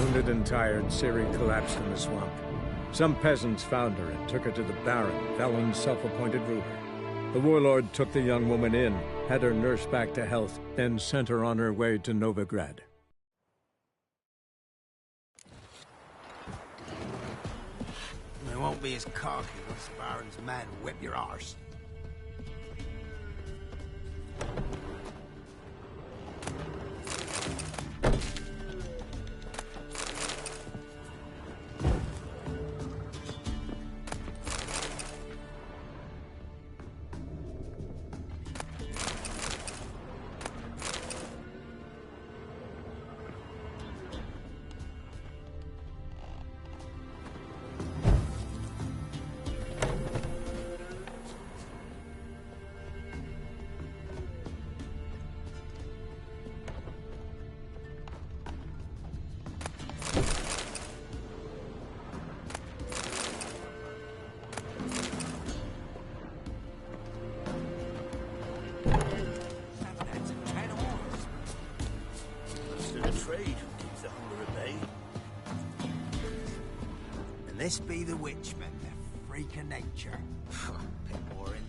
Wounded and tired, Ciri collapsed in the swamp. Some peasants found her and took her to the Baron, Valen's self-appointed ruler. The warlord took the young woman in, had her nursed back to health, then sent her on her way to Novigrad. They won't be as cocky once the Baron's men whip your arse. This be the witchman, the freak of nature. Bit more interesting.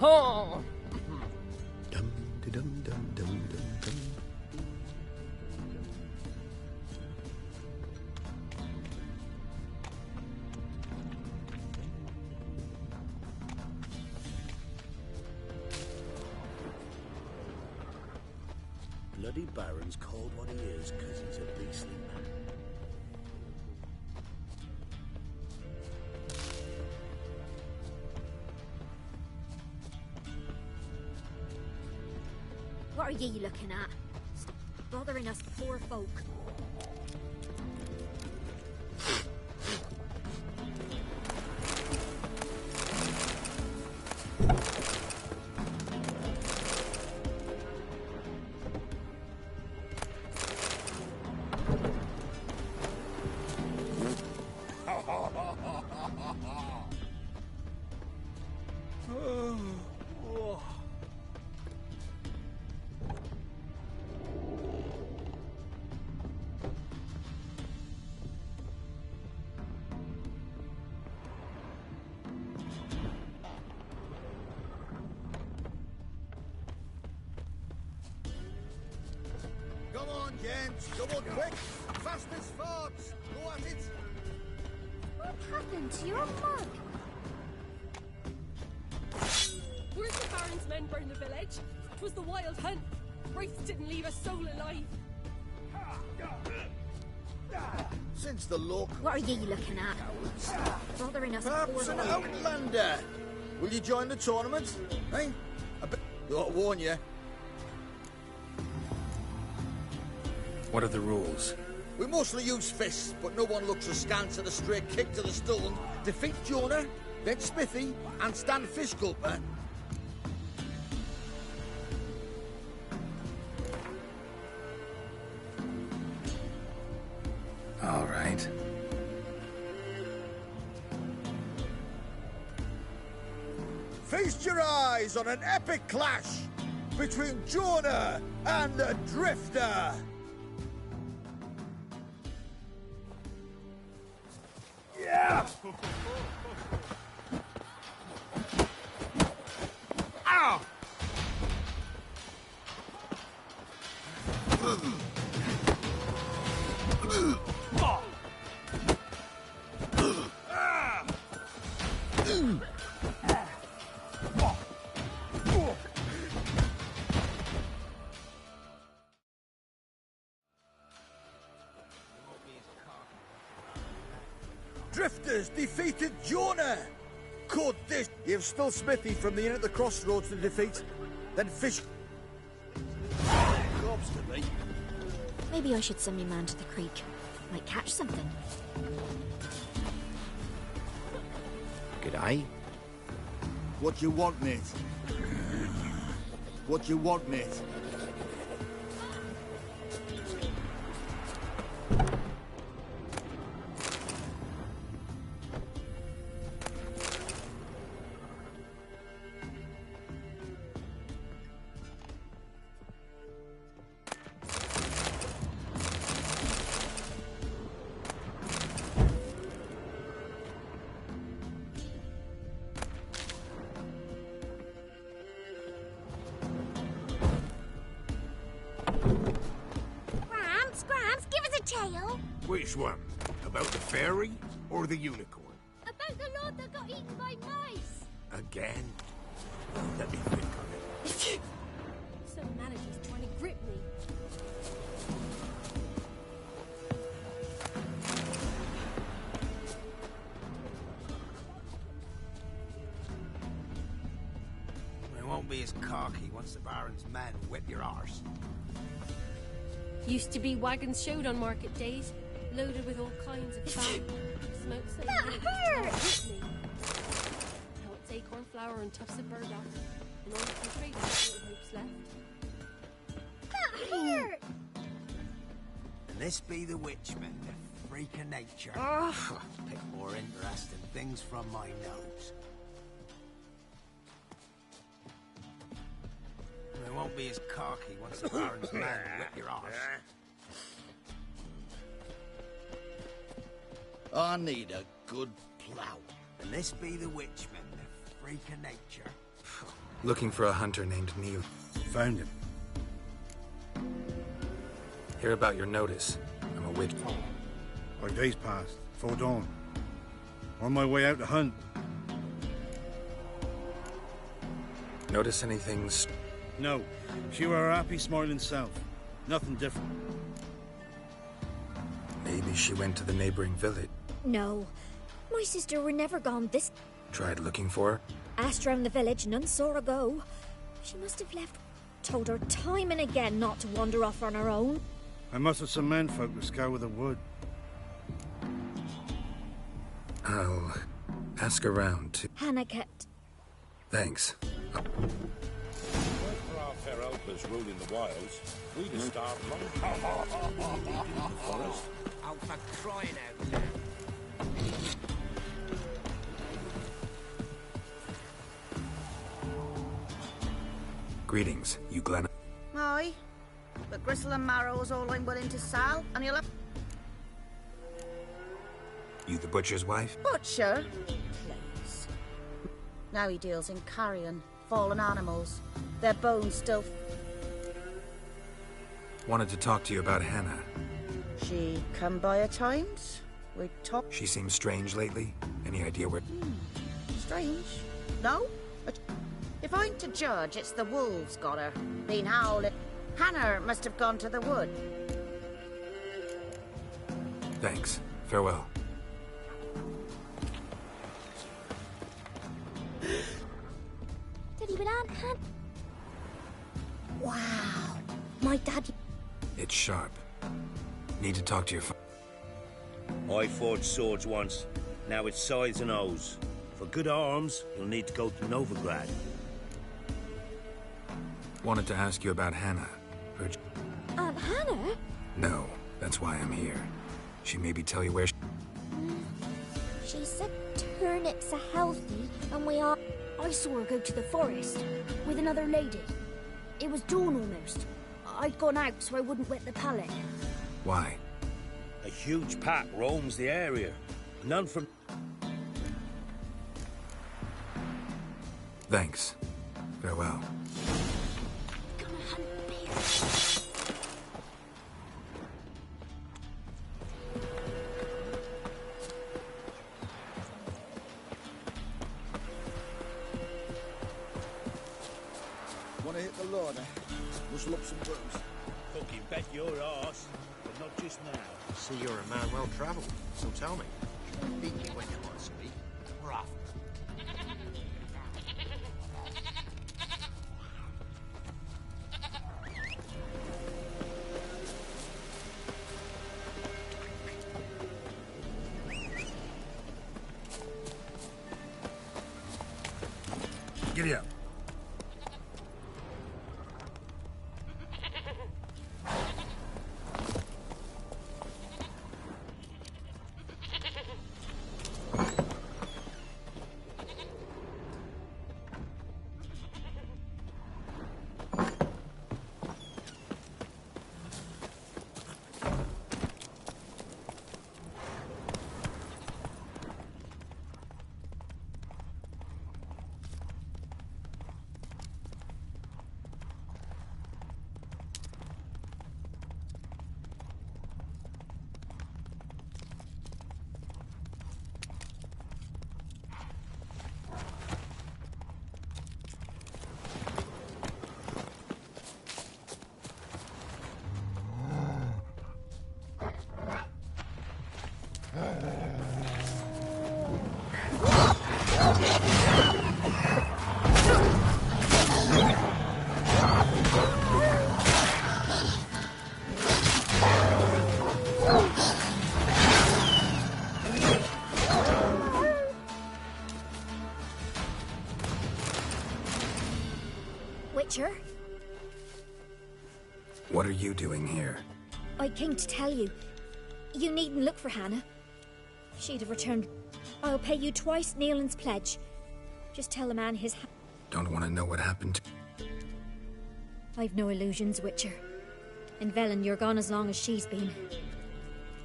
Oh! Dum dum dum dum dum dum. Bloody Baron's called what he is because he's a beastly man. What are ye looking at? Stop bothering us poor folk. Come on, gents. Come on, quick. Fast as farts. Go at it. What happened to your mug? Where's the Baron's men burned the village? 'Twas the wild hunt. Wraiths didn't leave a soul alive. Since the look. What are ye looking at? Bothering us Perhaps poor an folk. outlander. Will you join the tournament? Eh? I'll warn you. What are the rules? We mostly use fists, but no one looks askance at a straight kick to the stone. Defeat Jonah, then Smithy, and stand fish gulper. All right. Feast your eyes on an epic clash between Jonah and the Drifter. Yeah! Ow! Drifters defeated Jonah! Could this... You've still Smithy from the inn at the crossroads to defeat. Then fish... Corpse to me. Maybe I should send me man to the creek. Might catch something. market, eh? What you want, mate? What you want, mate? Gramps, give us a tale. Which one? About the fairy or the unicorn? About the lord that got eaten by mice. Again? Let me think on it. Some manager's trying to grip me. I won't be as cocky once the Baron's men whip your arse. Used to be wagons showed on market days, loaded with all kinds of fat. Smoke so That loud it just hurts! hit me. Now it's acorn flour and tufts of burdock, and all the trade little hopes left. That hurt! And this be the witchmen, the freak of nature. Pick more interesting things from my nose. I won't be as cocky once the Baron's men whip your arse. I need a good plough. And this be the witchmen, the freak of nature. Looking for a hunter named Neil. Found him. Hear about your notice. I'm a witch. 5 days passed, before dawn. On my way out to hunt. Notice anything No, she were her happy, smiling self. Nothing different. Maybe she went to the neighboring village. No. My sister were never gone this. Tried looking for her. Asked round the village, none saw her go. She must have left. Told her time and again not to wander off on her own. I must have some menfolk to scour the wood. I'll ask around too. Hannah kept. Thanks. For our fair helpers ruling the wilds, we'd have starved long in the forest. Oh, for crying out loud. Greetings, you Glenn. Aye, but Gristle and Marrow's all I'm willing to sell, and you'll have... You the butcher's wife? Butcher? Please. Now he deals in carrion, fallen animals. Their bones still... Wanted to talk to you about Hannah. She come by at times. We talk... She seems strange lately. Any idea where... Strange. No? But if I'm to judge, it's the wolves got her. Been howling. Hannah must have gone to the wood. Thanks. Farewell. Did he with Aunt Han? Wow. My dad. It's sharp. Need to talk to your I forged swords once. Now it's scythes and O's. For good arms, you'll need to go to Novigrad. Wanted to ask you about Hannah. Heard Aunt Hannah? No, that's why I'm here. She maybe tell you where She said turnips are healthy, and we are. I saw her go to the forest with another lady. It was dawn almost. I'd gone out so I wouldn't wet the pallet. Why? A huge pack roams the area. None from... Thanks. Farewell. Gonna hunt bears. Wanna hit the larder? Muscle up some booze. Fucking bet your arse, but not just now. See, you're a man well travelled, so tell me. Beat me when you want to speak. We're off. Giddy up. Witcher? What are you doing here? I came to tell you. You needn't look for Hannah. She'd have returned. I'll pay you twice Nealon's pledge. Just tell the man his... Don't want to know what happened. I've no illusions, Witcher. In Velen, you're gone as long as she's been.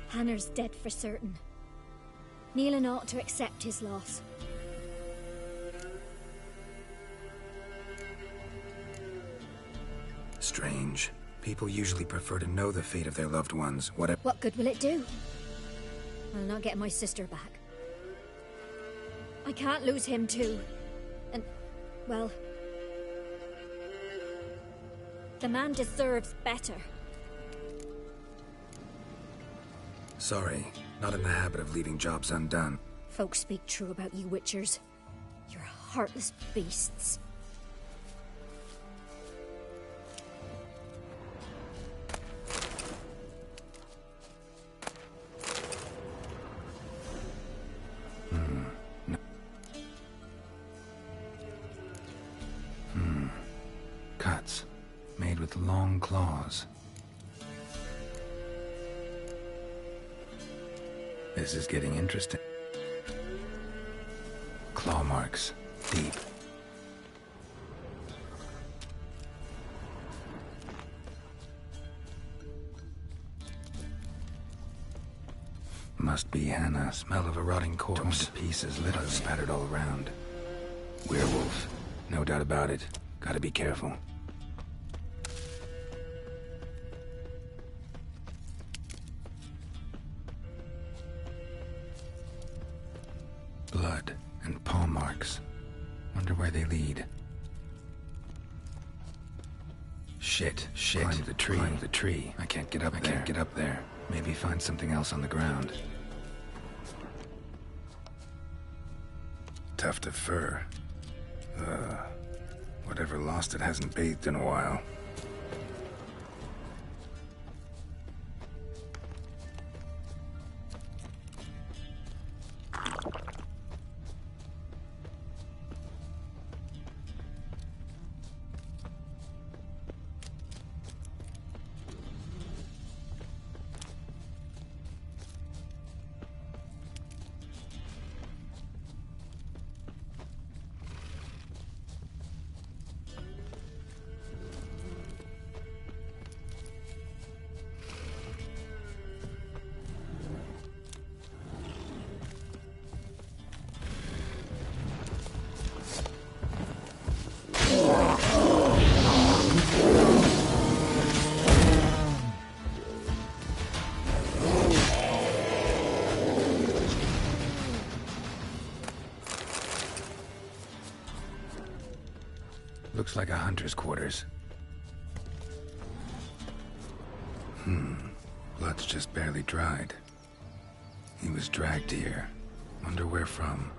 Hannah's dead for certain. Nealon ought to accept his loss. Strange. People usually prefer to know the fate of their loved ones. What good will it do? I'll not get my sister back. I can't lose him too. And, well... the man deserves better. Sorry, not in the habit of leaving jobs undone. Folks speak true about you Witchers. You're heartless beasts. Cuts, made with long claws. This is getting interesting. Claw marks, deep. Must be Hannah. Smell of a rotting corpse. Torn to pieces, litter spattered all around. Werewolf, no doubt about it. Gotta be careful. Blood and paw marks. Wonder where they lead. Shit. Climb the tree. I can't get up there. Maybe find something else on the ground. Tuft of fur. Whatever lost it hasn't bathed in a while. Looks like a hunter's quarters. Blood's just barely dried. He was dragged here. Wonder where from.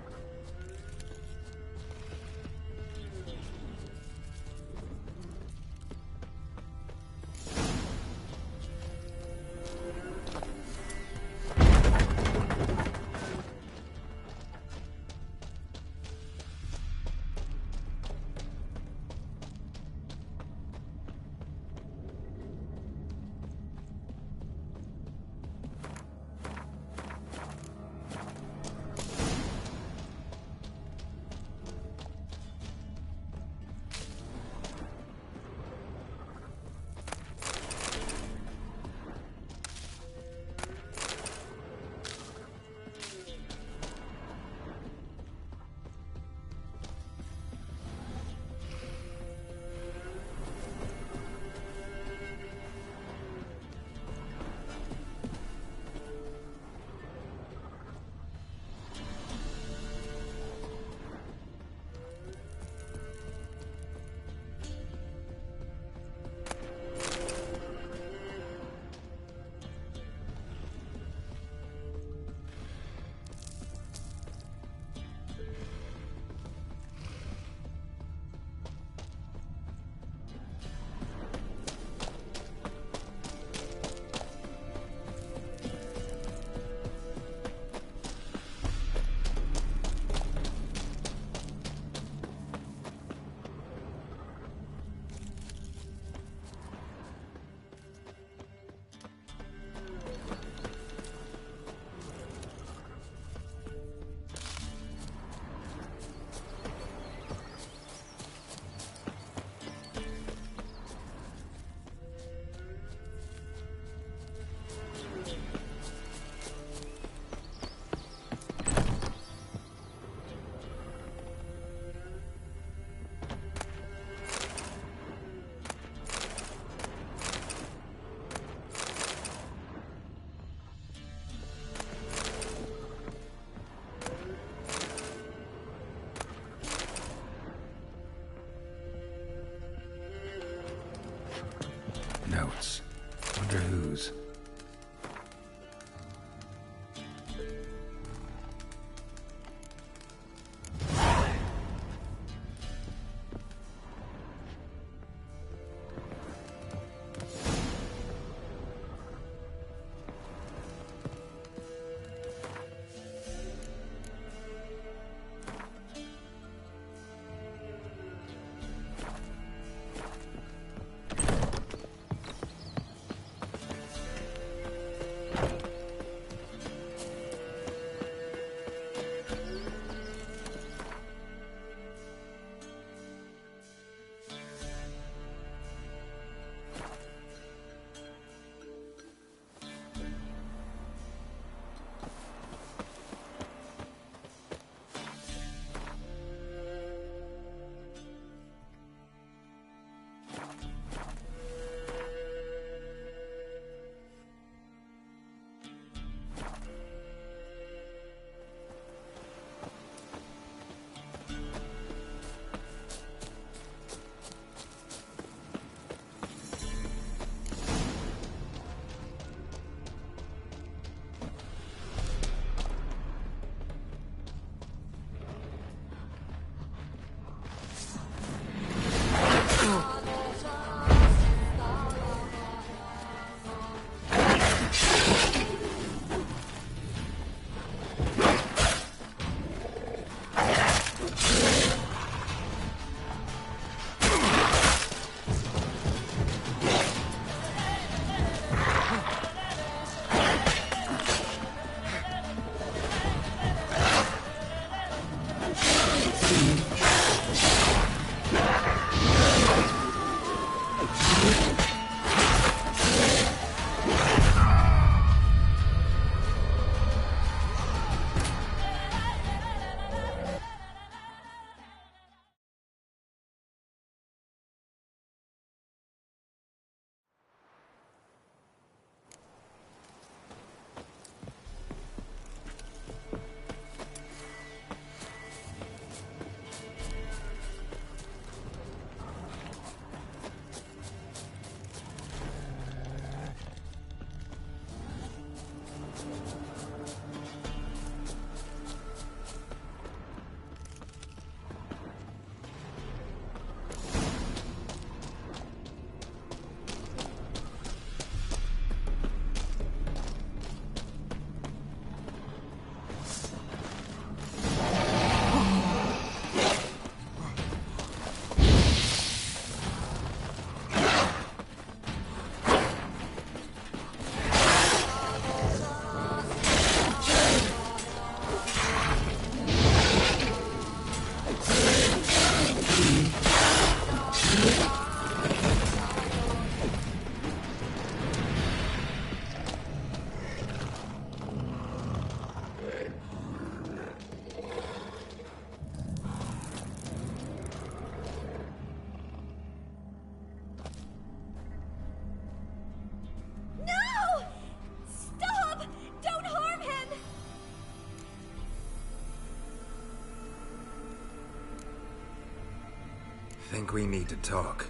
Think we need to talk.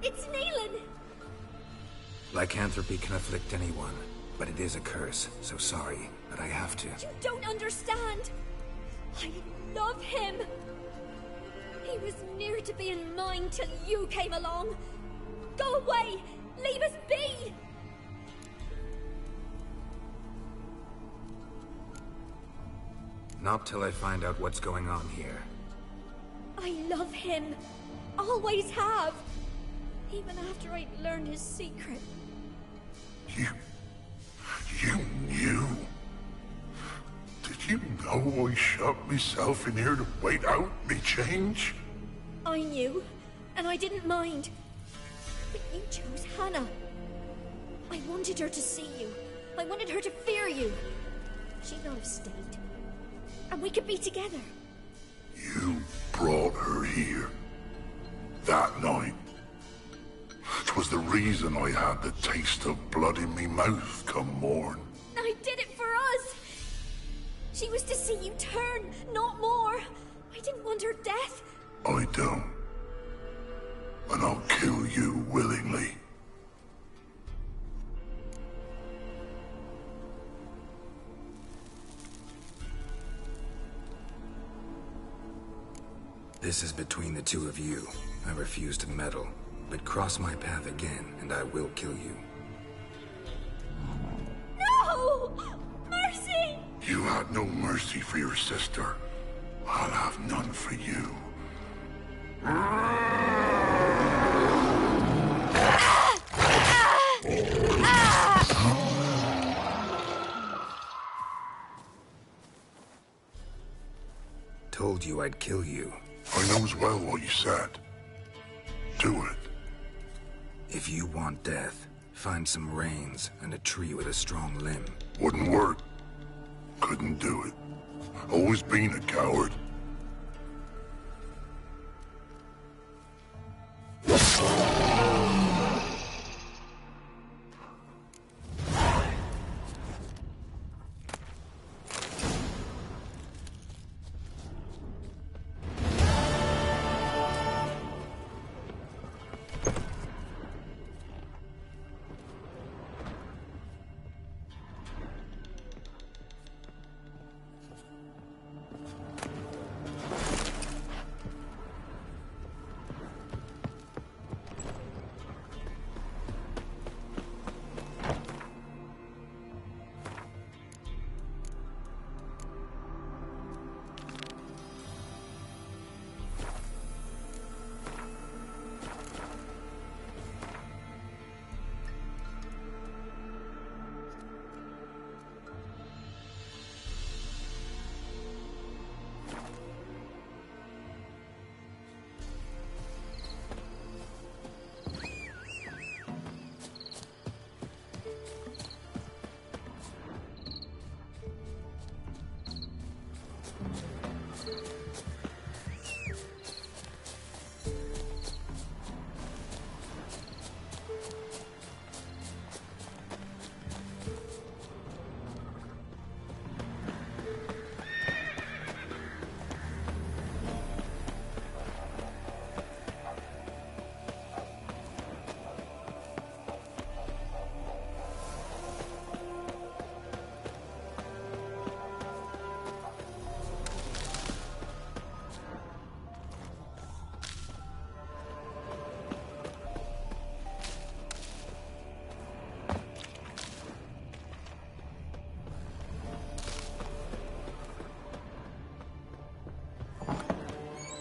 It's Neelan! Lycanthropy can afflict anyone, but it is a curse, so sorry, but I have to. You don't understand! I love him! He was near to being mine till you came along! Go away! Leave us be! Not till I find out what's going on here. I love him. Always have. Even after I'd learned his secret. You knew? Did you know I shut myself in here to wait out me change? I knew, and I didn't mind. But you chose Hannah. I wanted her to see you. I wanted her to fear you. She'd not have stayed. And we could be together. You brought her here. That night. 'Twas the reason I had the taste of blood in me mouth come morn. I did it for us! She was to see you turn, not more. I didn't want her death. I don't. And I'll kill you willingly. This is between the two of you. I refuse to meddle, but cross my path again, and I will kill you. No! Mercy! You had no mercy for your sister. I'll have none for you. Told you I'd kill you. I knows well what you said. Do it. If you want death, find some reins and a tree with a strong limb. Wouldn't work. Couldn't do it. Always been a coward.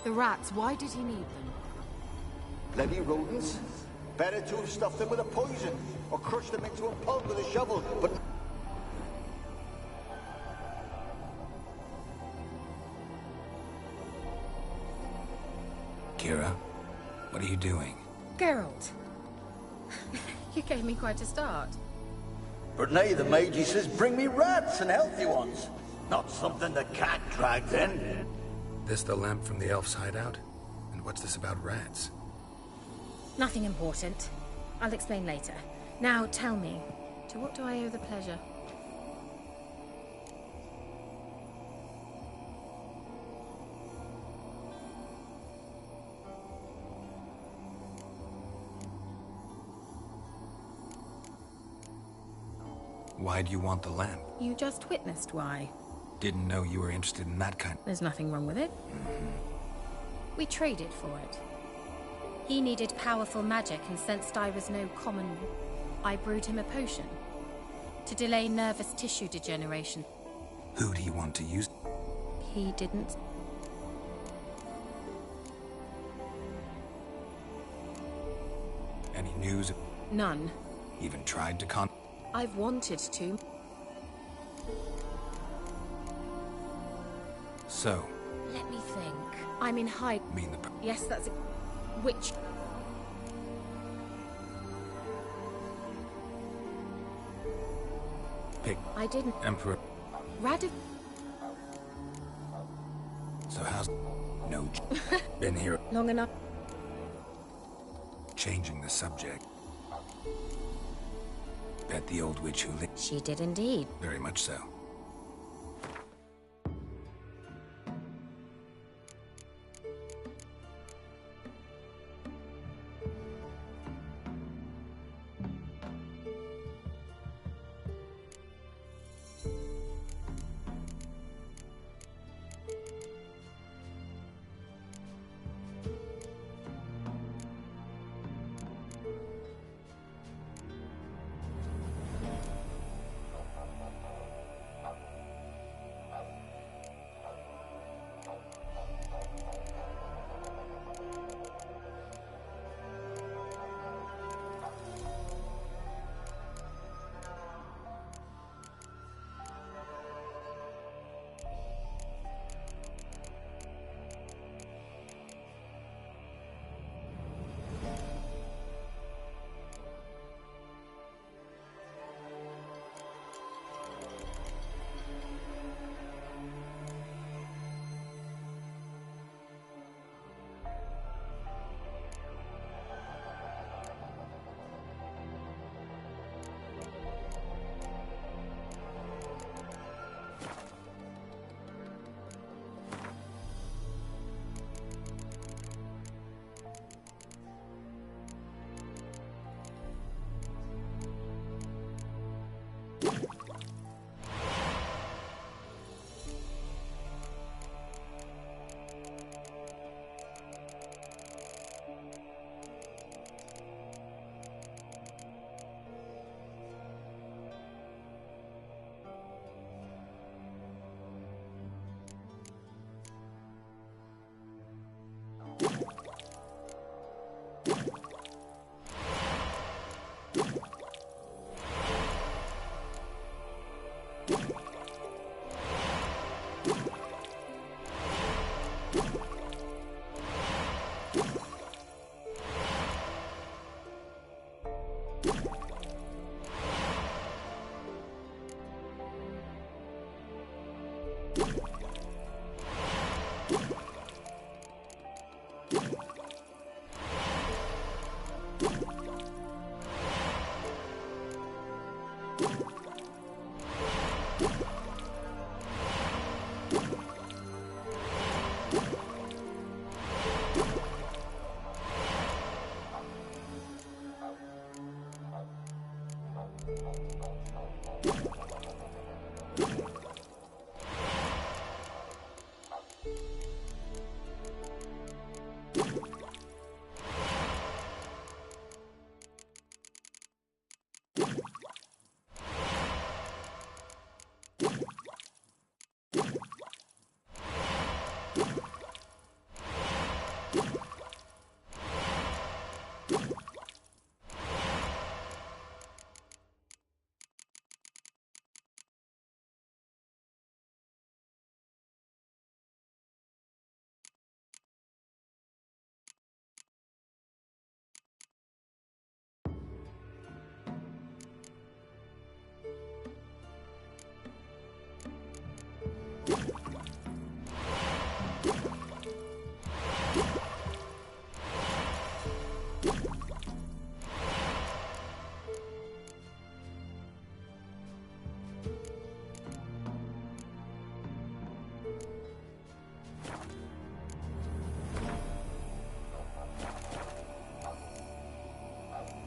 The rats, why did he need them? Bloody rodents. Better to have stuffed them with a poison, or crushed them into a pulp with a shovel, but... Kira, what are you doing? Geralt. You gave me quite a start. But now the mage says bring me rats and healthy ones. Not something the cat dragged in. This the lamp from the elf's hideout? And what's this about rats? Nothing important. I'll explain later. Now tell me, to what do I owe the pleasure? Why do you want the lamp? You just witnessed why. Didn't know you were interested in that kind. There's nothing wrong with it. We traded for it. He needed powerful magic, and sensed I was no common... I brewed him a potion. To delay nervous tissue degeneration. Who'd he want to use? He didn't... Any news? None. Even tried to con... I've wanted to. So? Let me think. I'm in high... Mean the... Yes, that's it. Which... Pick. I didn't... Emperor. Radiv... So how's... No... Been here... Long enough. Changing the subject. Bet the old witch who lived... She did indeed. Very much so.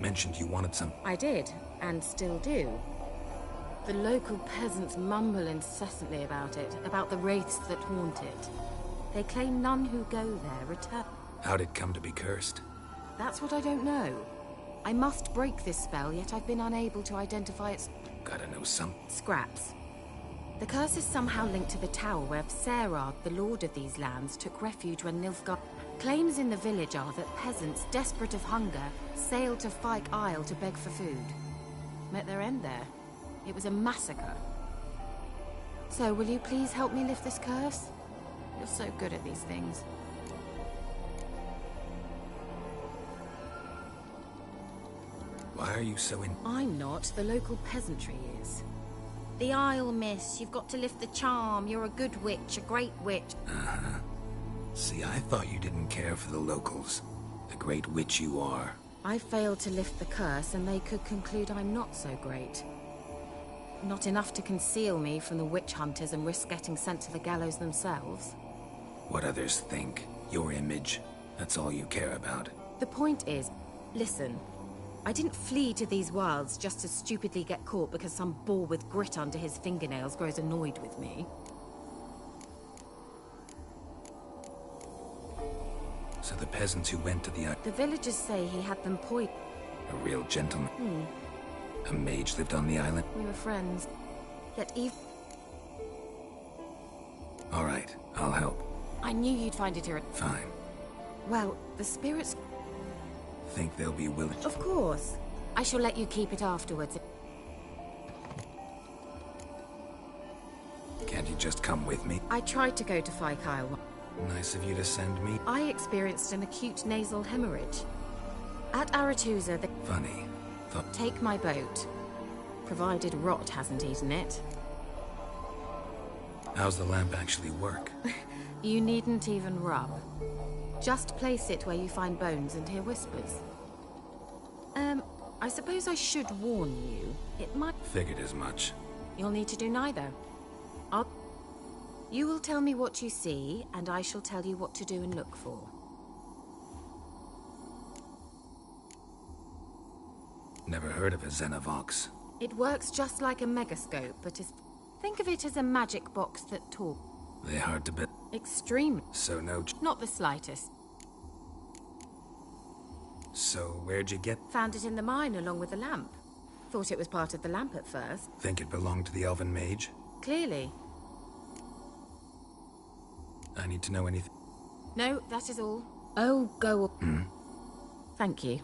Mentioned you wanted some... I did, and still do. The local peasants mumble incessantly about it, about the wraiths that haunt it. They claim none who go there return. How'd it come to be cursed? That's what I don't know. I must break this spell, yet I've been unable to identify its... Gotta know some... scraps. The curse is somehow linked to the tower where Serad, the lord of these lands, took refuge when Nilfgaard... Claims in the village are that peasants, desperate of hunger, sailed to Fyke Isle to beg for food. Met their end there. It was a massacre. So, will you please help me lift this curse? You're so good at these things. Why are you so in... I'm not. The local peasantry is. The Isle, miss. You've got to lift the charm. You're a good witch, a great witch. Uh-huh. See, I thought you didn't care for the locals. The great witch you are. I failed to lift the curse, and they could conclude I'm not so great. Not enough to conceal me from the witch hunters and risk getting sent to the gallows themselves. What others think. Your image. That's all you care about. The point is, listen. I didn't flee to these wilds just to stupidly get caught because some boar with grit under his fingernails grows annoyed with me. So the peasants who went to the... The villagers say he had them poisoned. A real gentleman. A mage lived on the island. We were friends. Yet even... All right, I'll help. I knew you'd find it Fine. Well, the spirits... Think they'll be willing... Of course. I shall let you keep it afterwards. Can't you just come with me? I tried to go to Fyke Isle. Nice of you to send me. I experienced an acute nasal hemorrhage. At Aretusa, they... Funny. Take my boat. Provided rot hasn't eaten it. How's the lamp actually work? You needn't even rub. Just place it where you find bones and hear whispers. I suppose I should warn you. It might... Figured as much. You'll need to do neither. You will tell me what you see, and I shall tell you what to do and look for. Never heard of a Xenovox. It works just like a megascope, but is... Think of it as a magic box that talks. They hard to bet. Extreme. So no... Not the slightest. So where'd you get... Found it in the mine along with the lamp. Thought it was part of the lamp at first. Think it belonged to the elven mage? Clearly. I need to know anything. No, that is all. Oh, go... Hmm? Thank you.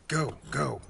Go, go.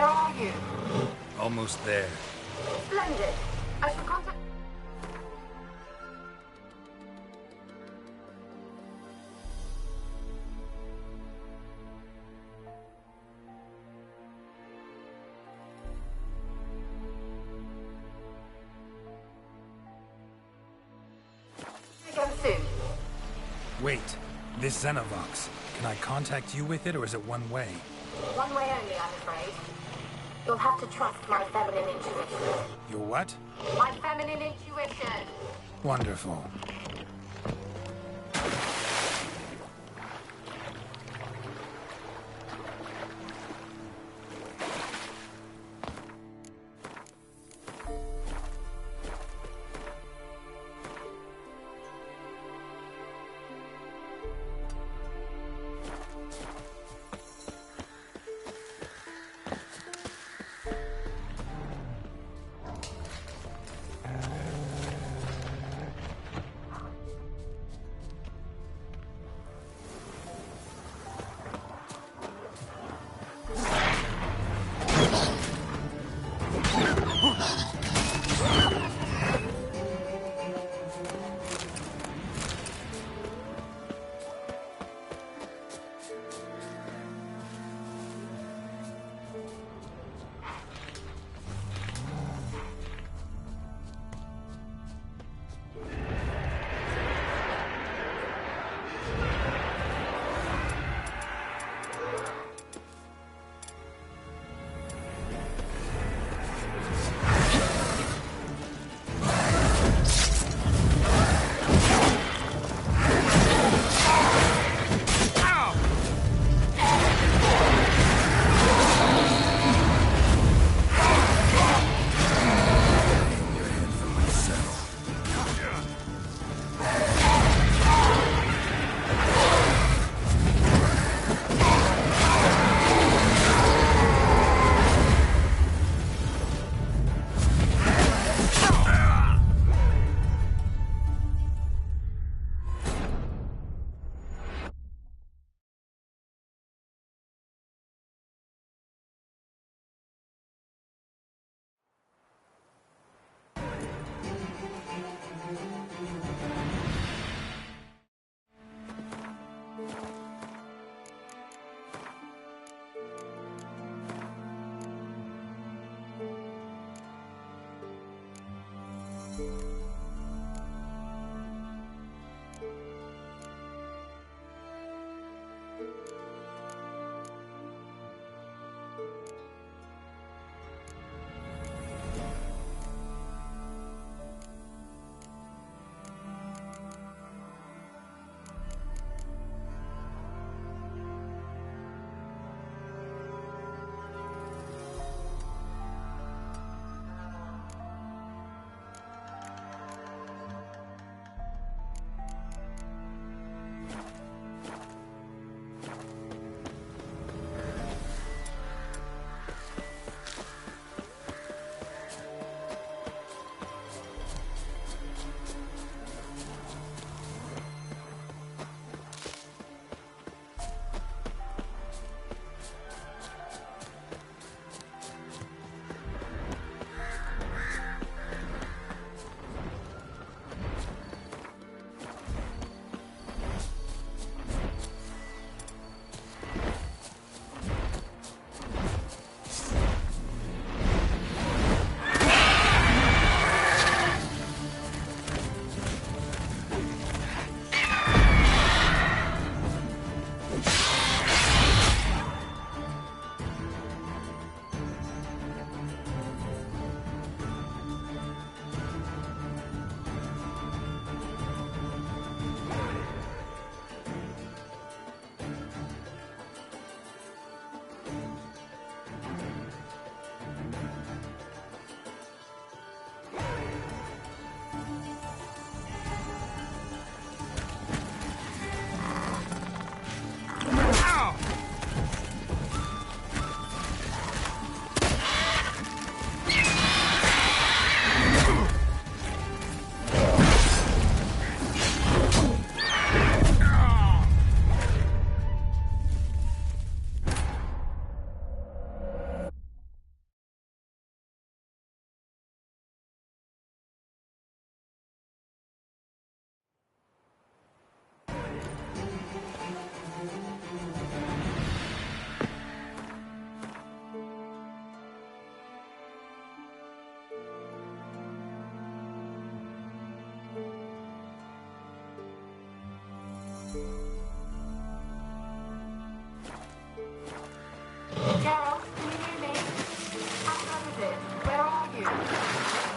Where are you? Almost there. Splendid. I shall contact... Again soon. Wait, this Xenovox. Can I contact you with it, or is it one way? One way only, I'm afraid. You'll have to trust my feminine intuition. Your what? My feminine intuition. Wonderful.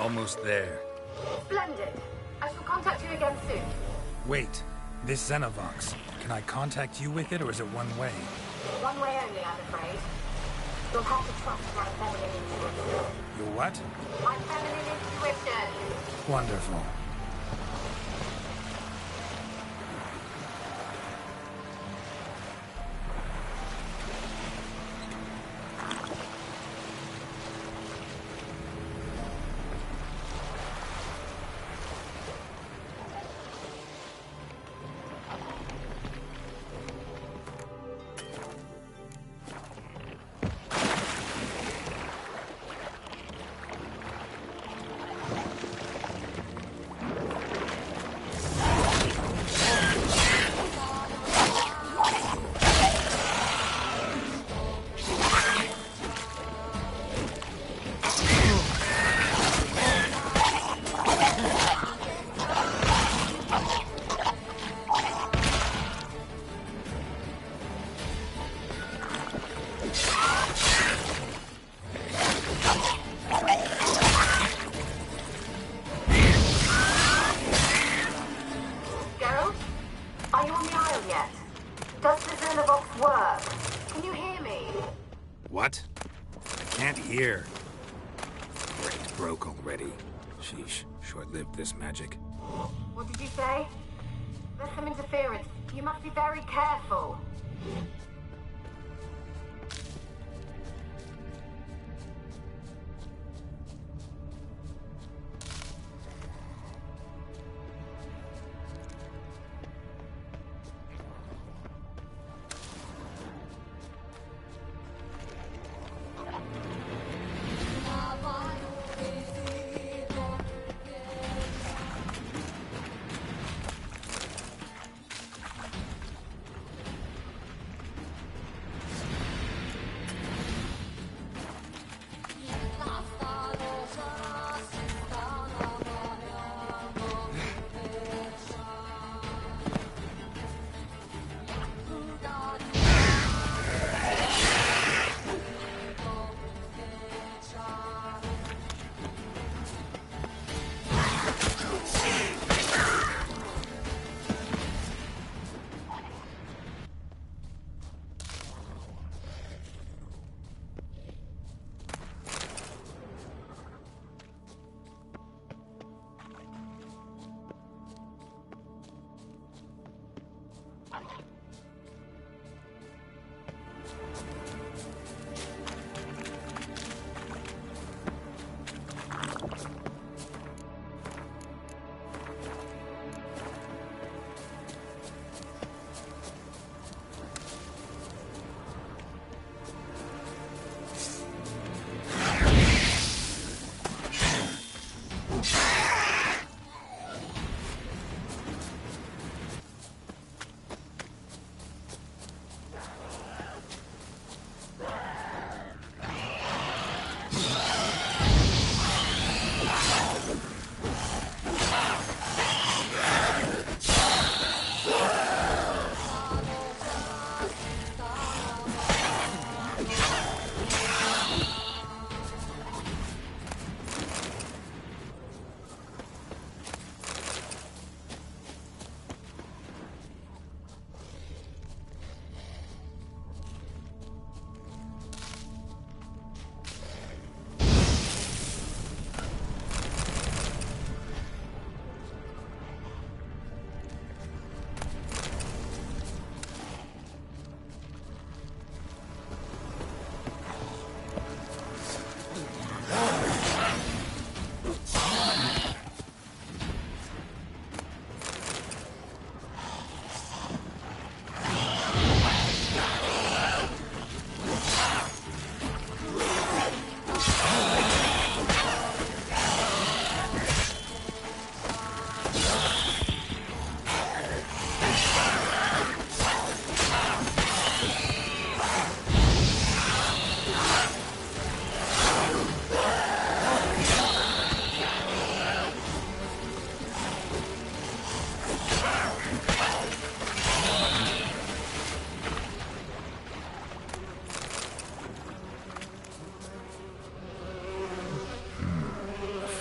Almost there. Splendid. I shall contact you again soon. Wait, this Xenovox. Can I contact you with it, or is it one way? One way only, I'm afraid. You'll have to trust my feminine intuition. Your what? My feminine intuition. Wonderful. What? I can't hear. Great, broke already. Sheesh, short-lived this magic. What did you say? There's some interference. You must be very careful.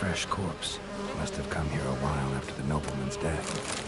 fresh corpse. Must have come here a while after the nobleman's death.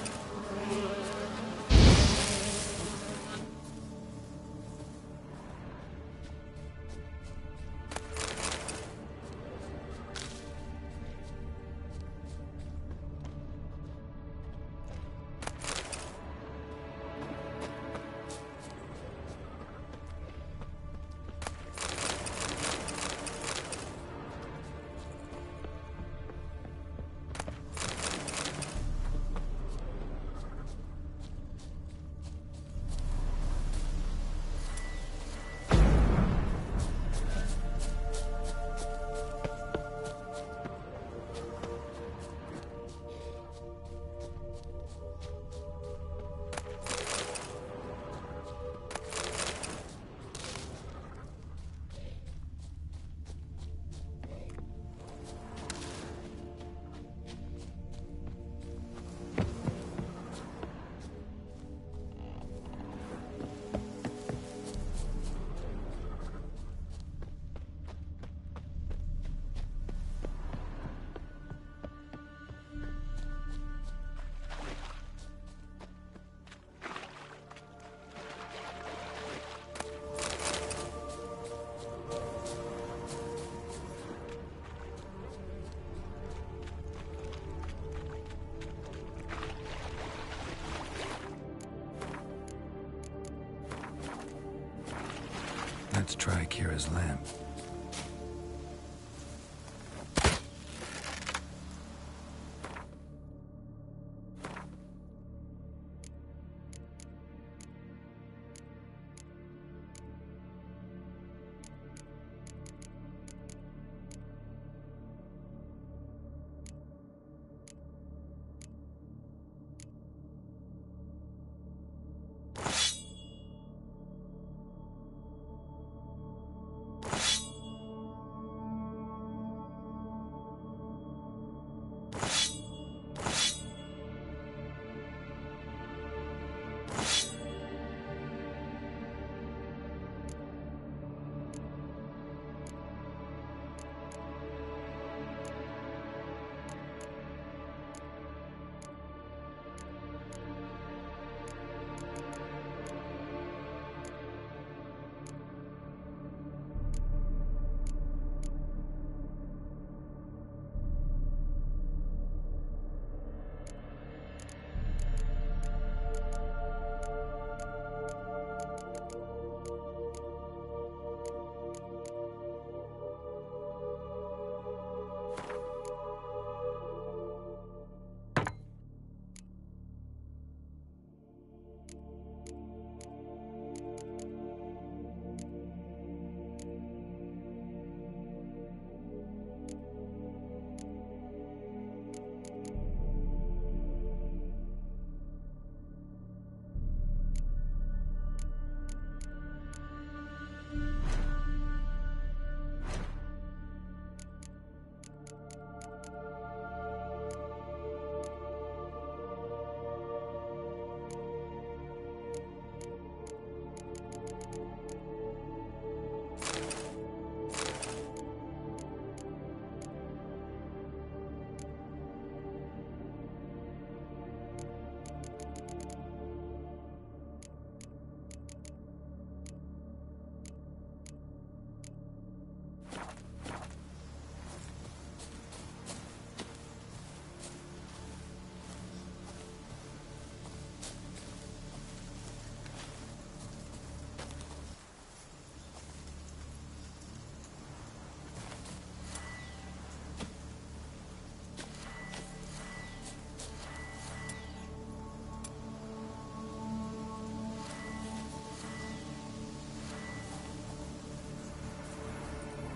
Let's try Kira's lamp.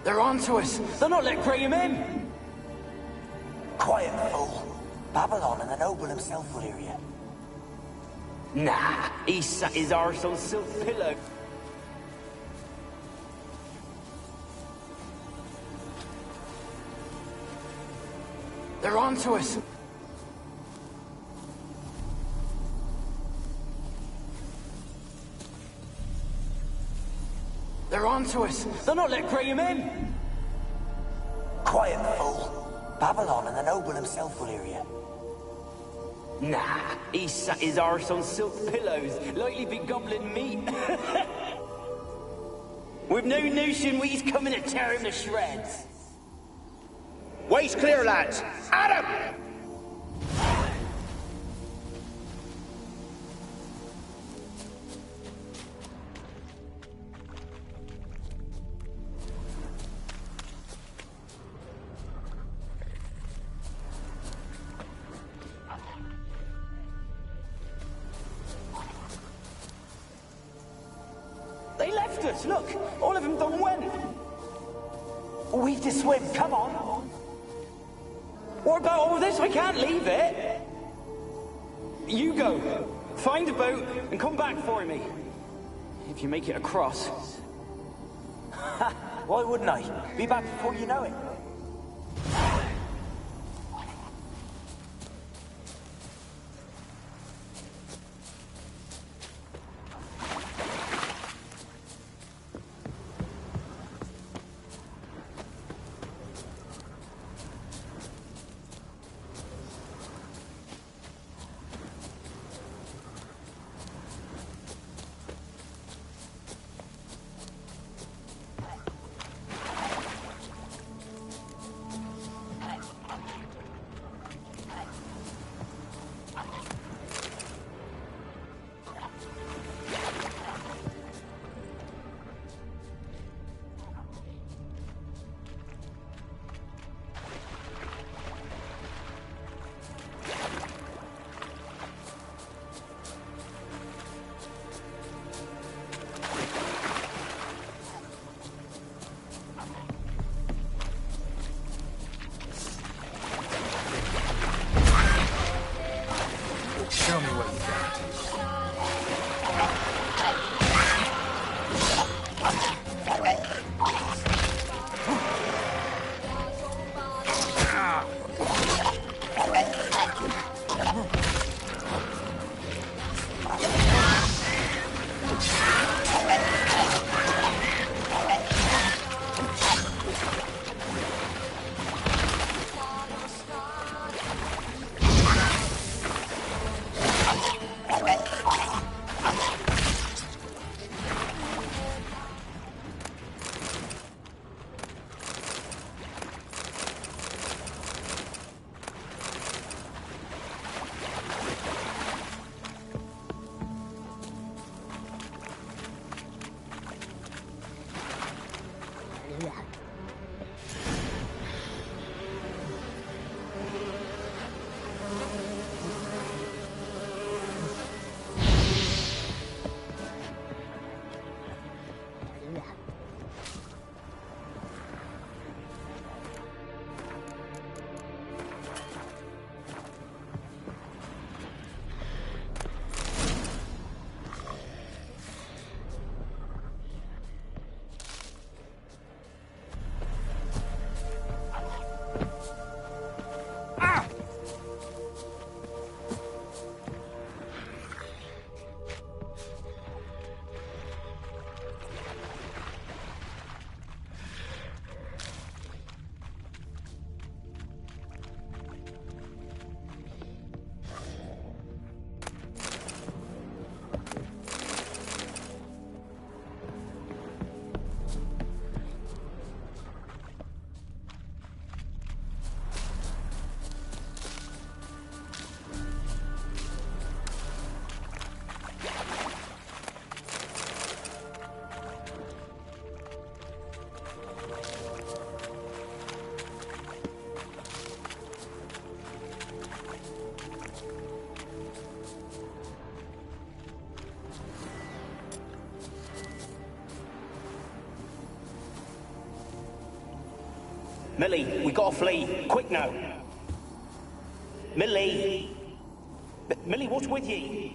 They're onto us. They're not letting Graham in. Quiet, fool. Babylon and the noble himself will hear you. Nah, he sat his arse on silk pillow. They're onto us. They're onto us. They're not letting Graham in. Quiet, fool. Babylon and the noble himself will hear you. Nah, he sat his arse on silk pillows, likely be gobbling meat. With no notion we's coming to tear him to shreds. Way's clear, lads. At him! They left us, look! All of them done went! We've to swim, come on! What about all this? I can't leave it! You go. Find a boat and come back for me. If you make it across. Why wouldn't I? Be back before you know it. Show me what you got. Millie, we gotta flee. Quick now. Millie! Millie, what's with you?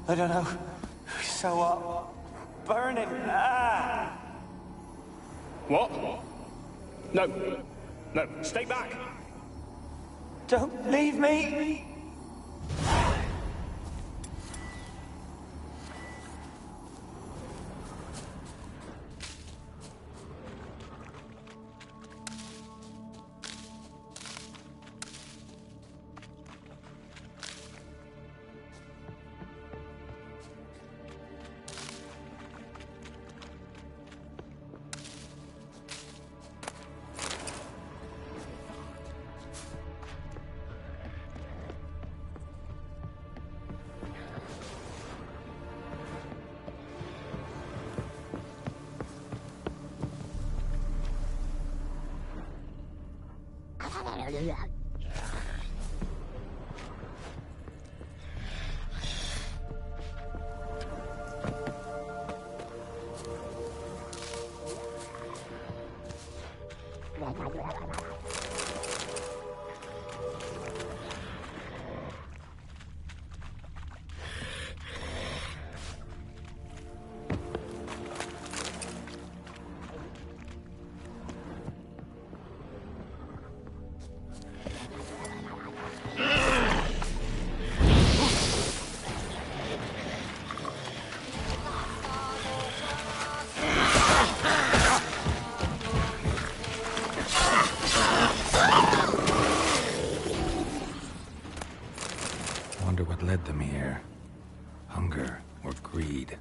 I don't know. So, burning. Ah! What? No. No, stay back. Don't leave me! Wonder what led them here. Hunger or greed?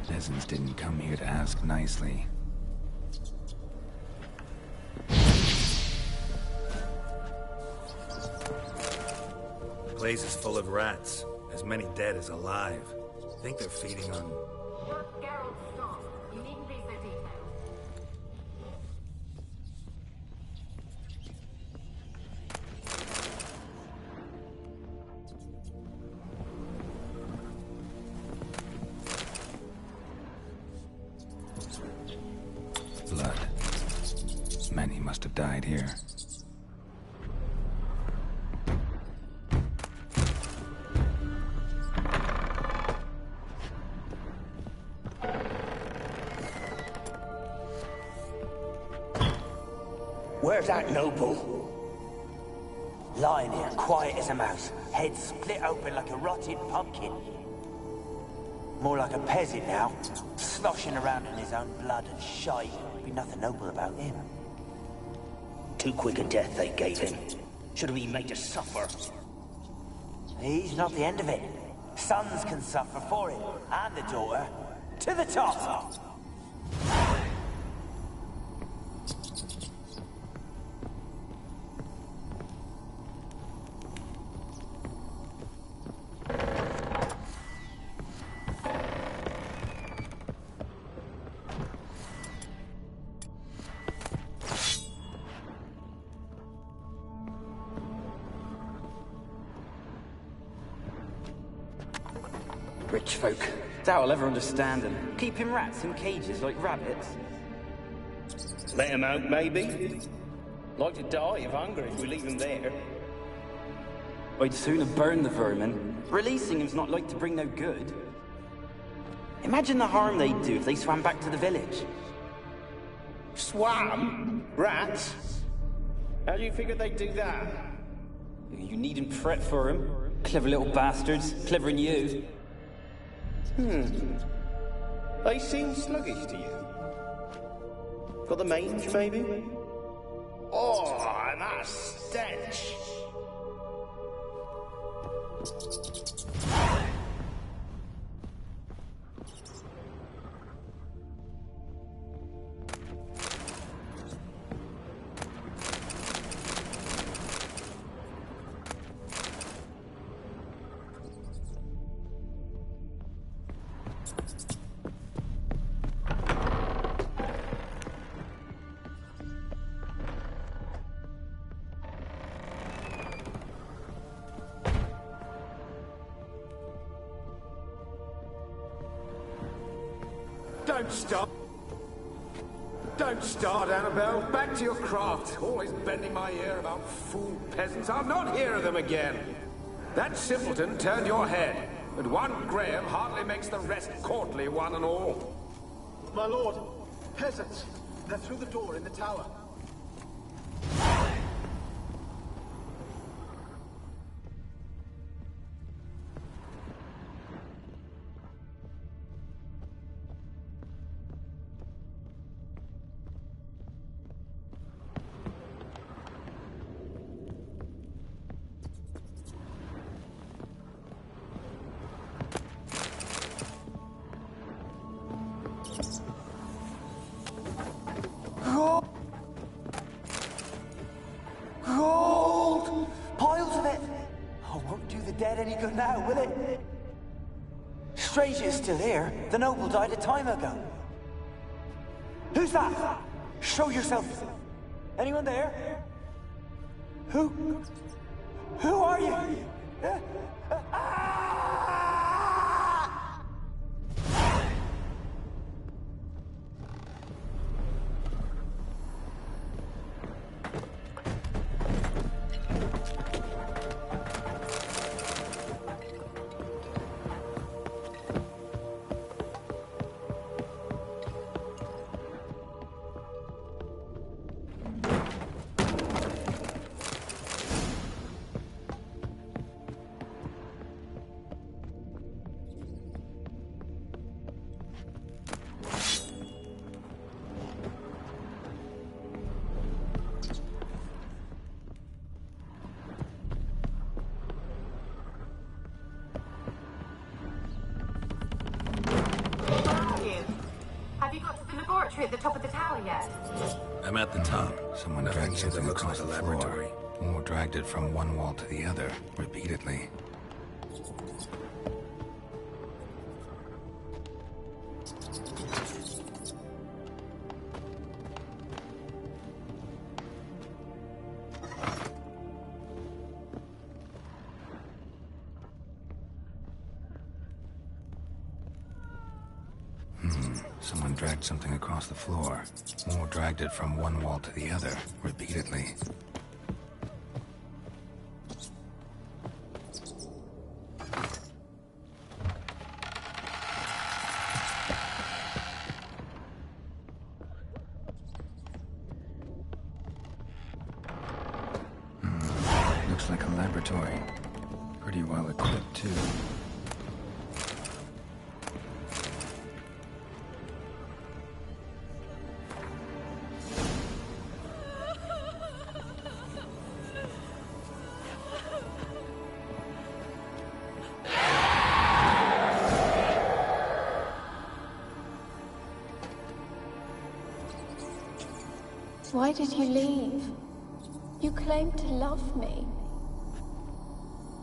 Peasants didn't come here to ask nicely. The place is full of rats. As many dead as alive. Think they're feeding on... Geralt, stop. You needn't be so detailed. Blood. Many must have died here. Where's that noble? Lying here, quiet as a mouse, head split open like a rotted pumpkin. More like a peasant now, sloshing around in his own blood and shite. Be nothing noble about him. Too quick a death they gave him. Should have been made to suffer. He's not the end of it. Sons can suffer for him, and the daughter. To the top! Rich folk. Doubt I'll ever understand them. Keeping rats in cages like rabbits. Let him out, maybe? Like to die of hunger if we leave him there. I'd sooner burn the vermin. Releasing him's not like to bring no good. Imagine the harm they'd do if they swam back to the village. Swam? Rats? How do you figure they'd do that? You needn't fret for 'em. Clever little bastards. Clever than you. They seem sluggish to you. Got the mange, maybe? Oh, and that stench! Don't stop. Don't start, Annabelle. Back to your craft. Always bending my ear about fool peasants. I'll not hear of them again. That simpleton turned your head, but one Graham hardly makes the rest courtly, one and all. My lord, peasants. They're through the door in the tower. now, will it? Strange you're still here. The noble died a time ago. Who's that? Show yourself. Anyone there? Who are you? At the top of the tower yet? I'm at the top. Someone dragged something across the laboratory, or dragged it from one wall to the other, repeatedly. Someone dragged something across the floor, or dragged it from one wall to the other, repeatedly. Looks like a laboratory. Pretty well equipped, too. Why did you leave? You claimed to love me.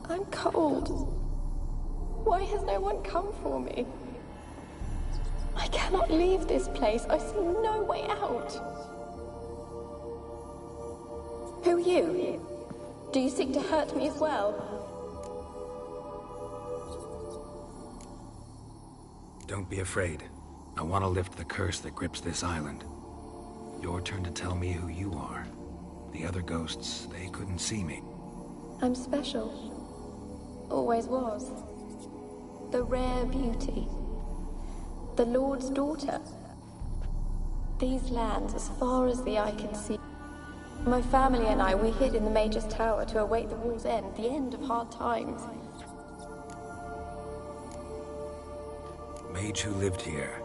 I'm cold. Why has no one come for me? I cannot leave this place. I see no way out. Who are you? Do you seek to hurt me as well? Don't be afraid. I want to lift the curse that grips this island. Your turn to tell me who you are. The other ghosts, they couldn't see me. I'm special. Always was. The rare beauty. The Lord's daughter. These lands, as far as the eye can see. My family and I, we hid in the Major's Tower to await the war's end, the end of hard times. Mage who lived here.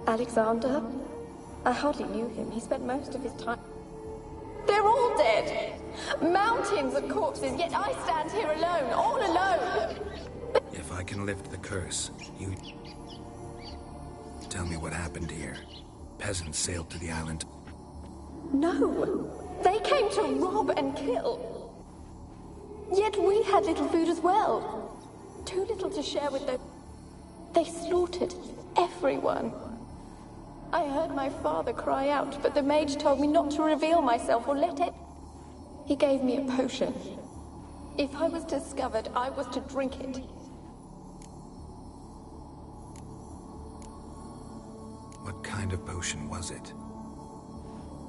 Alexander? I hardly knew him. He spent most of his time... They're all dead! Mountains of corpses, yet I stand here alone, all alone! If I can lift the curse, you... Tell me what happened here. Peasants sailed to the island. No! They came to rob and kill. Yet we had little food as well. Too little to share with them. They slaughtered everyone. I heard my father cry out, but the mage told me not to reveal myself or let it. He gave me a potion. If I was discovered, I was to drink it. What kind of potion was it?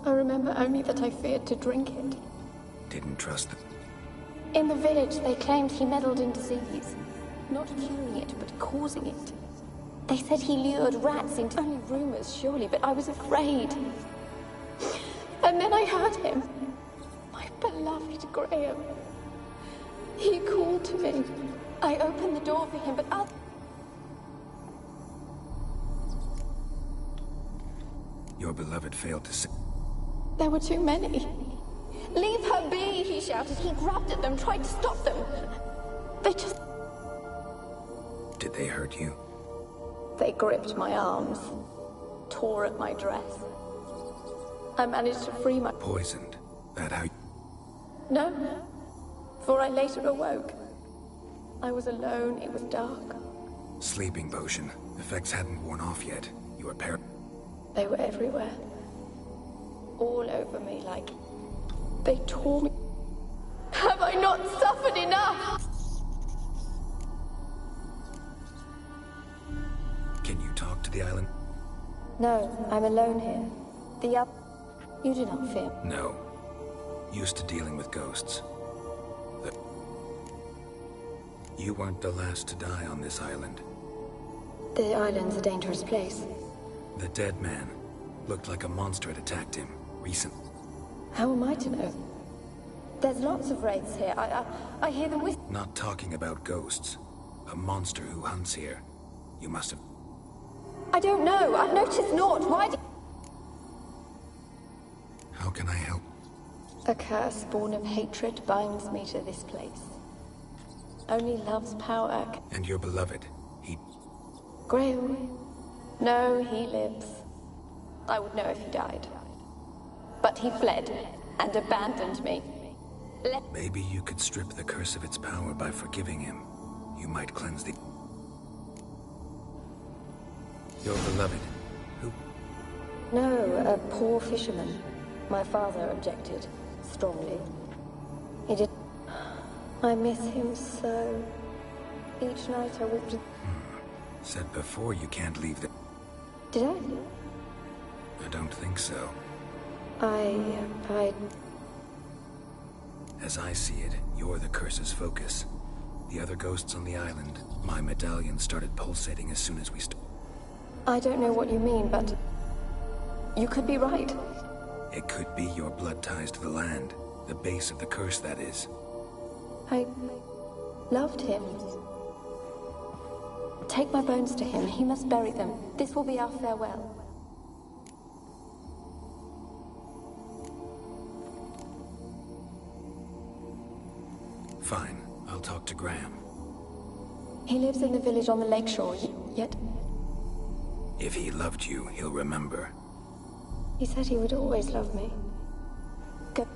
I remember only that I feared to drink it. Didn't trust them. In the village, they claimed he meddled in disease. Not curing it, but causing it. They said he lured rats into... Only rumors, surely, but I was afraid. And then I heard him. My beloved Graham. He called to me. I opened the door for him, but others... Your beloved failed to say... There were too many. Leave her be, he shouted. He grabbed at them, tried to stop them. They just... Did they hurt you? They gripped my arms, tore at my dress. I managed to free my... Poisoned? That how... No, for I later awoke. I was alone, it was dark. Sleeping potion. Effects hadn't worn off yet. You were They were everywhere. All over me, like... They tore me. Have I not suffered enough? Can you talk to the island? No, I'm alone here. The other... You do not fear. No. Used to dealing with ghosts. You weren't the last to die on this island. The island's a dangerous place. The dead man. Looked like a monster had attacked him. Recent. How am I to know? There's lots of wraiths here. I hear them whisper. Not talking about ghosts. A monster who hunts here. You must have... I don't know. I've noticed naught. Why do... How can I help? A curse born of hatred binds me to this place. Only love's power can... And your beloved, he... Grail? No, he lives. I would know if he died. But he fled and abandoned me. Maybe you could strip the curse of its power by forgiving him. You might cleanse the... Your beloved, who... No, a poor fisherman. My father objected, strongly. He did... I miss him so. Each night I walked... Said before you can't leave the... Did I? I don't think so. I... As I see it, you're the curse's focus. The other ghosts on the island, my medallion started pulsating as soon as we I don't know what you mean, but... You could be right. It could be your blood ties to the land. The base of the curse, that is. I... loved him. Take my bones to him. He must bury them. This will be our farewell. Fine. I'll talk to Graham. He lives in the village on the lakeshore, yet... If he loved you, he'll remember. He said he would always love me. Go.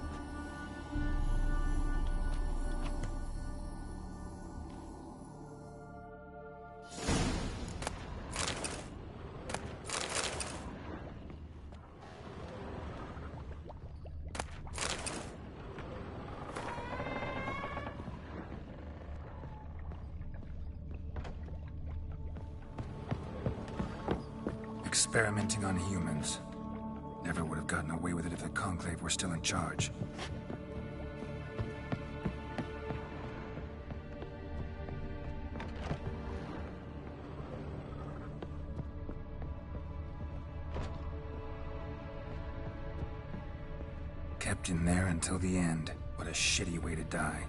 Experimenting on humans. Never would have gotten away with it if the Conclave were still in charge. Kept in there until the end. What a shitty way to die.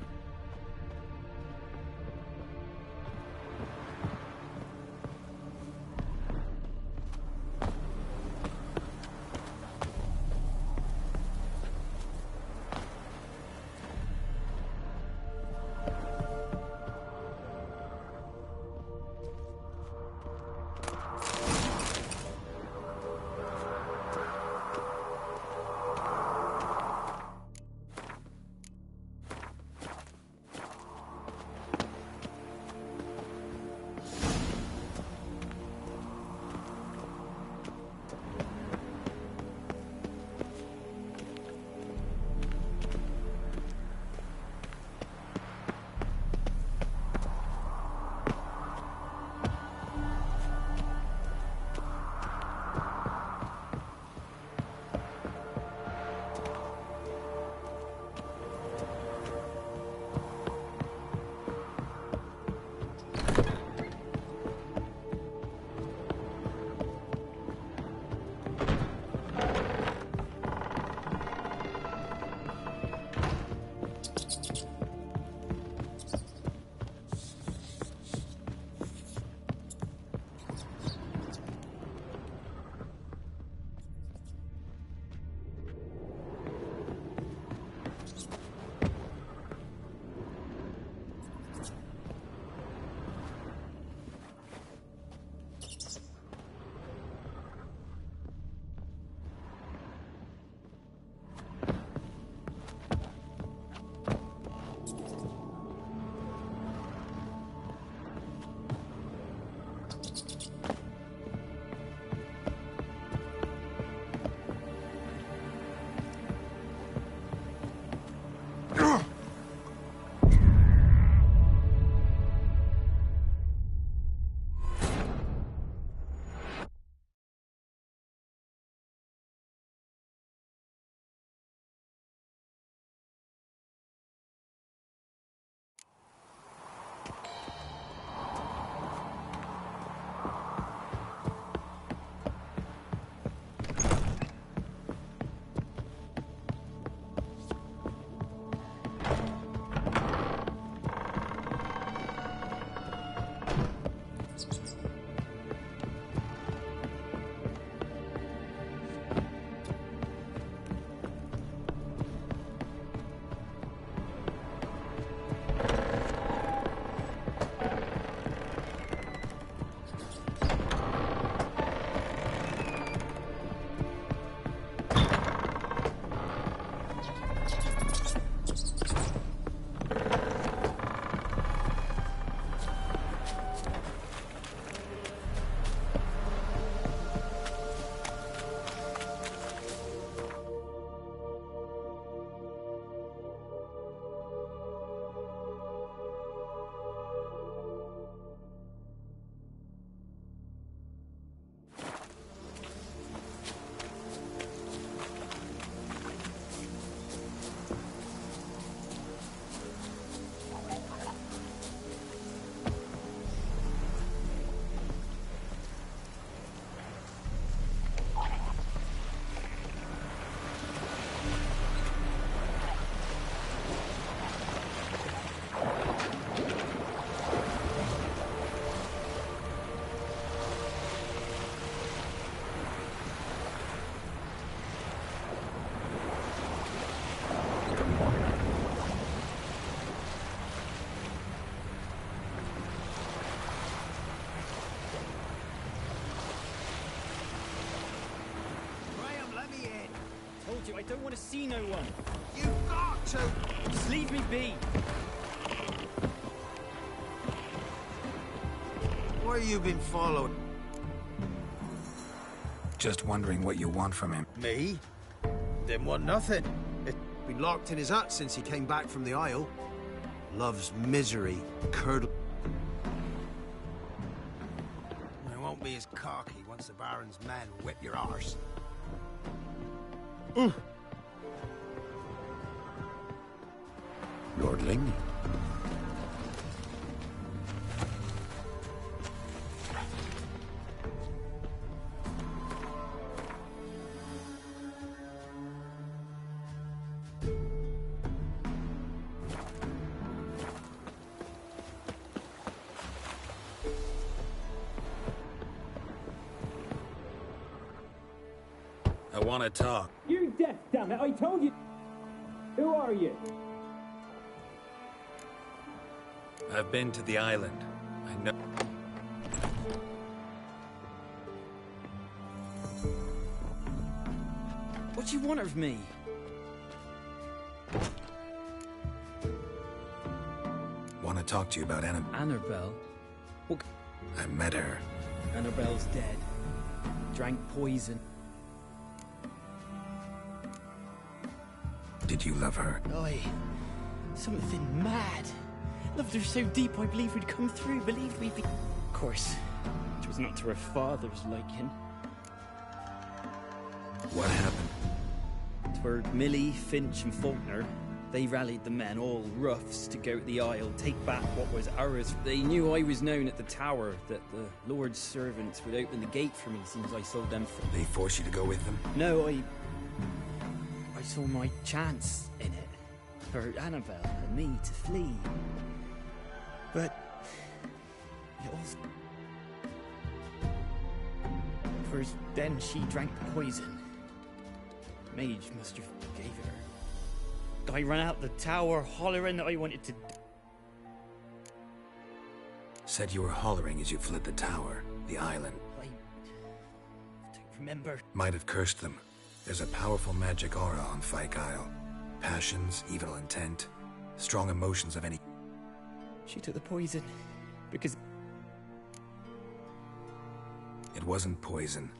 you. I don't want to see no one. You've got to! Just leave me be. Why you been followed? Just wondering what you want from him. Me? Didn't want nothing. He's been locked in his hut since he came back from the Isle. Loves misery, curdle. I won't be as cocky once the Baron's men whip your arse. Lordling? I want to talk. You're deaf, damn it! I told you. Who are you? I've been to the island. I know. What do you want of me? Want to talk to you about Annabelle? What? I met her. Annabelle's dead. Drank poison. Did you love her? Oi. Something mad. Loved her so deep I believe we'd come through. Believed we'd be... Of course, it was not to her father's liking. What happened? For Millie, Finch and Faulkner, they rallied the men, all roughs, to go to the Isle, take back what was ours. They knew I was known at the tower, that the Lord's servants would open the gate for me since I sold them. They forced you to go with them? No, I saw my chance in it, for Annabelle and me to flee. But it was... First, then she drank the poison. Mage must have gave it her. I ran out the tower hollering that I wanted to... Said you were hollering as you fled the tower, the island. I don't remember. Might have cursed them. There's a powerful magic aura on Fyke Isle. Passions, evil intent, strong emotions of any... She took the poison, because... It wasn't poison.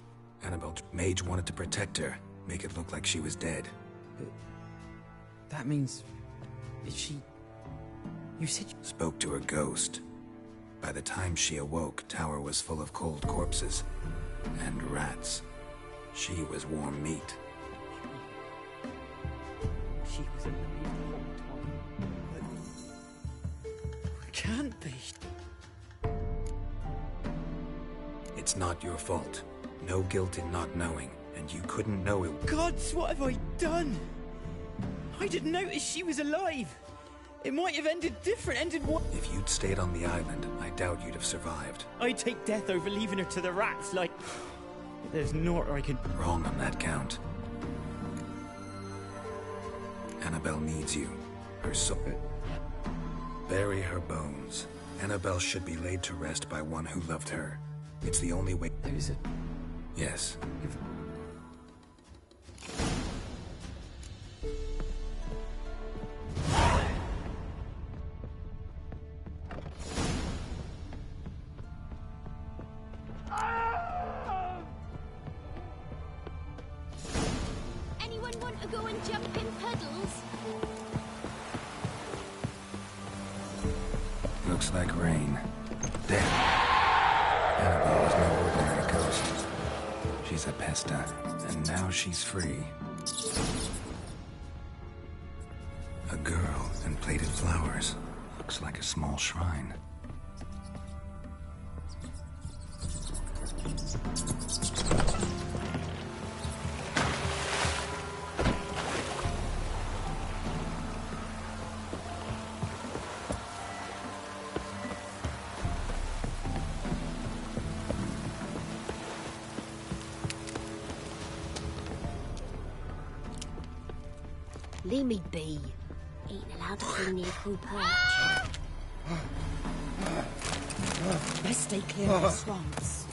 Annabelle Mage wanted to protect her, make it look like she was dead. But that means... Is she... You said... Spoke to her ghost. By the time she awoke, tower was full of cold corpses. And rats. She was warm meat. She was alive the whole time. But... Can't be. It's not your fault. No guilt in not knowing, and you couldn't know it. Gods, what have I done? I didn't notice she was alive. It might have ended different, ended what? If you'd stayed on the island, I doubt you'd have survived. I'd take death over leaving her to the rats, like... There's naught I can... Wrong on that count. Annabelle needs you. Her soul... Bury her bones. Annabelle should be laid to rest by one who loved her. It's the only way... There's a... Yes. Anyone want to go and jump in puddles? Looks like rain. Death. Annabelle was no ordinary ghost. She's a pesta, and now she's free. A girl and plated flowers. Looks like a small shrine. Leave me be. Ain't allowed to bring near Crew Perch. Best stay clear of the swamps.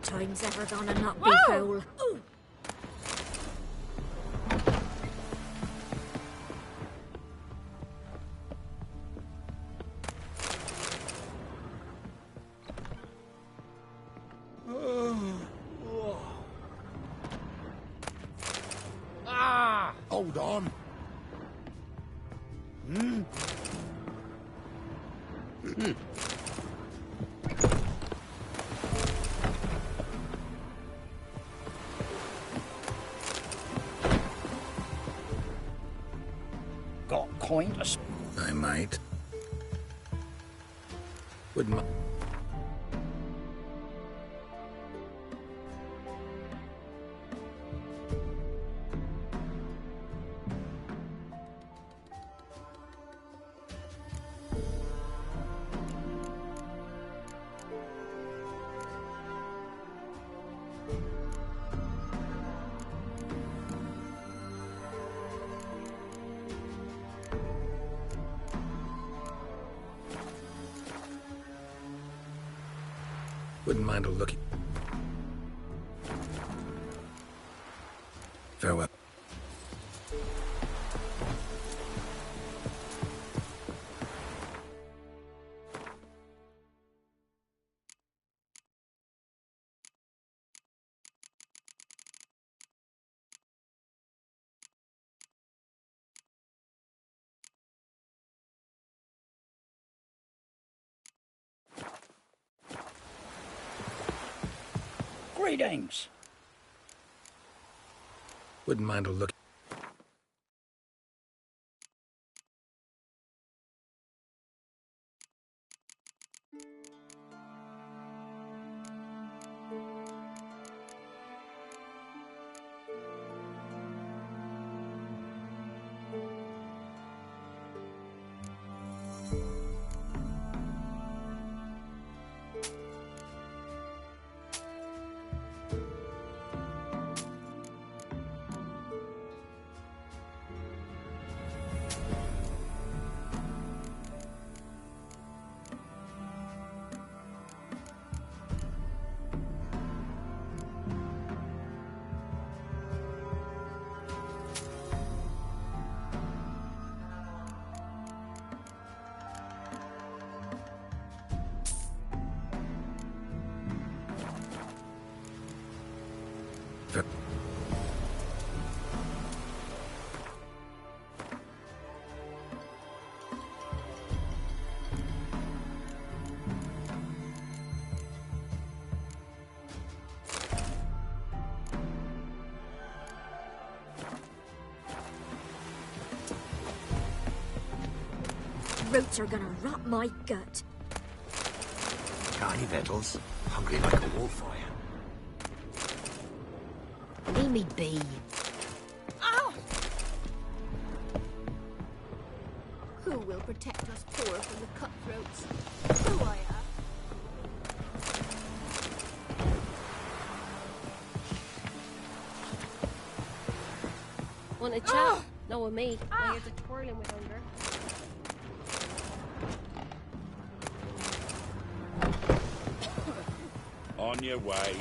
good time's ever gonna not be foul. Hold on. Got kind of... I might. Wouldn't mi- Wouldn't mind a look. Farewell. Greetings. Wouldn't mind a look. Roots are gonna rot my gut. Got any victuals? Hungry like a wolf, are you? Leave me be. Ow! Who will protect us poor from the cutthroats? Who I am? Want a chat? No, with me. My ears are twirling with hunger. On your way.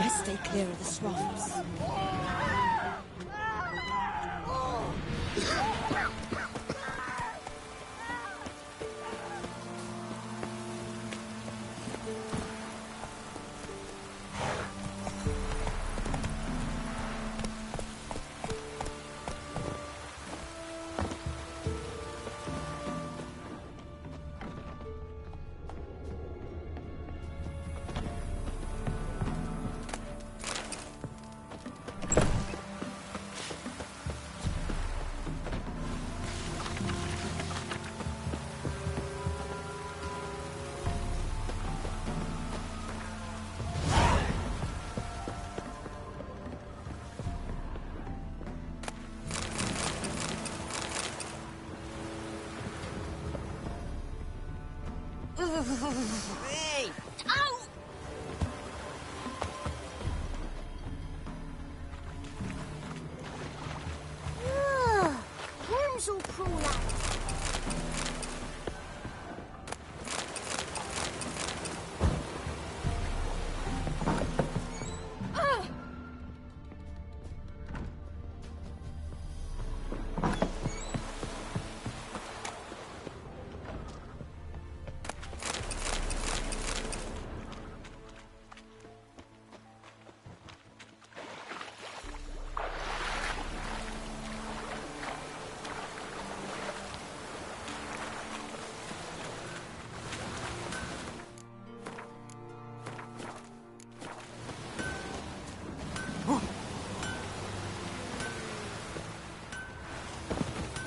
Best stay clear of the swamps. Hey! Ow! Worms will crawl out.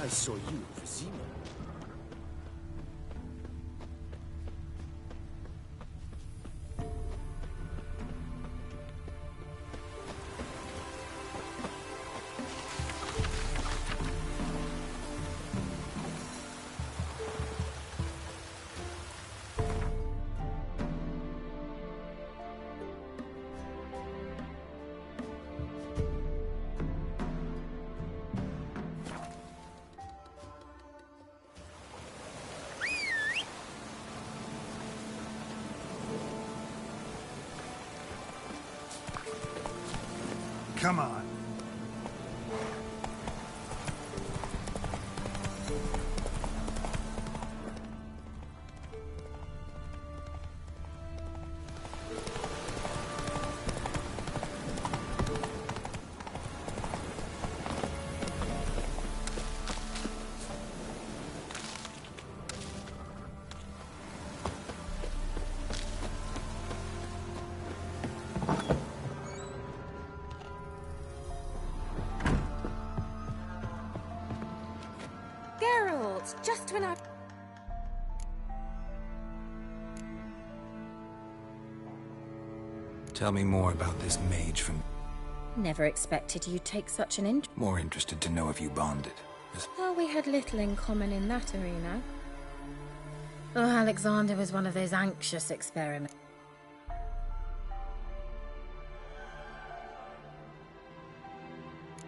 I saw you with Zima. Come on. Just when I... Tell me more about this mage from... Never expected you'd take such an interest. More interested to know if you bonded. Well, we had little in common in that arena. Oh, Alexander was one of those anxious experiments.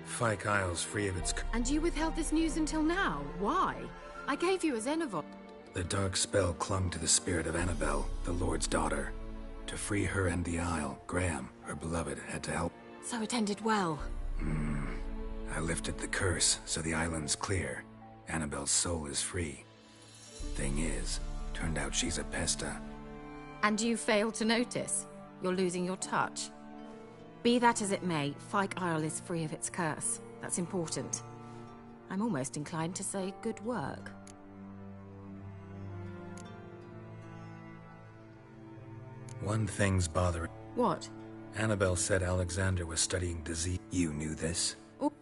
Fyke Isle's free of its... And you withheld this news until now? Why? I gave you a Xenovod. The dark spell clung to the spirit of Annabelle, the Lord's daughter. To free her and the Isle, Graham, her beloved, had to help. So it ended well. I lifted the curse, so the island's clear. Annabelle's soul is free. Thing is, turned out she's a pesta. And you failed to notice? You're losing your touch? Be that as it may, Fyke Isle is free of its curse. That's important. I'm almost inclined to say good work. One thing's bothering... What? Annabelle said Alexander was studying disease. You knew this? Oh,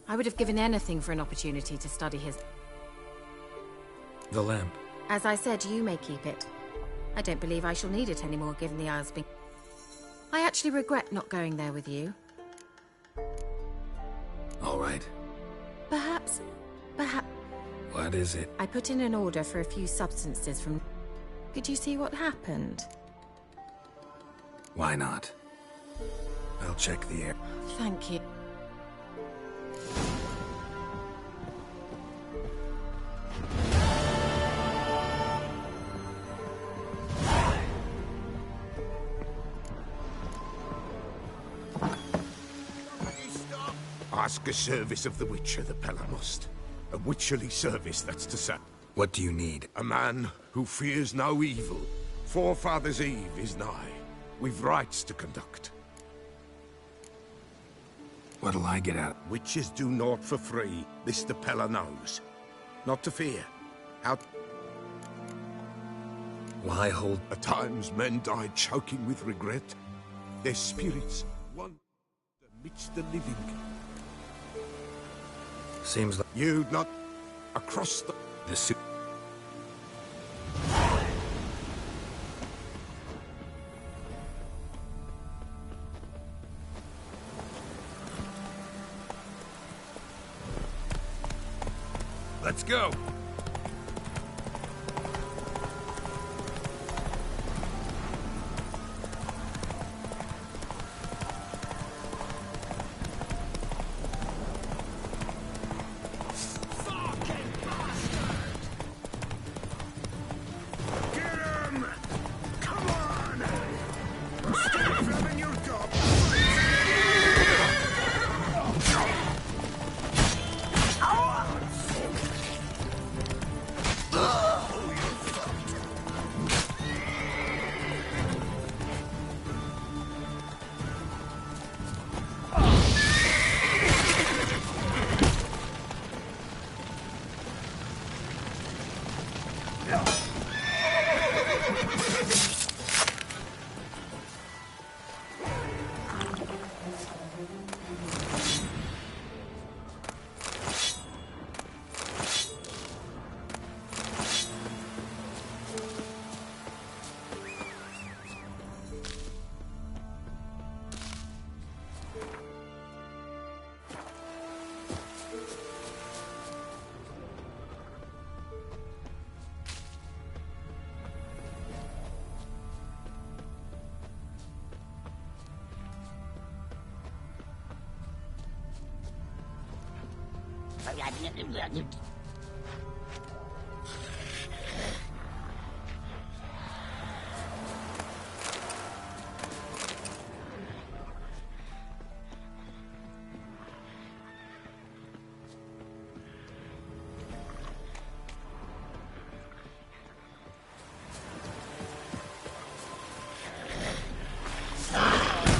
I would have given anything for an opportunity to study his... The lamp. As I said, you may keep it. I don't believe I shall need it anymore, given the Isle's being... I actually regret not going there with you. All right. Perhaps... What is it? I put in an order for a few substances from... Could you see what happened? Why not? I'll check the air. Thank you. ask a service of the Witcher, the Pella must. A witcherly service, that's to say. What do you need? A man who fears no evil. Forefathers' Eve is nigh. We've rites to conduct. What'll I get out? Witches do naught for free. This the Pella knows. Not to fear. How... Why hold... At times men die choking with regret. Their spirits wander amidst the living. Seems like... You'd not... Across the... The suit... Let's go!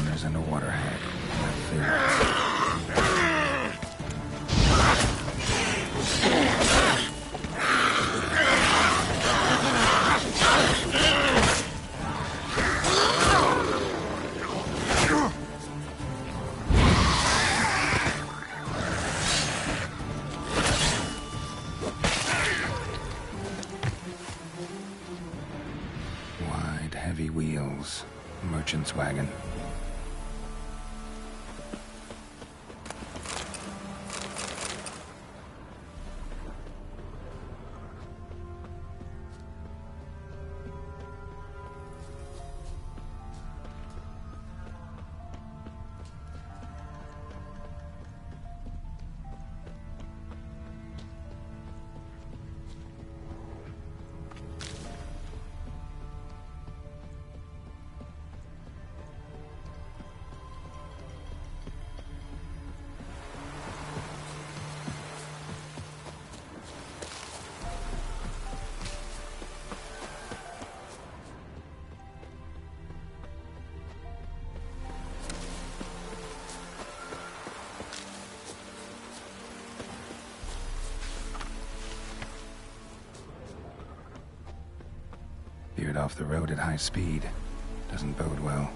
There's a waterhead. Wide, heavy wheels. Merchant's wagon. Veered off the road at high speed. Doesn't bode well.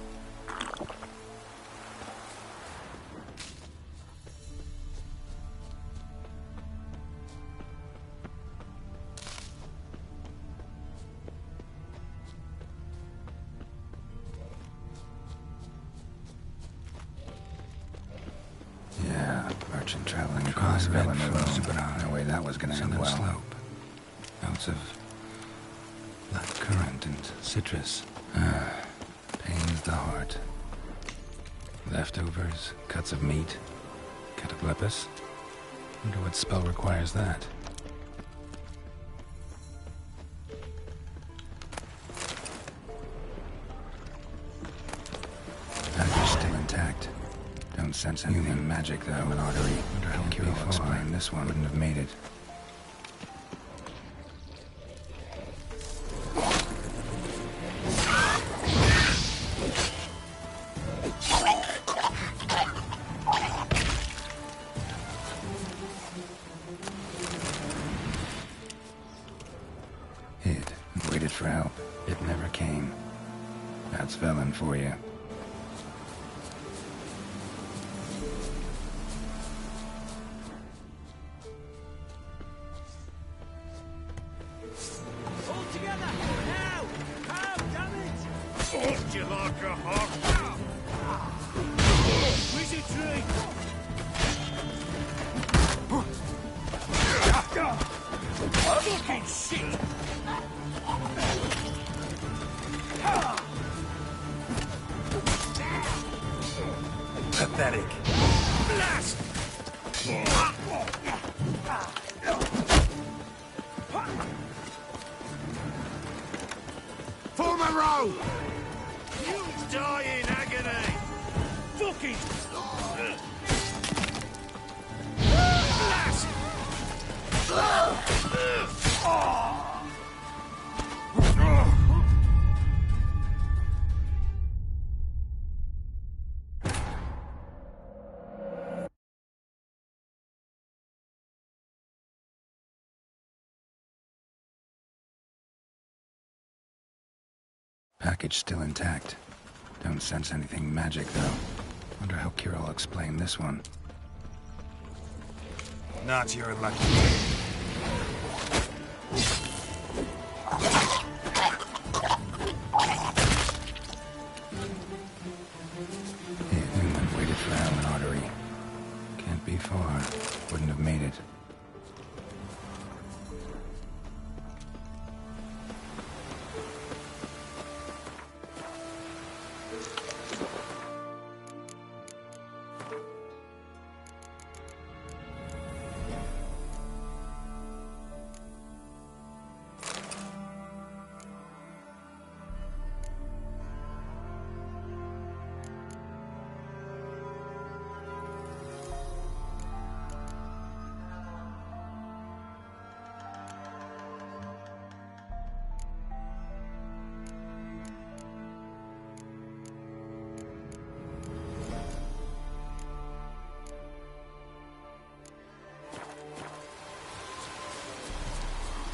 Yeah, merchant traveling across Villanova. No way that was gonna end well. Slope. Ounce of black currant and citrus. Pains the heart. Leftovers, cuts of meat, cataplepis. Wonder what spell requires that. Dagger's still intact. Don't sense anything magic, though. An artery. Wonder how Kirill explained this one. Wouldn't have made it. Hid and waited for help. It never came. That's Velen for you. All together! Now! How, damn it! Would you like a hug? Wizardry! Fucking shit! Pathetic. Blast! Form a row! You die in agony! Fucking... Blast! Package still intact. Don't sense anything magic, though. Wonder how Kirill explained this one. Not your lucky day. Hid and then waited for Allen artery. Can't be far. Wouldn't have made it.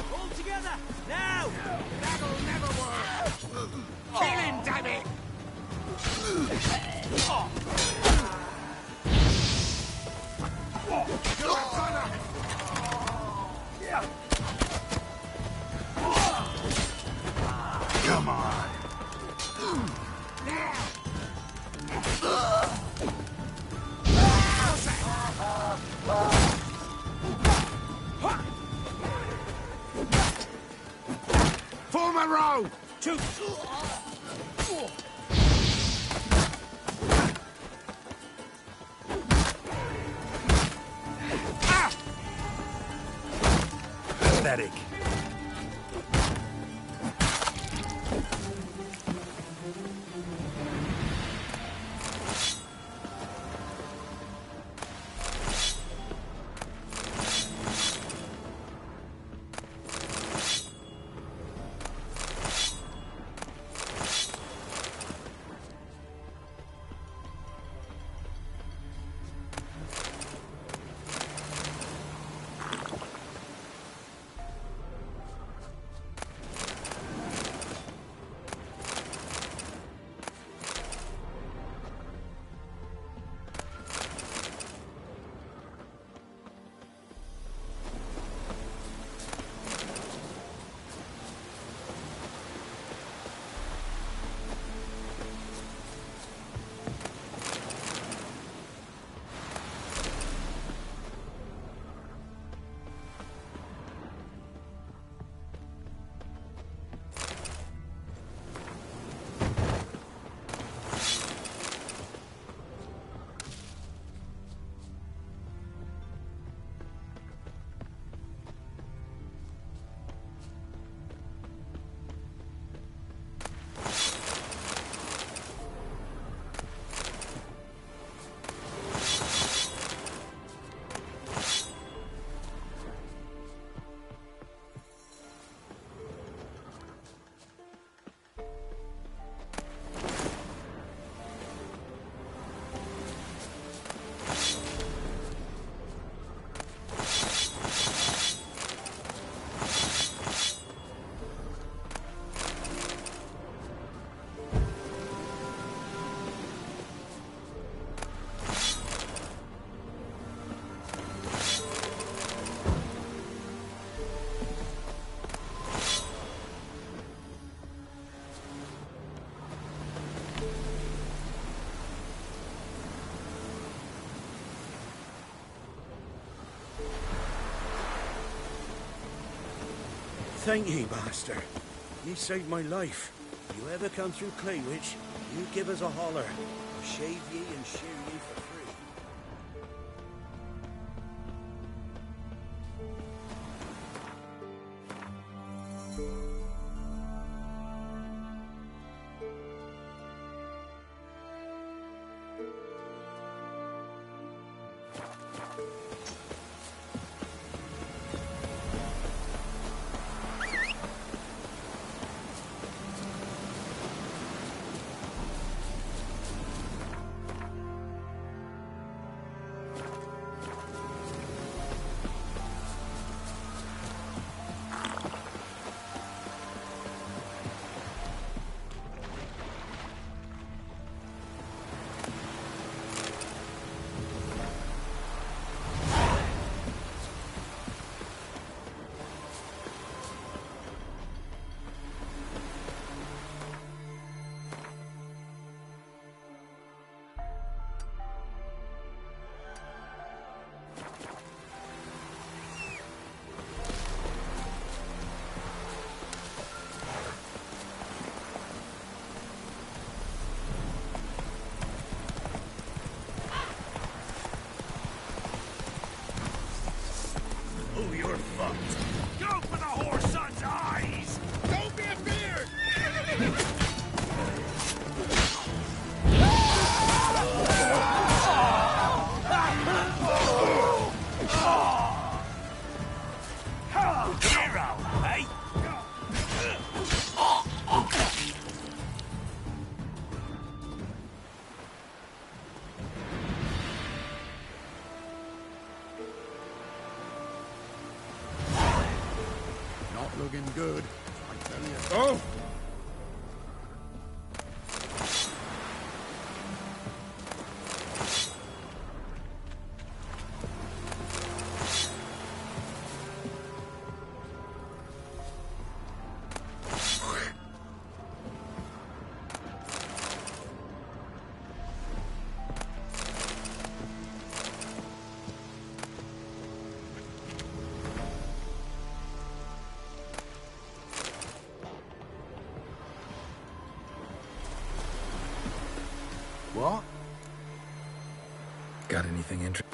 All together! Now! That'll never work! Kill him, damn it! You're a gunner! Come on. Form a row! Two... Pathetic. thank ye, master. Ye saved my life. If you ever come through Claywich, you give us a holler. I'll shave ye and shear ye for free. Oh, you're fucked. Go for the whore son's eyes! Don't be a beard! Hero, eh? Not looking good, I tell you. Oh! What? Got anything interesting?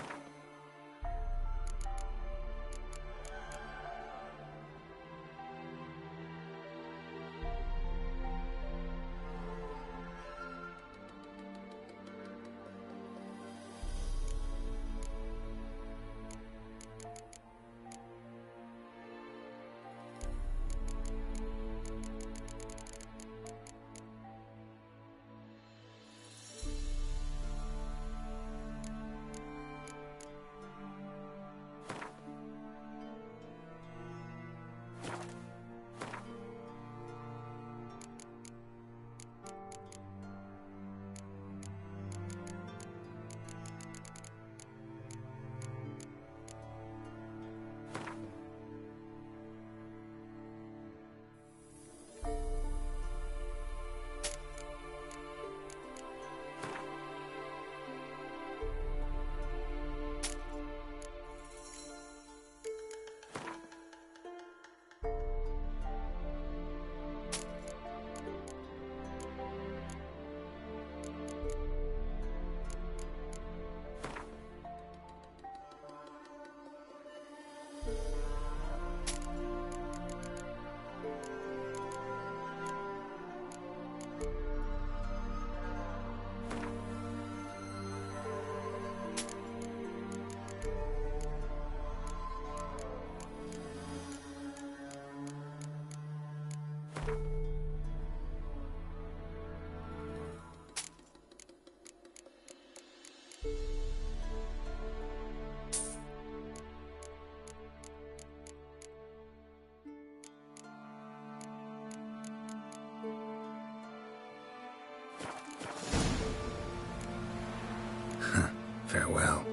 Farewell.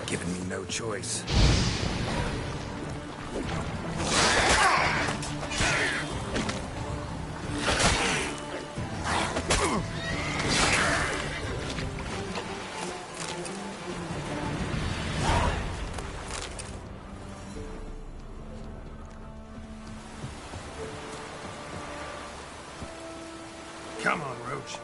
Giving me no choice. Come on, Roach.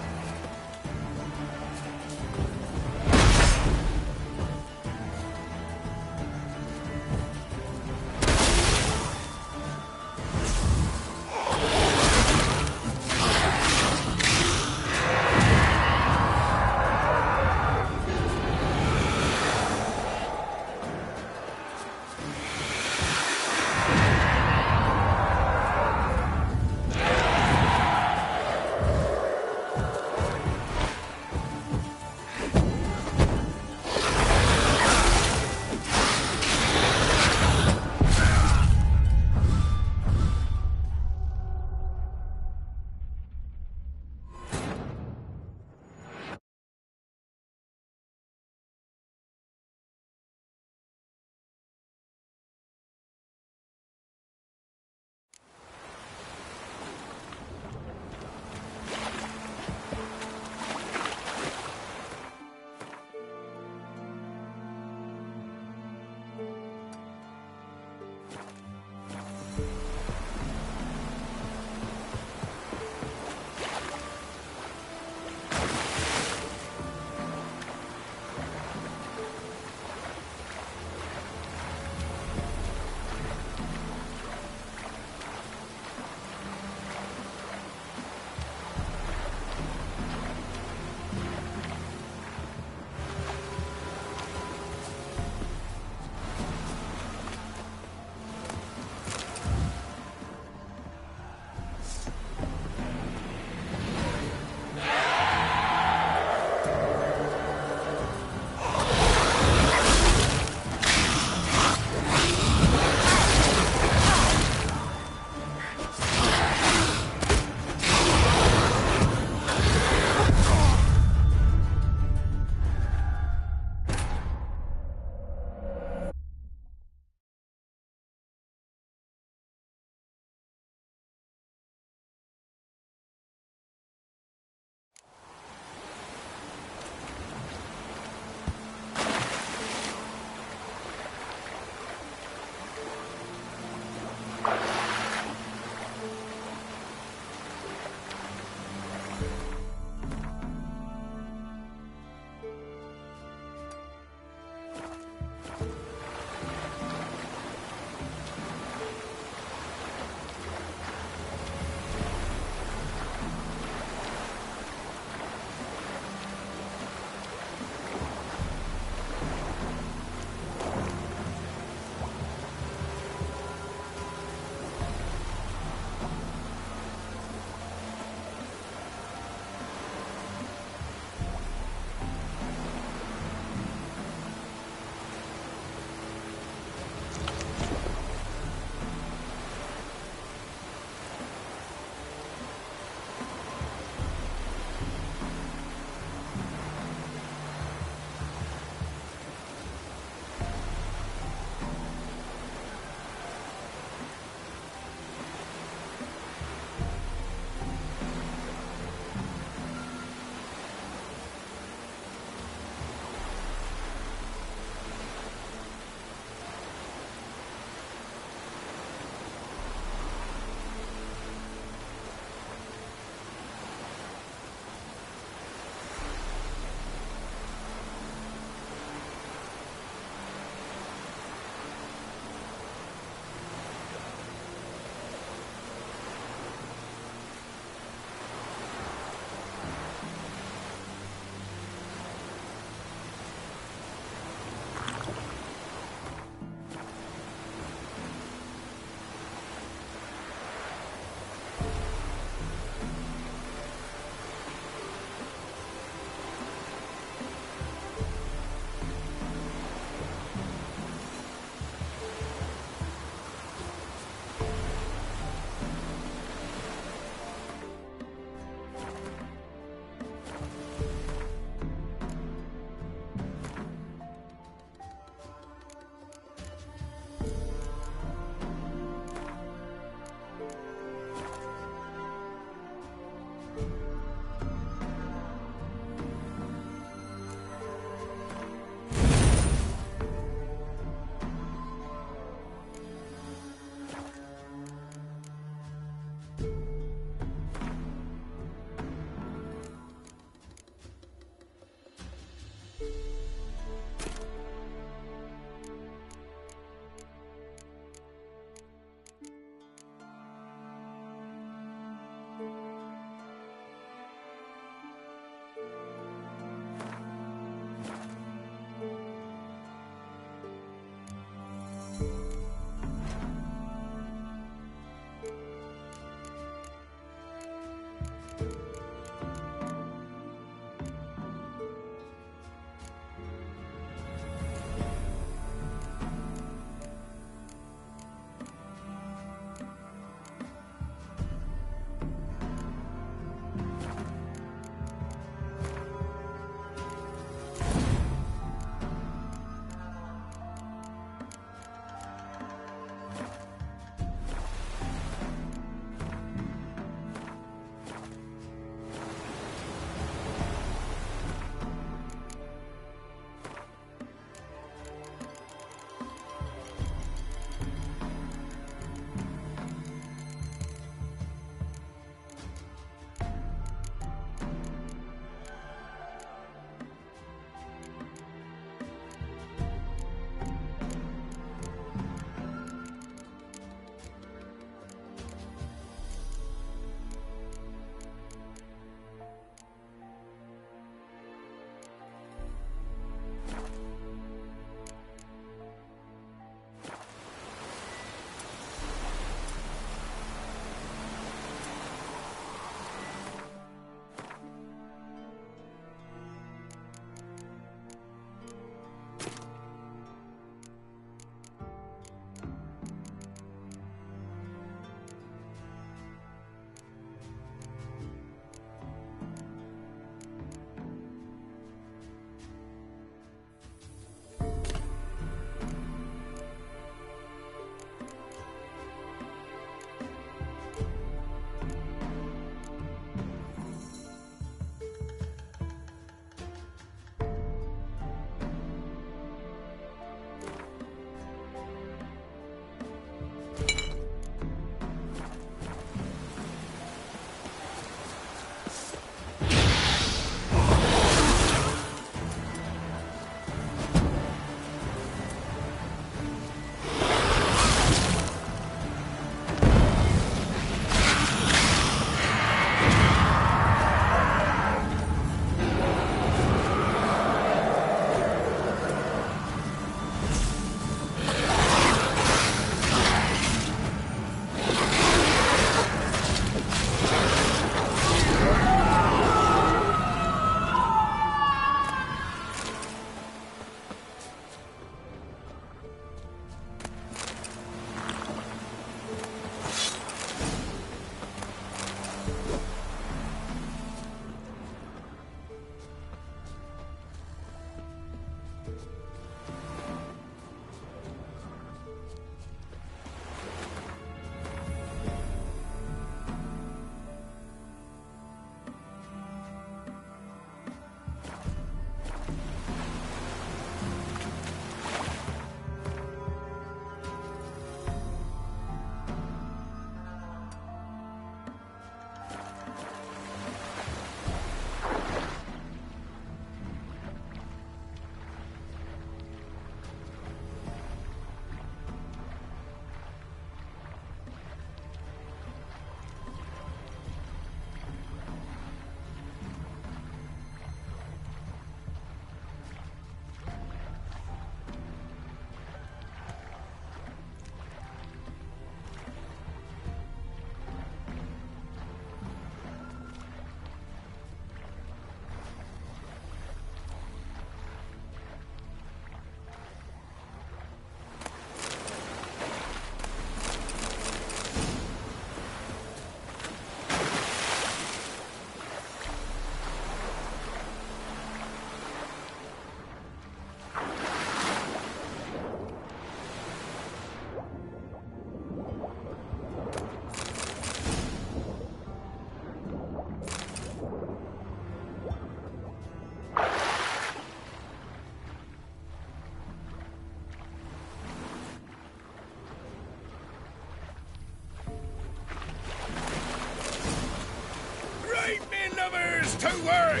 to work!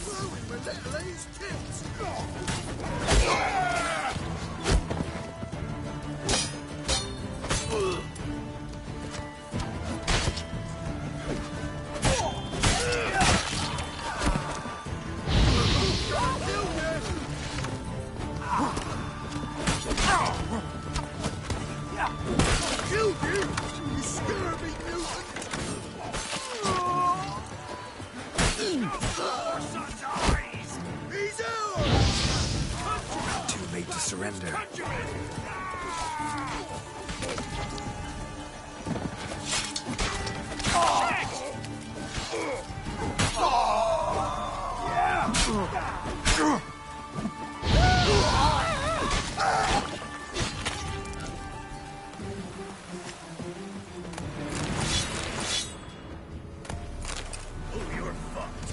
Blowing my little A's tits! Killed you, you scurvy mutant! Our son's eyes! He's ours! Too late to surrender. Oh, you're fucked.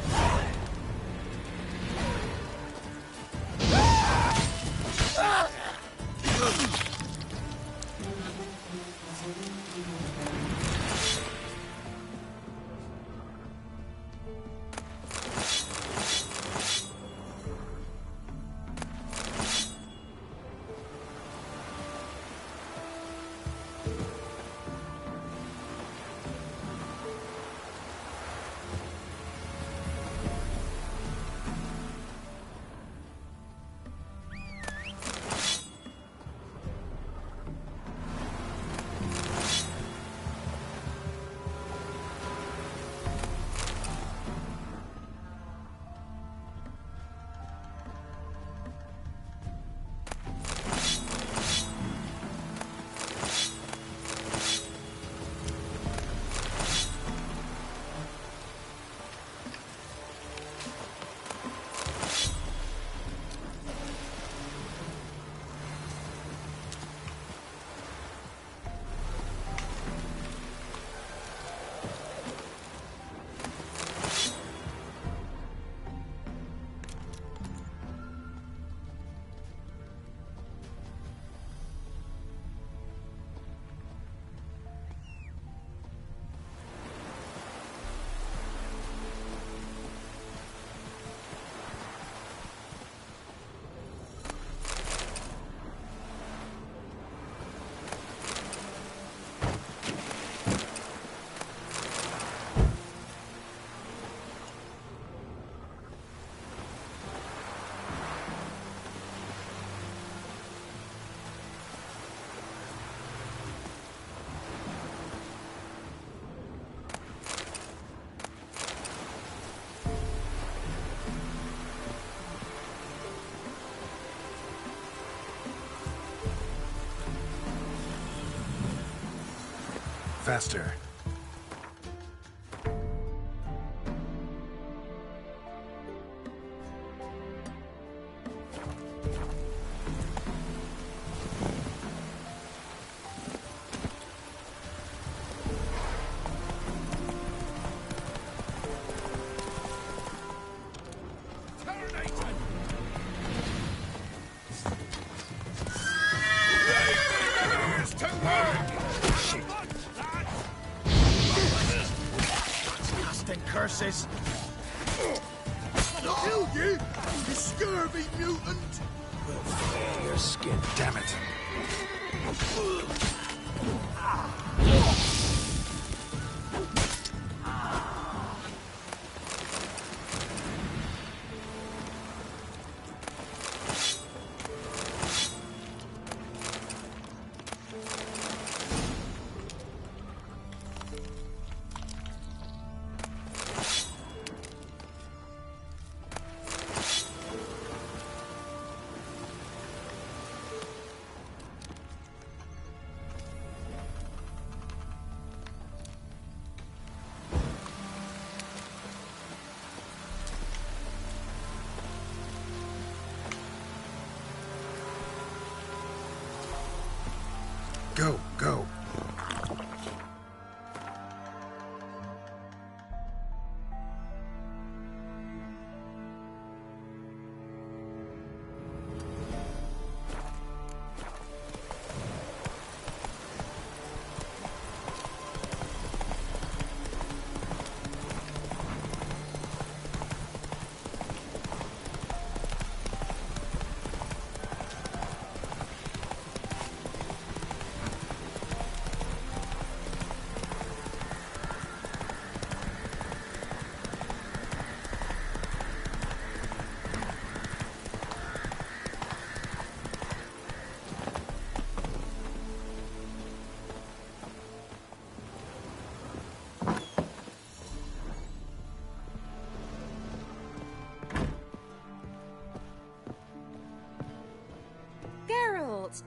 Faster. Curses! Killed you, you scurvy mutant! We'll feel your skin, damn it. Go, go.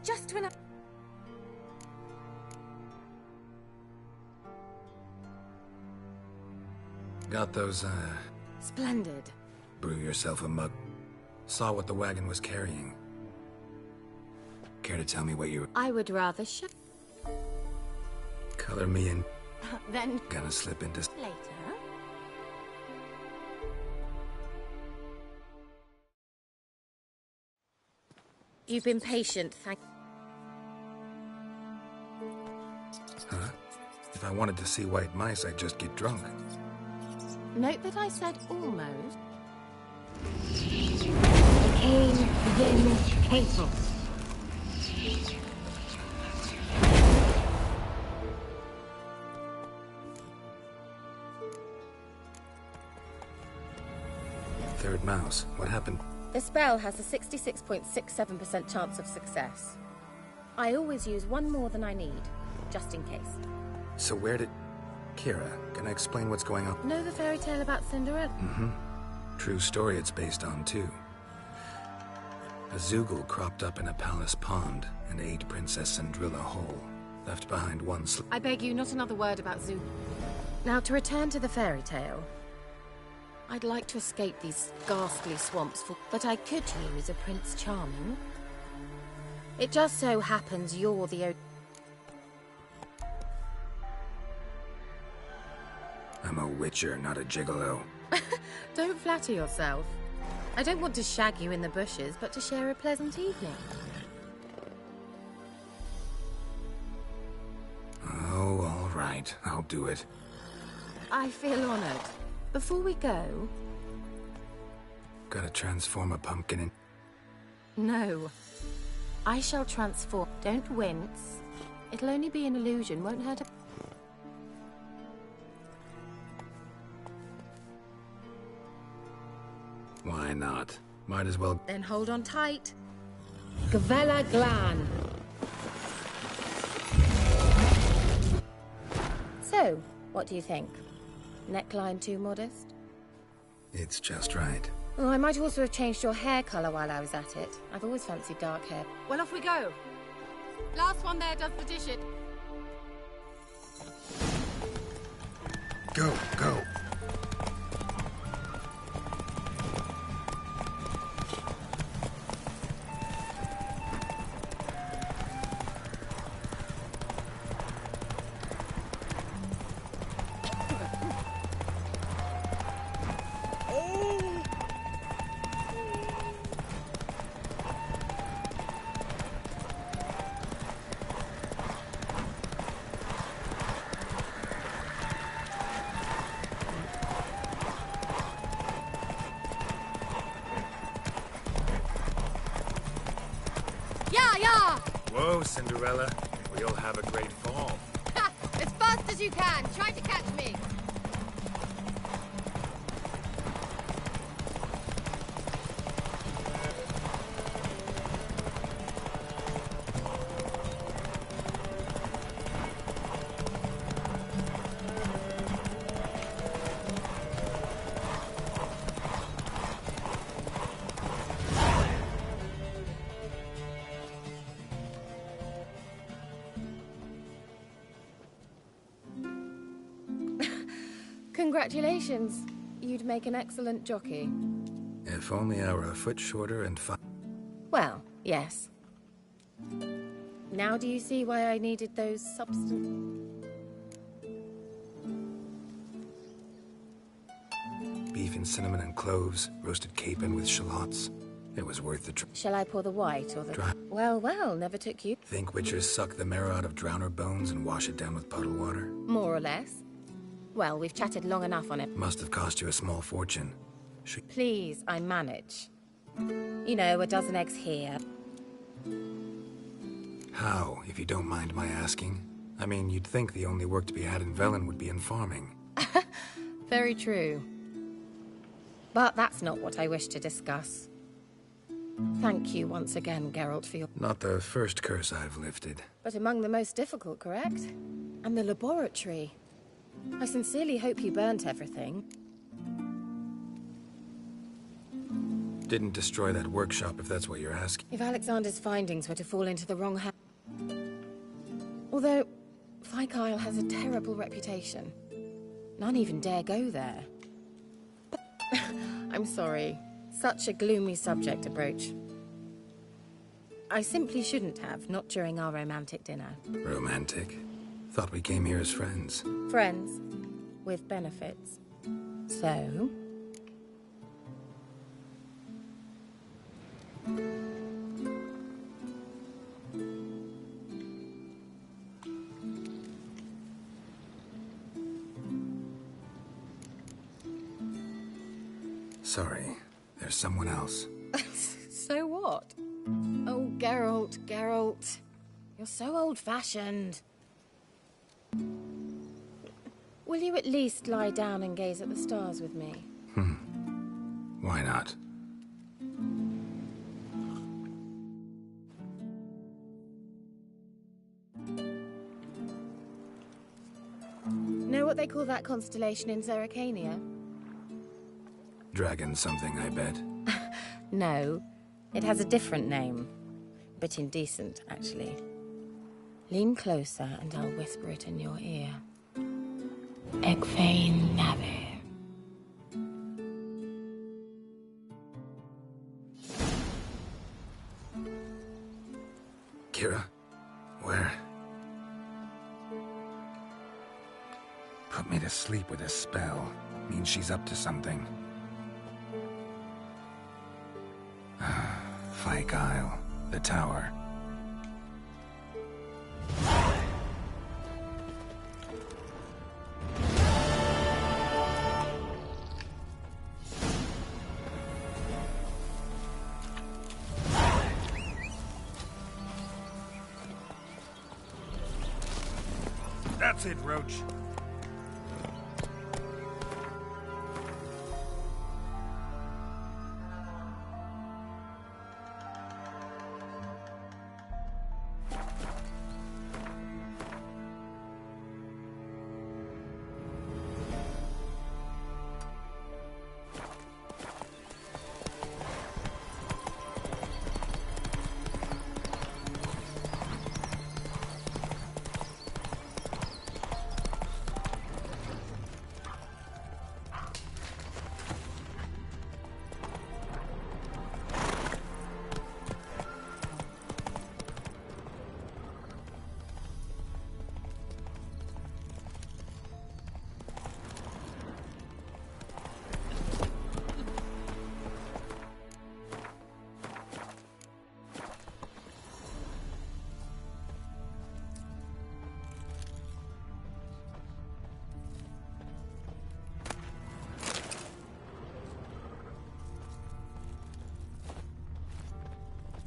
just when I... Got those, Splendid. brew yourself a mug. Saw what the wagon was carrying. Care to tell me what you... I would rather Color me in. Then... Gonna slip into... Later. You've been patient, thank... Huh? If I wanted to see white mice, I'd just get drunk. Note that I said almost. Became then capable. Third mouse. What happened? The spell has a 66.67% chance of success. I always use one more than I need, just in case. So where did... Kira, can I explain what's going on? Know the fairy tale about Cinderella? Mm-hmm. True story it's based on, too. A Zoogle cropped up in a palace pond and ate Princess Cinderella whole. Left behind one I beg you, not another word about Zoo. Now, to return to the fairy tale. I'd like to escape these ghastly swamps, but I could use a Prince Charming. It just so happens you're the... I'm a witcher, not a gigolo. Don't flatter yourself. I don't want to shag you in the bushes, but to share a pleasant evening. Oh, all right. I'll do it. I feel honored. Before we go... Gotta transform a pumpkin in... No. I shall transform. Don't wince. It'll only be an illusion, won't hurt a... Why not? Might as well... Then hold on tight. Gavella Glan. So, what do you think? Neckline too modest? It's just right. Oh, I might also have changed your hair colour while I was at it. I've always fancied dark hair. Well, off we go. Last one there does the dishes. Go, go. Whoa, Cinderella. We'll have a great fall. As fast as you can. Try to catch me. Congratulations. You'd make an excellent jockey. If only I were a foot shorter and Well, yes. Now do you see why I needed those beef and cinnamon and cloves, roasted capon with shallots. It was worth the trip. Shall I pour the white or the... Dry. Well, never took you. Think witchers suck the marrow out of drowner bones and wash it down with puddle water? More or less. Well, we've chatted long enough on it. Must have cost you a small fortune. Please, I manage. You know, a dozen eggs here. How, if you don't mind my asking? I mean, you'd think the only work to be had in Velen would be in farming. Very true. But that's not what I wish to discuss. Thank you once again, Geralt, for your... Not the first curse I've lifted. But among the most difficult, correct? And the laboratory. I sincerely hope you burnt everything. didn't destroy that workshop, if that's what you're asking. If Alexander's findings were to fall into the wrong hands... Although, Fyke Isle has a terrible reputation. None even dare go there. I'm sorry. Such a gloomy subject to broach. I simply shouldn't have, not during our romantic dinner. Romantic? Thought we came here as friends. Friends. With benefits. So... Sorry, there's someone else. So what? Oh, Geralt. You're so old-fashioned. Will you at least lie down and gaze at the stars with me? Why not? Know what they call that constellation in Zerrikania? Dragon something, I bet. No, it has a different name. Bit indecent, actually. Lean closer and I'll whisper it in your ear. Egfain Nave. Kira? Where? Put me to sleep with a spell. Means she's up to something. Fyke Isle. The tower. That's it, Roach.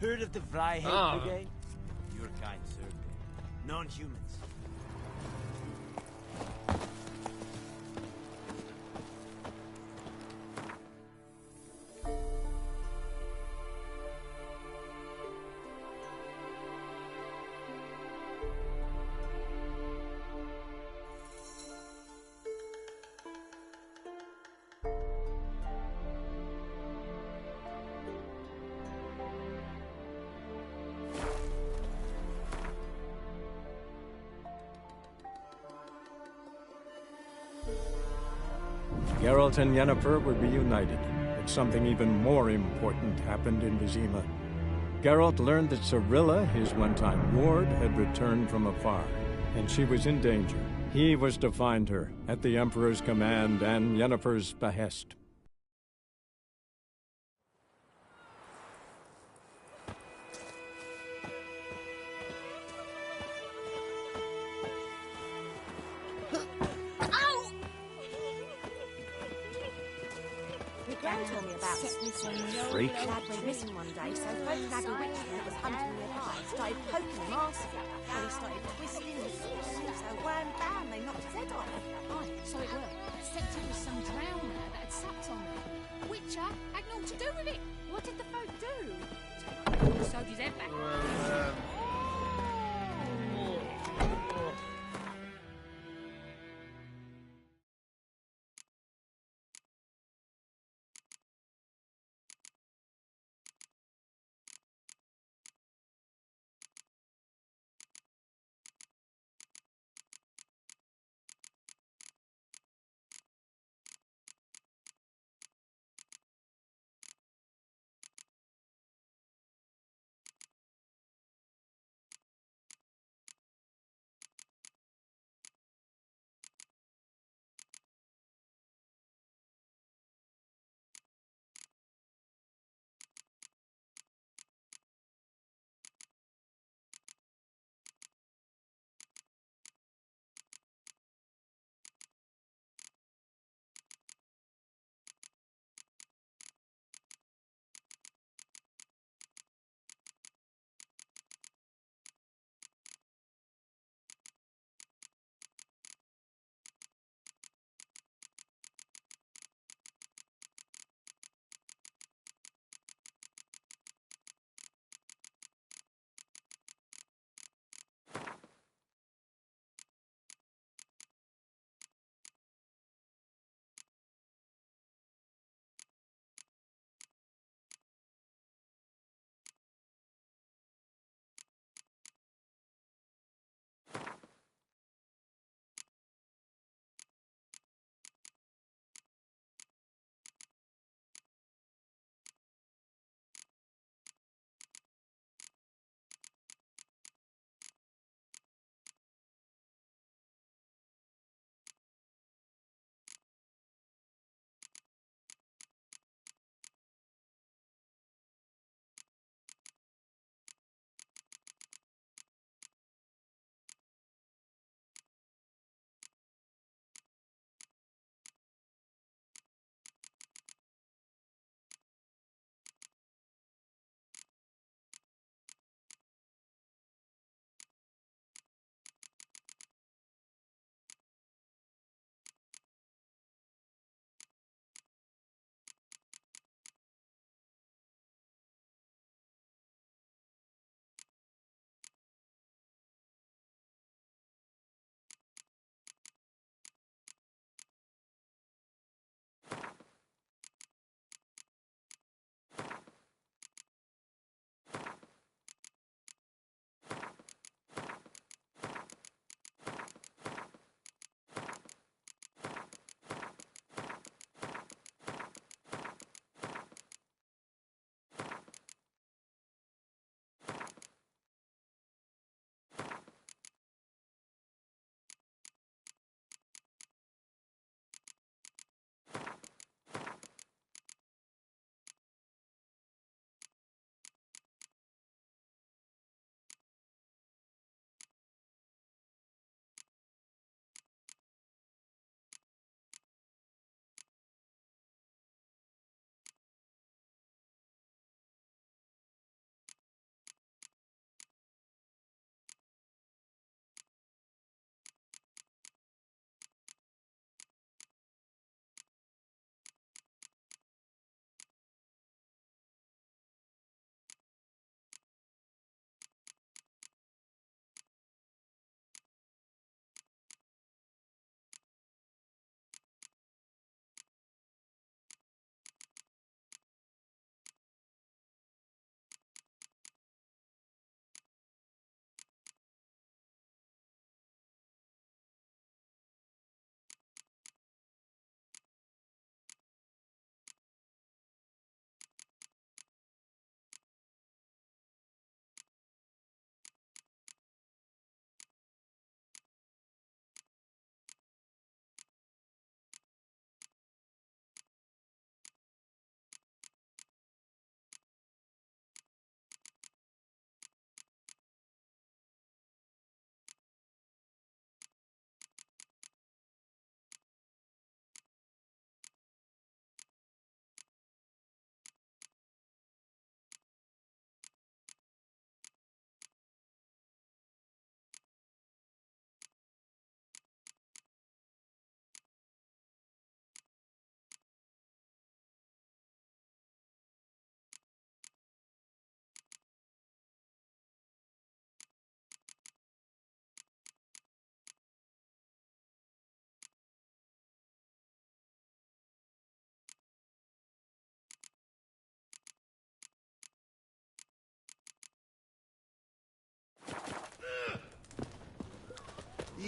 Heard of the Fly Hate Ah. Brigade? Your kind, sir. Non-humans. Geralt and Yennefer were reunited, but something even more important happened in Vizima. Geralt learned that Cirilla, his one-time ward, had returned from afar, and she was in danger. He was to find her, at the Emperor's command and Yennefer's behest. Your gran told me about this Freak. lad went missing one day, so folk had a witch that was hunting nearby. Started poking him arsely, and he started twisting and twisting, so wham bam, they knocked his head off. Aye, so it were. Except it was some drowner that had sucked on it. Witcher had naught to do with it. What did the folk do? Sewed his head back.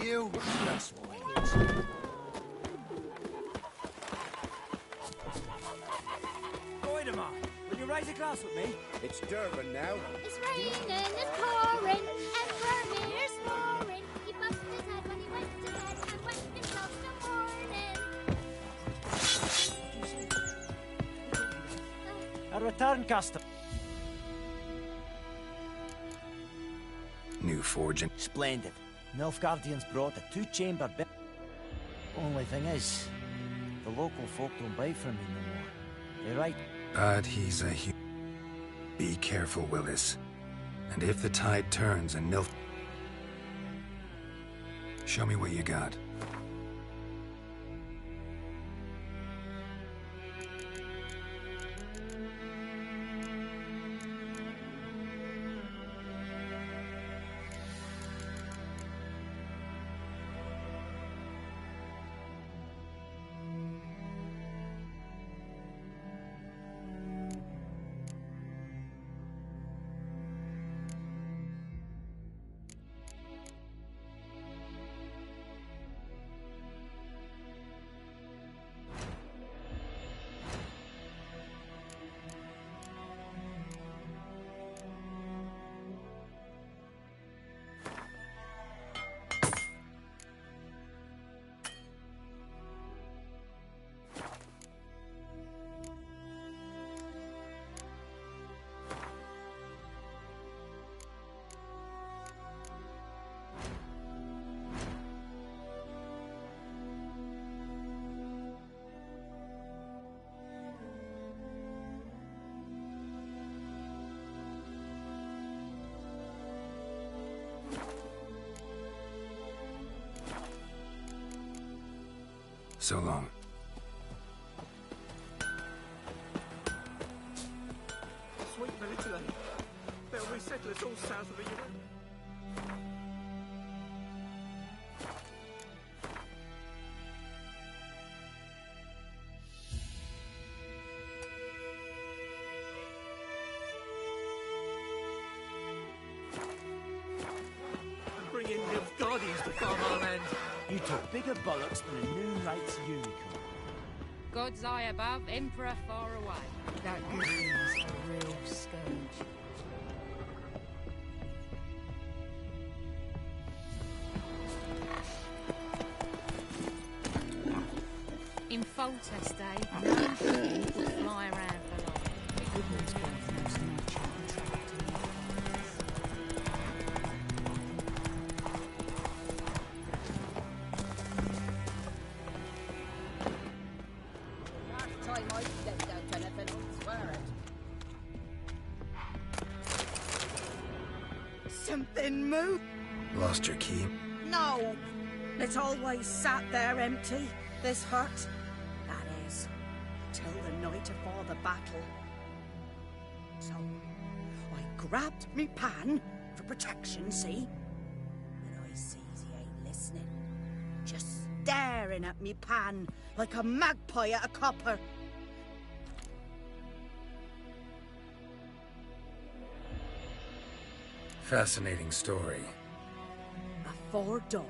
you. Goidemar, will you raise a glass with me? It's Durban now. It's raining, it's pouring, and Vermeer's snoring. He bumped his head when he went to bed and went himself the morning. A return customer. New forging. Splendid. Nilfgaardians brought a two-chamber bit. Only thing is, the local folk don't buy from me no more. They're right. But he's a Be careful, Willis. And if the tide turns and Nilf... Show me what you got. So long. Sweet Melitele. There'll be settlers all south of the Ural. Bring in Nilfgaardians to farm our land. You took bigger bollocks than a new knight's unicorn. God's eye above, Emperor far away. That Goodwin's a real scourge. In Foltest Day, no king would fly around for long. Goodwin's been the most natural contract in the Time I stepped out anything, I swear it. Something moved. Lost your key? No, it's always sat there empty, this hut. That is, till the night afore the battle. So, I grabbed me pan for protection, see? But I sees he ain't listening. Just staring at me pan like a magpie at a copper. Fascinating story. Before dawn,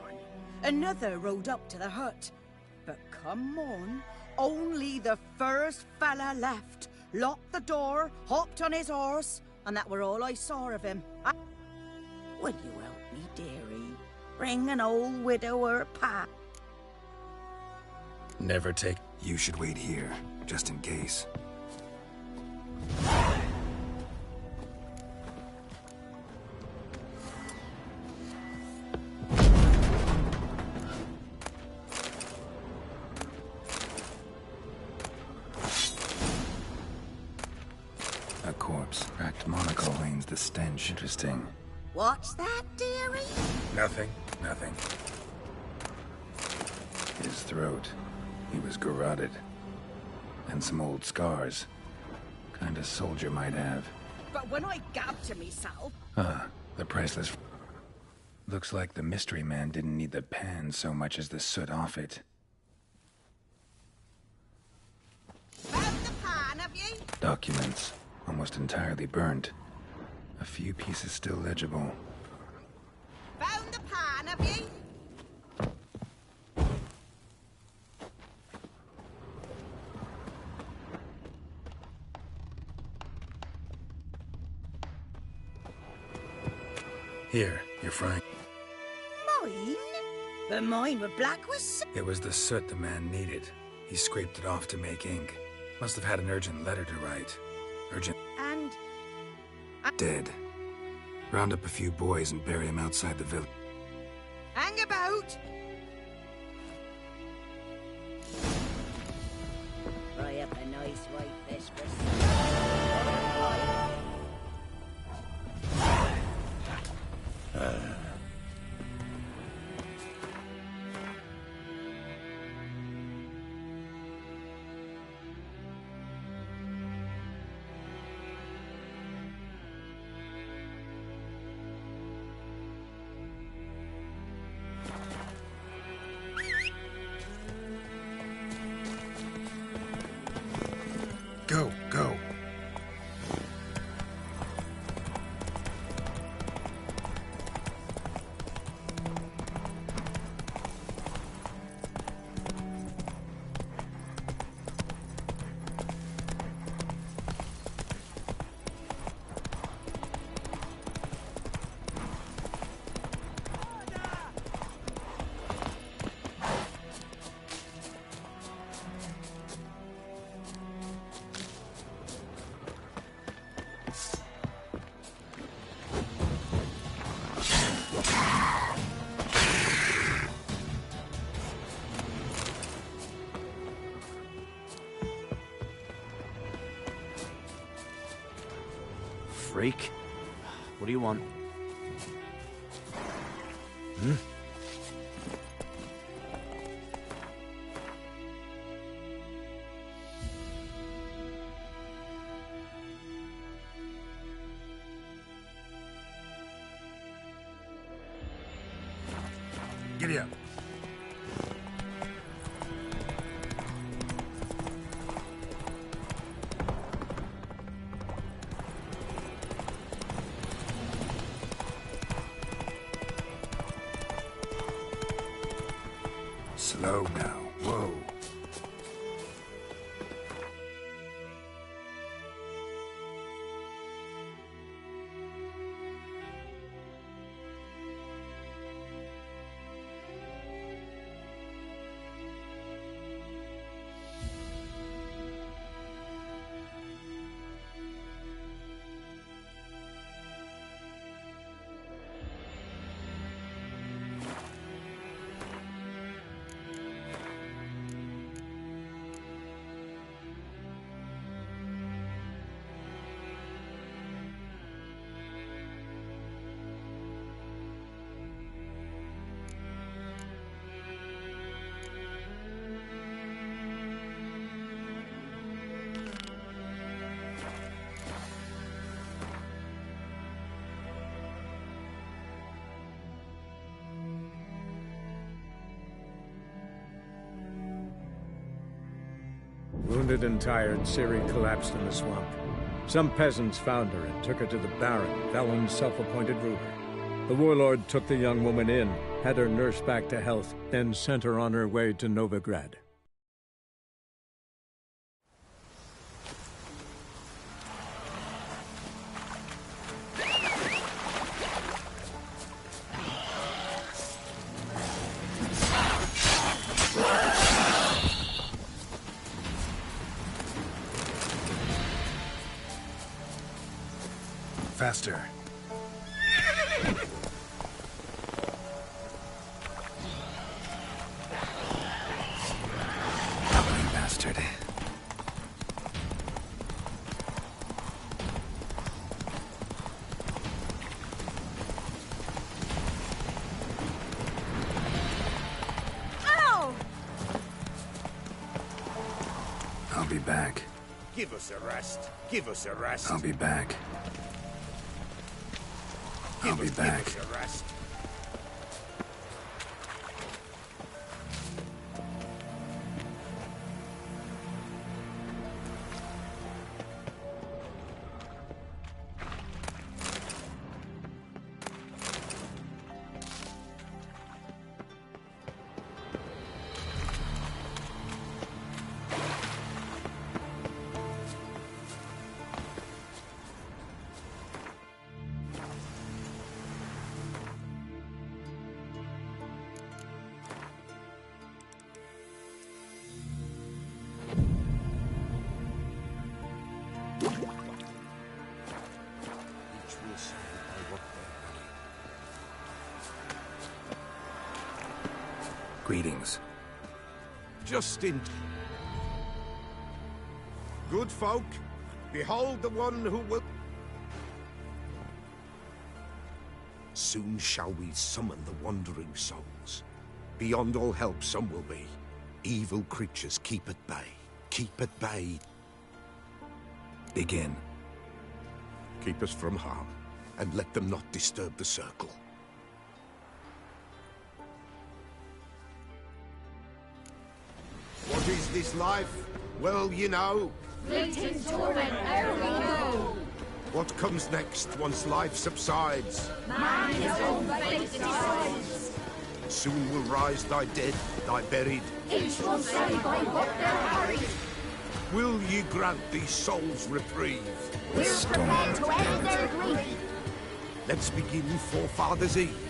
another rode up to the hut. But come on, only the first fella left. Locked the door, hopped on his horse, and that were all I saw of him. Will you help me, dearie? Bring an old widower past. Never take... You should wait here, just in case. A corpse. Cracked monocle lanes the stench. Interesting. What's that, dearie? Nothing. Nothing. His throat. He was garroted. And some old scars. Kind of soldier might have. But when I gabbed to myself... The priceless... Looks like the mystery man didn't need the pan so much as the soot off it. Found the pan, have you? Documents. Almost entirely burnt. A few pieces still legible. Found the pan, have you? Here, you're frying. Mine? But mine were black with soot. It was the soot the man needed. He scraped it off to make ink. Must have had an urgent letter to write. Urgent. And... Dead. Round up a few boys and bury him outside the village. Hang about! Fry up a nice white fish for... Go, go. Freak. What do you want? Hmm? Giddy up. Slow now. Whoa. Wounded and tired, Ciri collapsed in the swamp. Some peasants found her and took her to the Baron, Valen's self-appointed ruler. The warlord took the young woman in, had her nursed back to health, then sent her on her way to Novigrad. Faster. Ugly bastard. Ow! I'll be back. Give us a rest. Give us a rest. I'll be back. I'll be back. Give us a rest. Greetings. Just in... Good folk, behold the one who will... Soon shall we summon the wandering souls. Beyond all help some will be. Evil creatures keep at bay. Keep at bay. Begin. Keep us from harm, and let them not disturb the circle. What is this life? Well, you know. Fleeting torment, ere we go. What comes next once life subsides? Man his own fate decides. Soon will rise thy dead, thy buried. Each will say by what they're harried. Will ye grant these souls reprieve? We're prepared to end their grief. Let's begin Forefathers' Eve.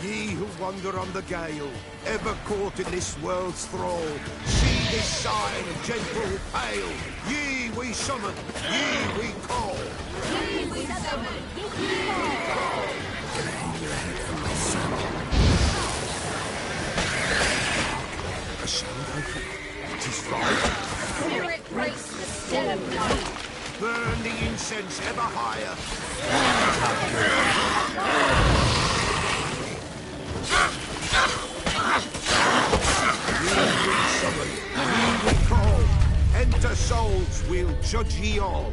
Ye who wander on the gale, ever caught in this world's thrall, see this sign, gentle, pale. Ye we summon, ye we call. Ye we summon, ye we call. Gonna hang your head from my son. A sound I hear. 'Tis right. Spirit breaks the still of night. Burn the incense ever higher. We summon, we call. Enter souls, we'll judge ye all.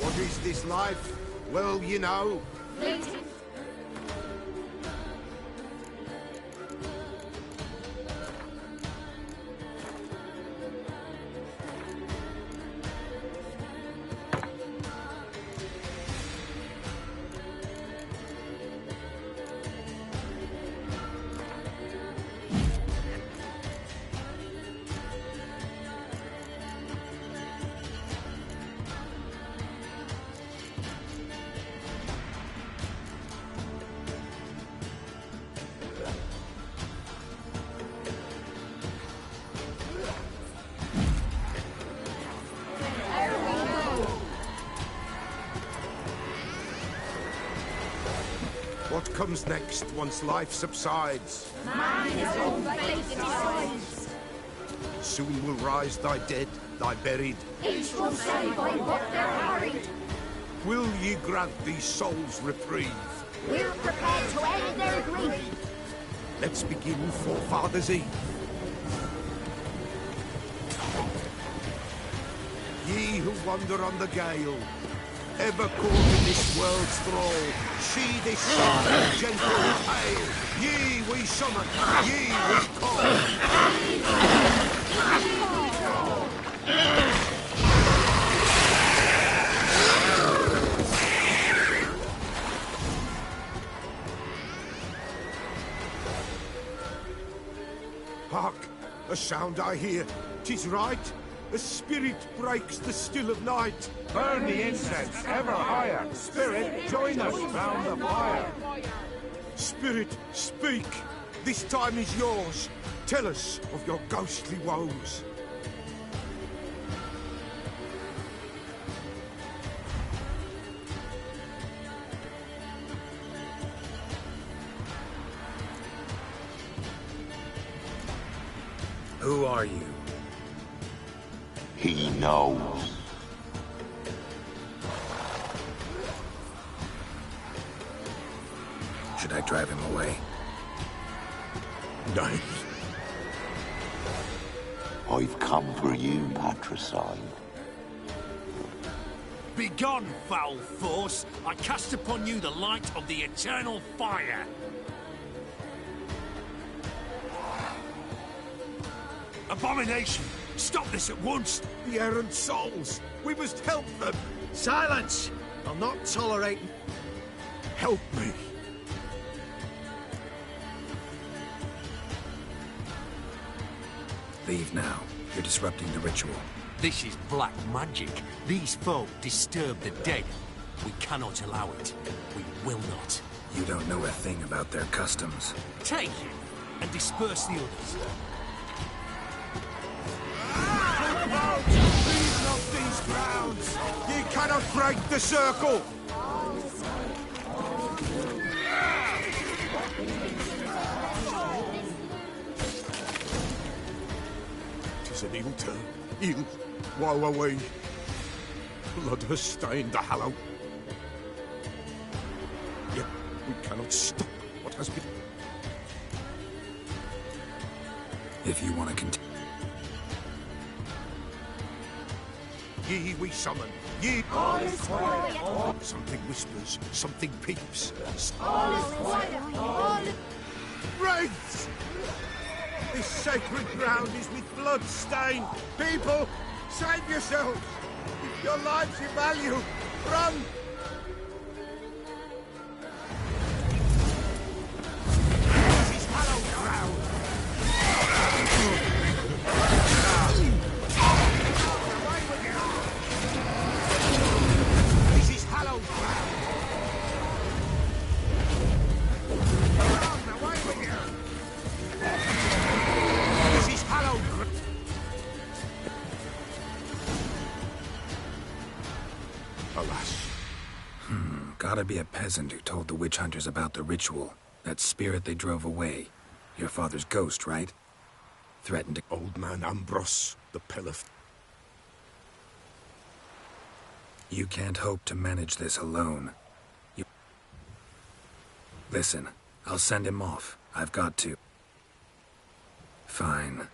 What is this life? Well, you know. Fleeting. What comes next once life subsides? Man his own fate decides. Soon will rise thy dead, thy buried. Each will say by what they're harried. Will ye grant these souls reprieve? We're prepared to end their grief. Let's begin Forefathers' Eve. Ye who wander on the gale, ever caught in this world's thrall, see this sign, gentle and pale. Ye we summon, ye we call. Hark, a sound I hear. 'Tis right. A spirit breaks the still of night. Burn the incense ever higher. Spirit, join us round the fire. Spirit, speak. This time is yours. Tell us of your ghostly woes. Who are you? He knows. Should I drive him away? No. I've come for you, patricide. Begone, foul force! I cast upon you the light of the eternal fire! Abomination! Stop this at once! The errant souls! We must help them! Silence! I'll not tolerate... Help me! Leave now. You're disrupting the ritual. This is black magic. These folk disturb the dead. We cannot allow it. We will not. You don't know a thing about their customs. Take him and disperse the others. Leave not these grounds! Ye cannot break the circle! Tis an ill turn. Ill. Woe away. Blood has stained the hallow. Yet we cannot stop what has been. If you want to continue. Ye we summon. Ye. All is quiet. Something whispers. Something peeps. All is quiet. All is... Wraiths! This sacred ground is with blood stained. People, save yourselves. If your lives you value, run! This is hallowed ground. Away with you. This is hallowed ground. Run, away with you. This is hallowed ground. Alas. Gotta be a peasant who told the witch hunters about the ritual. That spirit they drove away. Your father's ghost, right? Threatened to... Old man Ambrose, the pillar. You can't hope to manage this alone. Listen, I'll send him off. I've got to. Fine.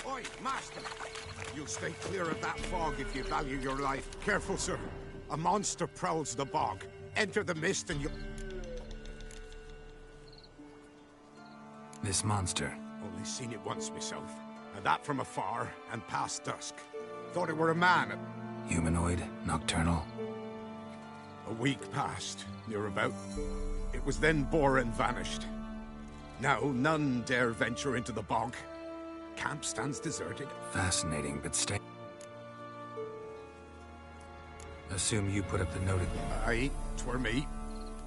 Oi, master! You'll stay clear of that fog if you value your life. Careful, sir. A monster prowls the bog. Enter the mist and you... This monster. Only seen it once myself. And that from afar and past dusk. Thought it were a man. Humanoid? Nocturnal? A week passed, near about. It was then bore and vanished. Now none dare venture into the bog. Camp stands deserted. Fascinating, but stay. Assume you put up the notice. Aye, 'twere me.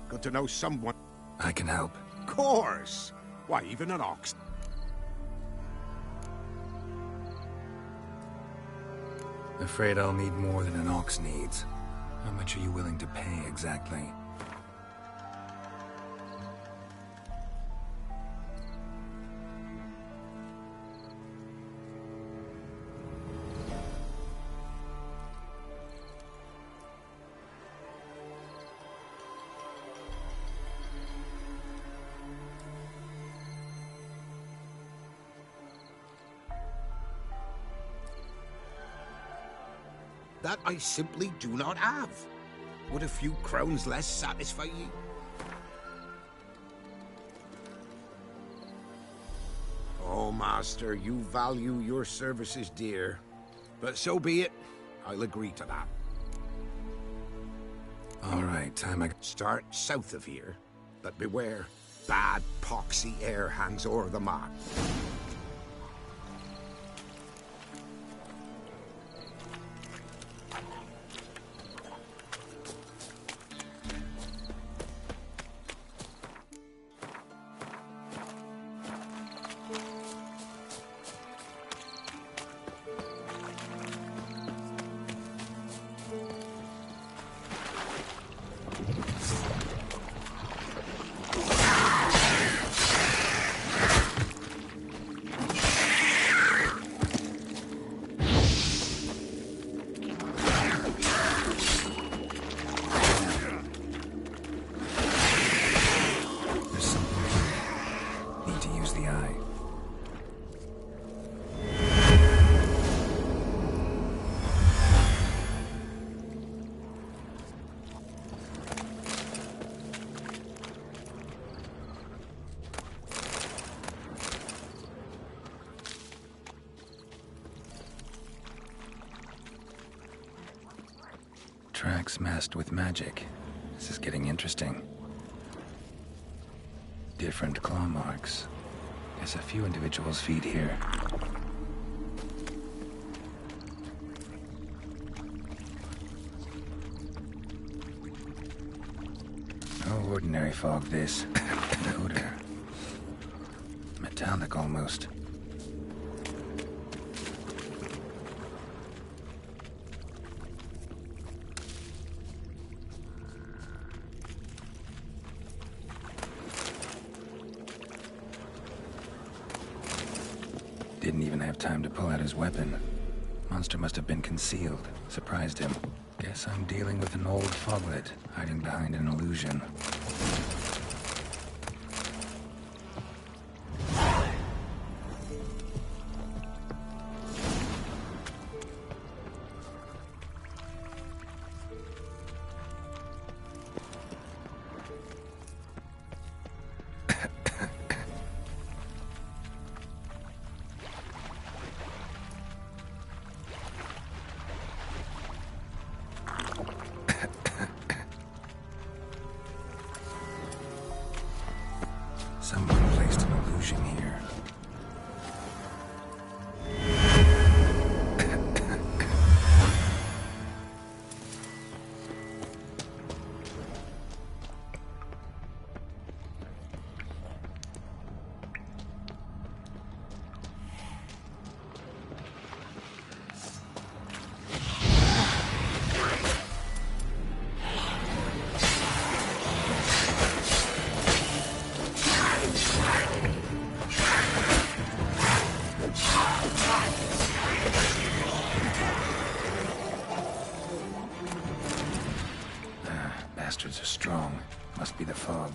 Good to know someone. I can help. Course! Why, even an ox. Afraid I'll need more than an ox needs. How much are you willing to pay exactly? That I simply do not have. Would a few crowns less satisfy ye? Oh, master, you value your services dear. But so be it. I'll agree to that. All right, time I... Start south of here. But beware, bad poxy air hangs o'er the mark. Tracks masked with magic. This is getting interesting. Different claw marks. Guess a few individuals feed here. No ordinary fog, this. Odor. Metallic almost. Didn't even have time to pull out his weapon. Monster must have been concealed. Surprised him. Guess I'm dealing with an old foglet, hiding behind an illusion. Someone placed an illusion here. Bastards are strong. Must be the fog.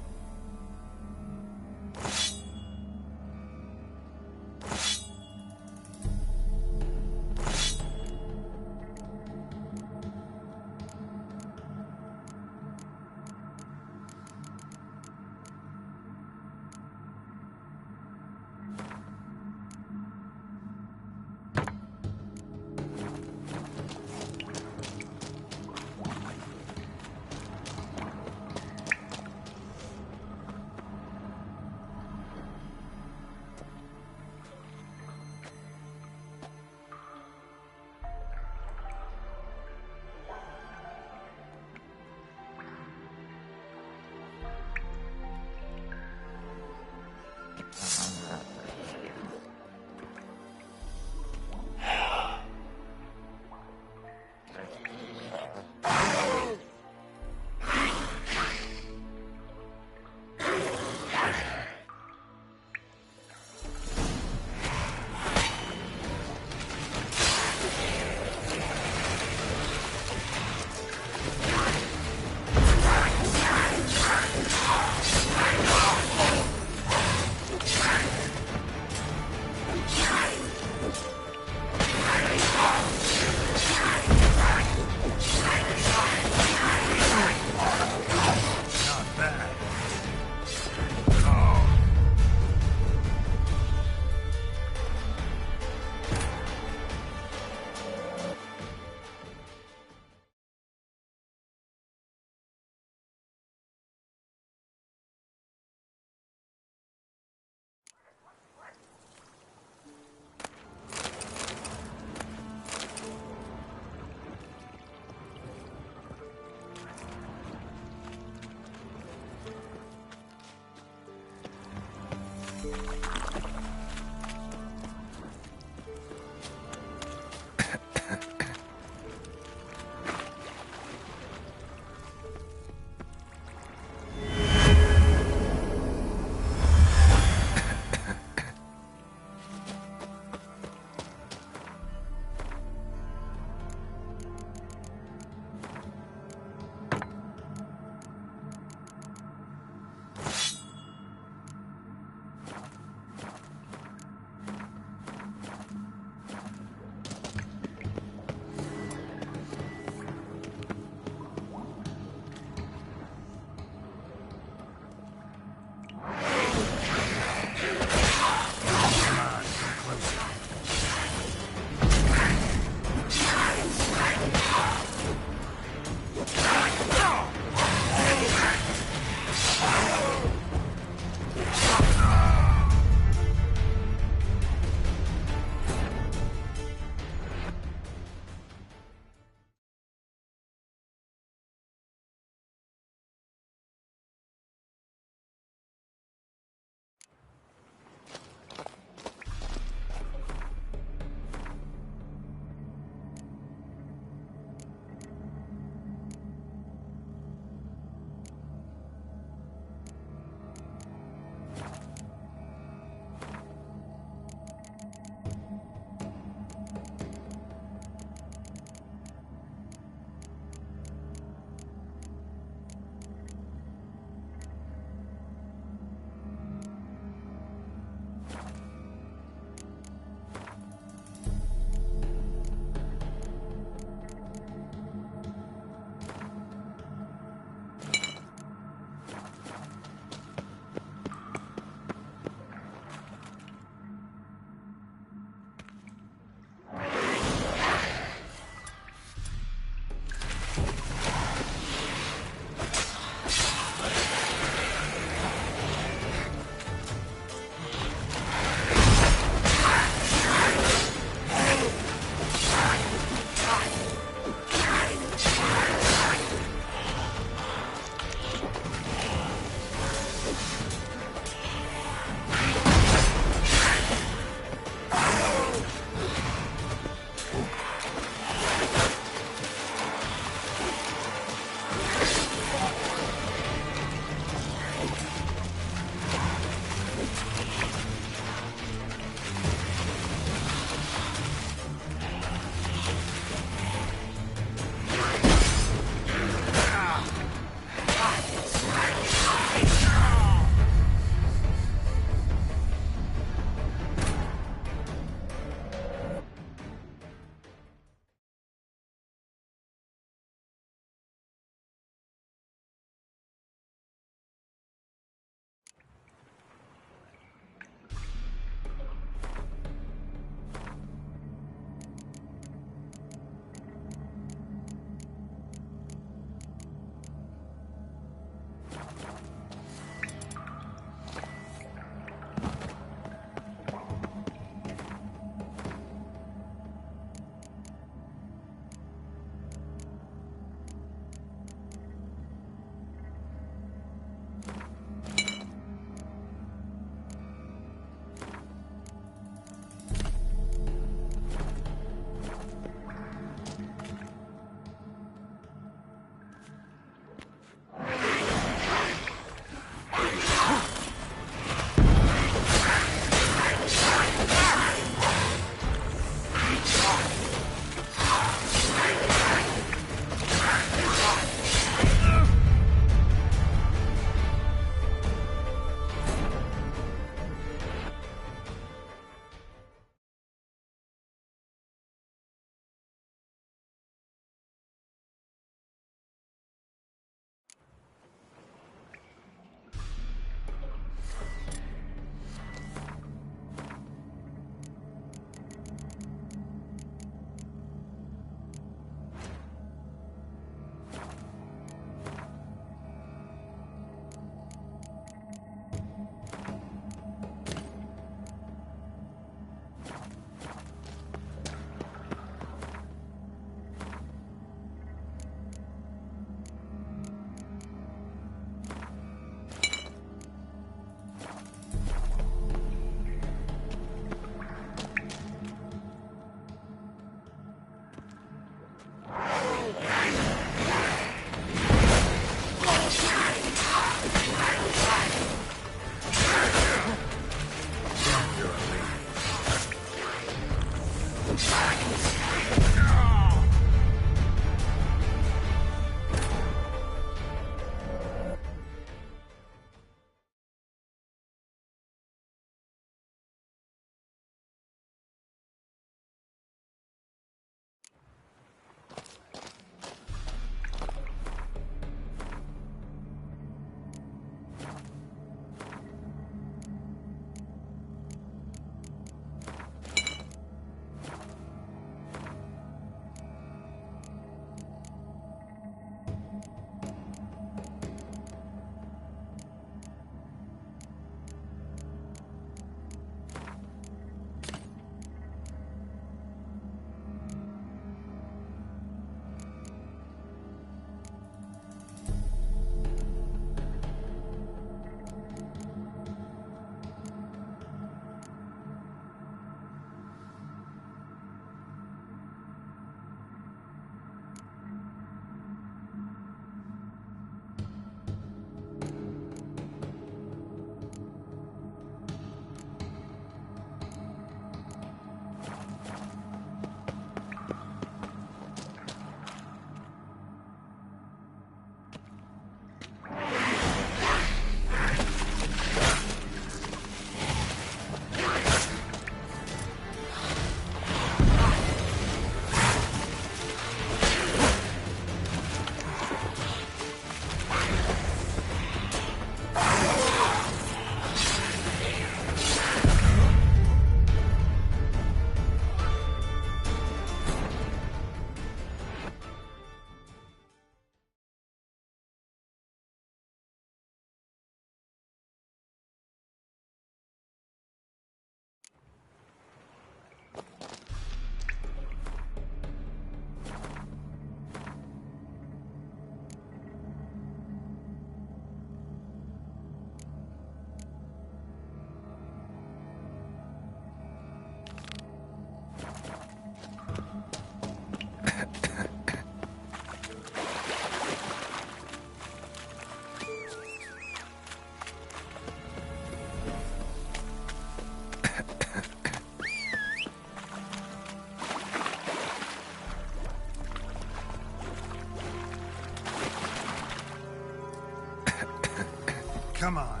Come on.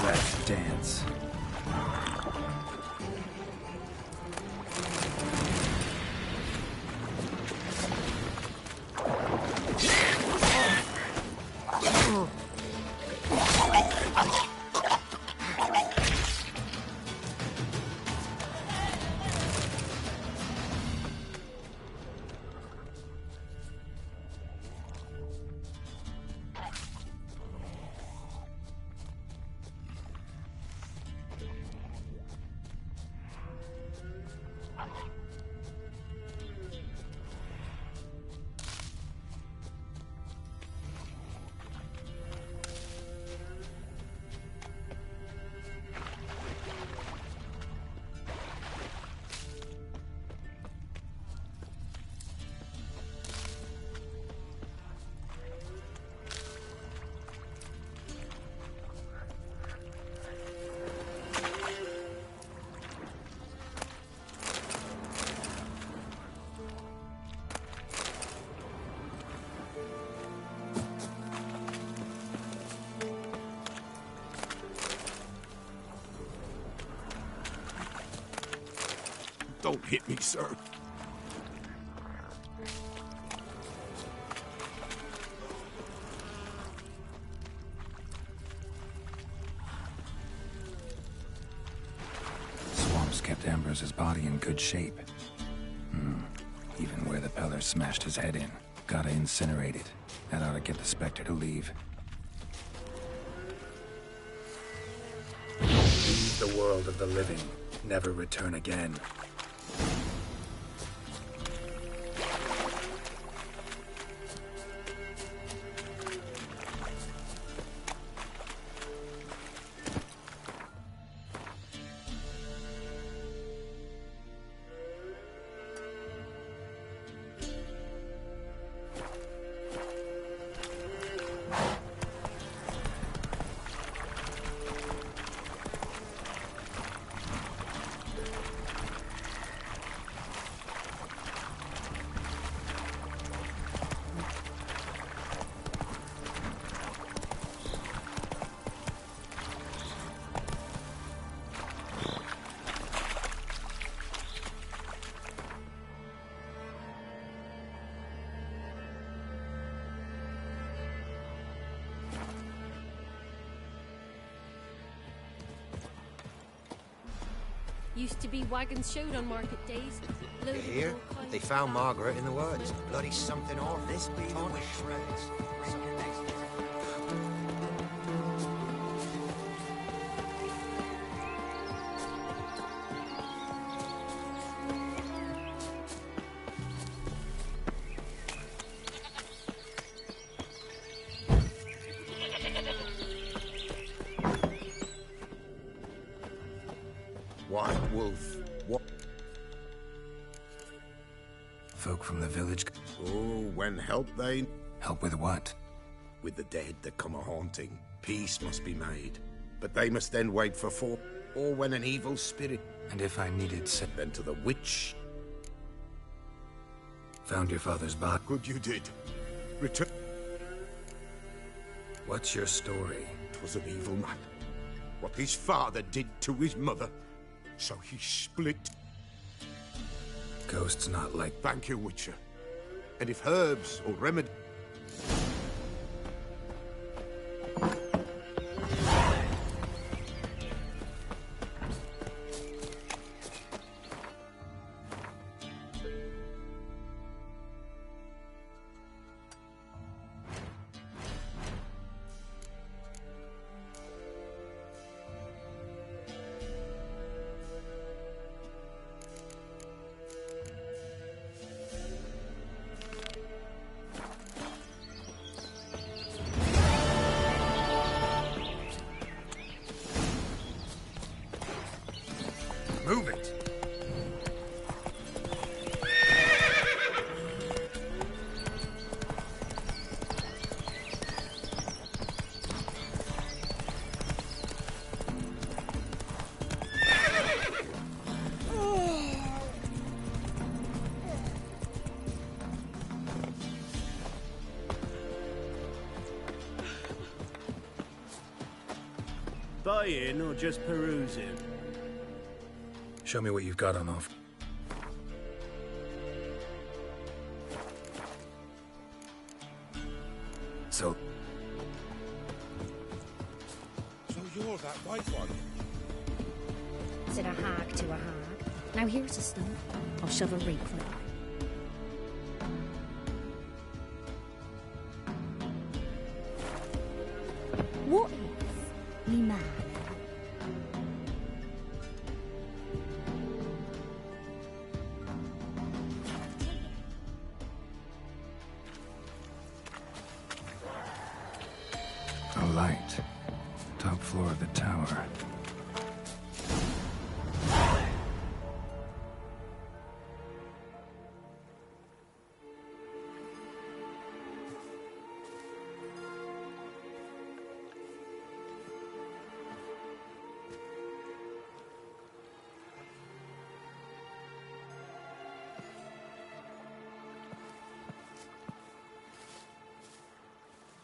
Let's dance. Don't hit me, sir. Swamps kept Ambrose's body in good shape. Even where the Peller smashed his head in. Gotta incinerate it. That ought to get the Spectre to leave. Leave the world of the living. Never return again. Used to be wagons showed on market days. You hear? They found Margaret in the woods. Bloody something awful. This be the witch shreds. White wolf. What? folk from the village... Oh, when help they... Help with what? With the dead that come a-haunting. Peace must be made. But they must then wait for 4... Or when an evil spirit... And if I needed... Then to the witch... Found your father's body. Good you did. Return... What's your story? 'Twas an evil man. What his father did to his mother. So he split. Ghosts not like... Thank you, Witcher. And if herbs or remedy... Move it! Buying or just perusing? Show me what you've got on offer. So you're that white one? Said a hag to a hag. Now here's a stump. I'll shove a reek for it. What is me man? A light. Top floor of the tower.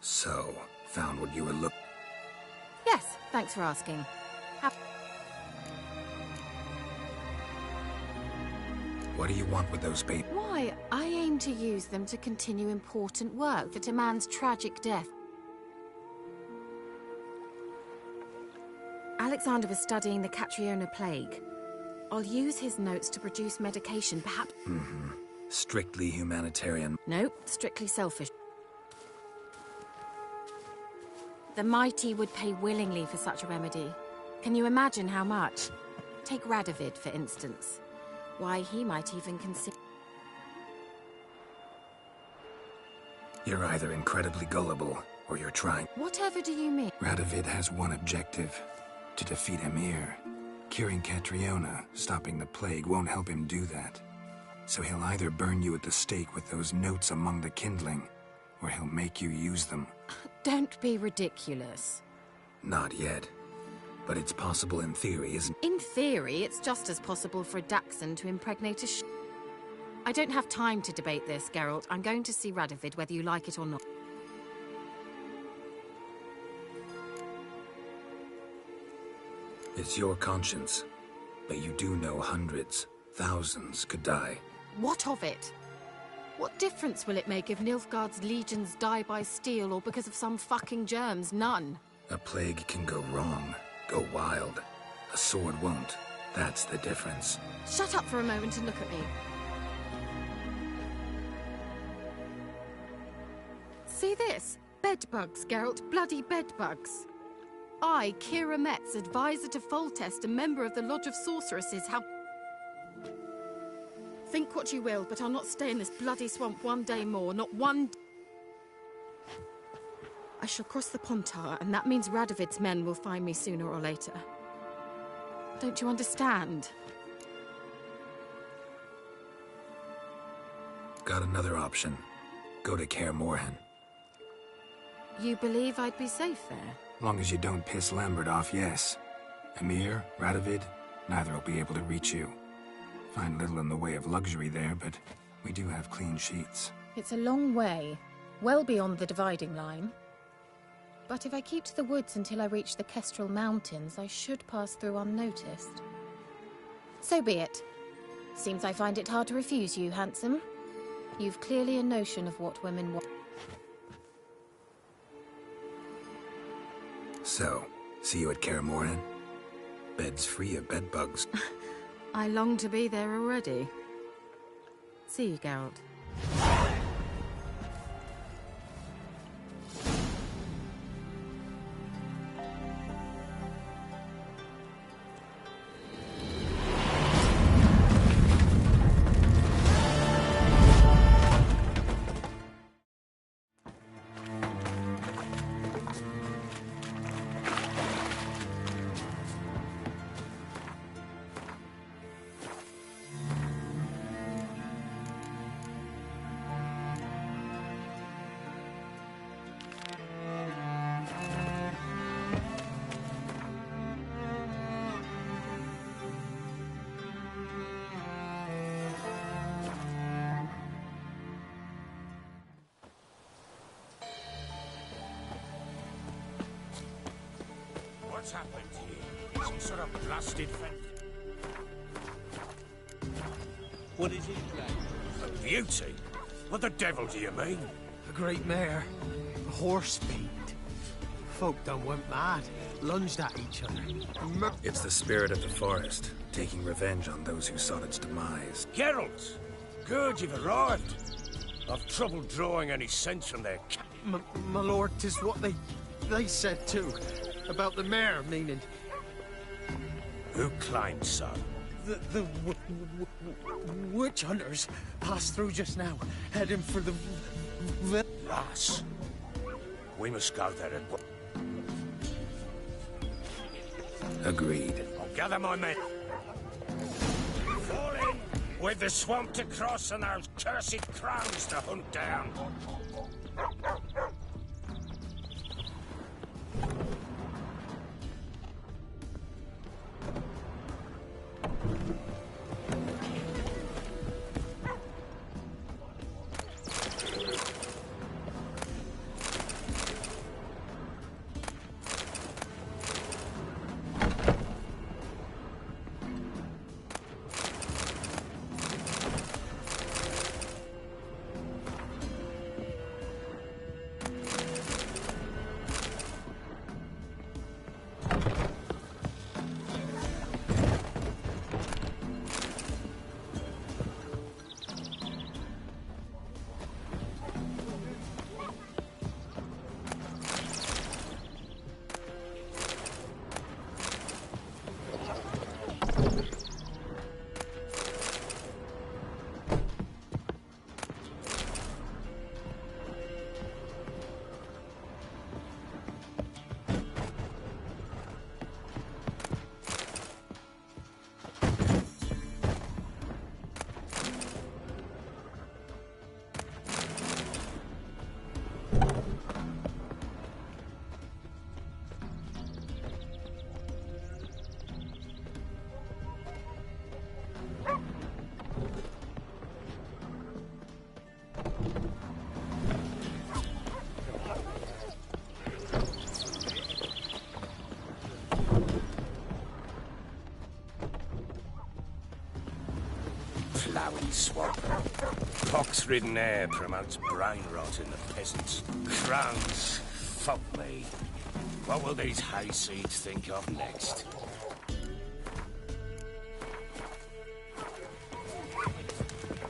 So, found what you were looking... Yes, thanks for asking. What do you want with those papers? Why, I aim to use them to continue important work that a man's tragic death. Alexander was studying the Catriona plague. I'll use his notes to produce medication, perhaps... Mm-hmm. Strictly humanitarian. No, strictly selfish. The mighty would pay willingly for such a remedy. Can you imagine how much? Take Radovid, for instance. Why, he might even consider... You're either incredibly gullible, or you're trying... Whatever do you mean? Radovid has one objective. To defeat Emir. Curing Catriona, stopping the plague, won't help him do that. So he'll either burn you at the stake with those notes among the kindling, or he'll make you use them. Don't be ridiculous. Not yet. But it's possible in theory, isn't it? In theory, it's just as possible for a Dachshund to impregnate a I don't have time to debate this, Geralt. I'm going to see Radovid, whether you like it or not. It's your conscience. But you do know hundreds, thousands could die. What of it? What difference will it make if Nilfgaard's legions die by steel or because of some fucking germs? None. A plague can go wrong, go wild. A sword won't. That's the difference. Shut up for a moment and look at me. See this? Bedbugs, Geralt. Bloody bedbugs. I, Kira Metz, advisor to Foltest, a member of the Lodge of Sorceresses, how... Think what you will, but I'll not stay in this bloody swamp one day more, not one... I shall cross the Pontar, and that means Radovid's men will find me sooner or later. Don't you understand? Got another option. Go to Kaer Morhen. You believe I'd be safe there? Long as you don't piss Lambert off, yes. Emir, Radovid, neither will be able to reach you. Find little in the way of luxury there, but we do have clean sheets. It's a long way, well beyond the dividing line. But if I keep to the woods until I reach the Kestrel Mountains, I should pass through unnoticed. So be it. Seems I find it hard to refuse you, handsome. You've clearly a notion of what women want. So, see you at Kaer Morhen? Bed's free of bedbugs. I long to be there already. See you, Geralt. What's happened here? Some sort of blasted thing. What is it, Jack? A beauty? What the devil do you mean? A great mare. A horse fiend. Folk done went mad. Lunged at each other. It's the spirit of the forest, taking revenge on those who sought its demise. Geralt! Good, you've arrived. I've trouble drawing any sense from their my lord, 'tis what they said too. About the mare, meaning. Who claimed so? The witch hunters passed through just now, heading for the... Lass. We must go there at once. Agreed. I'll gather my men. Fall in! With the swamp to cross and those cursed crows to hunt down. Ploughing swamp. Pox-ridden air promotes brain rot in the peasants. Crowns, fuck me. What will these hayseeds think of next?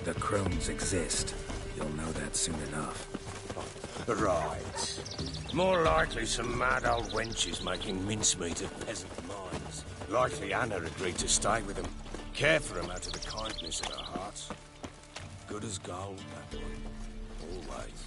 The crones exist. You'll know that soon enough. Right. More likely some mad old wenches making mincemeat of peasant minds. Likely Anna agreed to stay with them. Care for them out of the kindness of her heart. Good as gold, that one. Always.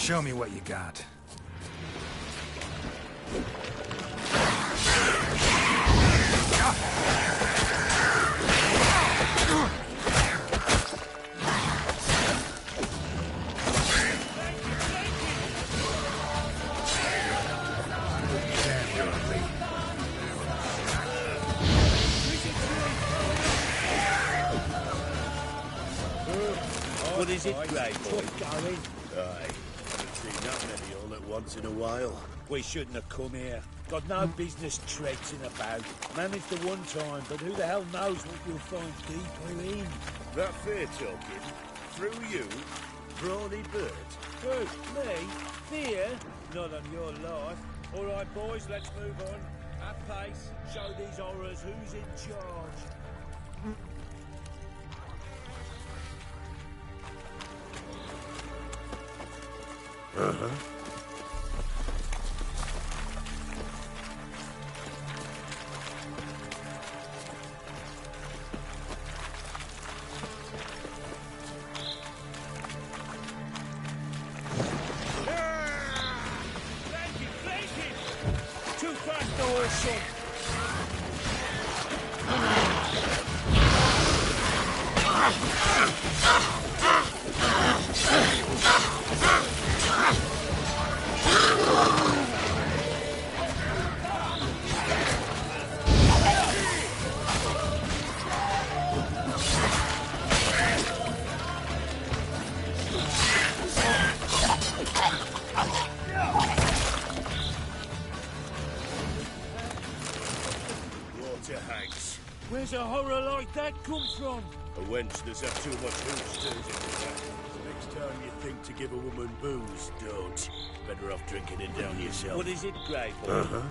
Show me what you got. What is it, Grey Boy? Going? Aye. Haven't seen that many all at once in a while. We shouldn't have come here. Got no business traipsing about. Managed the one time, but who the hell knows what you'll find deeper in? That fair talking? Through you? Brawny bird? Who? Me? Fear? Not on your life. All right, boys, let's move on. At pace. Show these horrors who's in charge. Uh-huh. Too fast, old son. Where's a horror like that come from? A wench that's had too much hooch stirs in the back. Next time you think to give a woman booze, don't. Better off drinking it down yourself. What is it, Grey Boy? Uh-huh.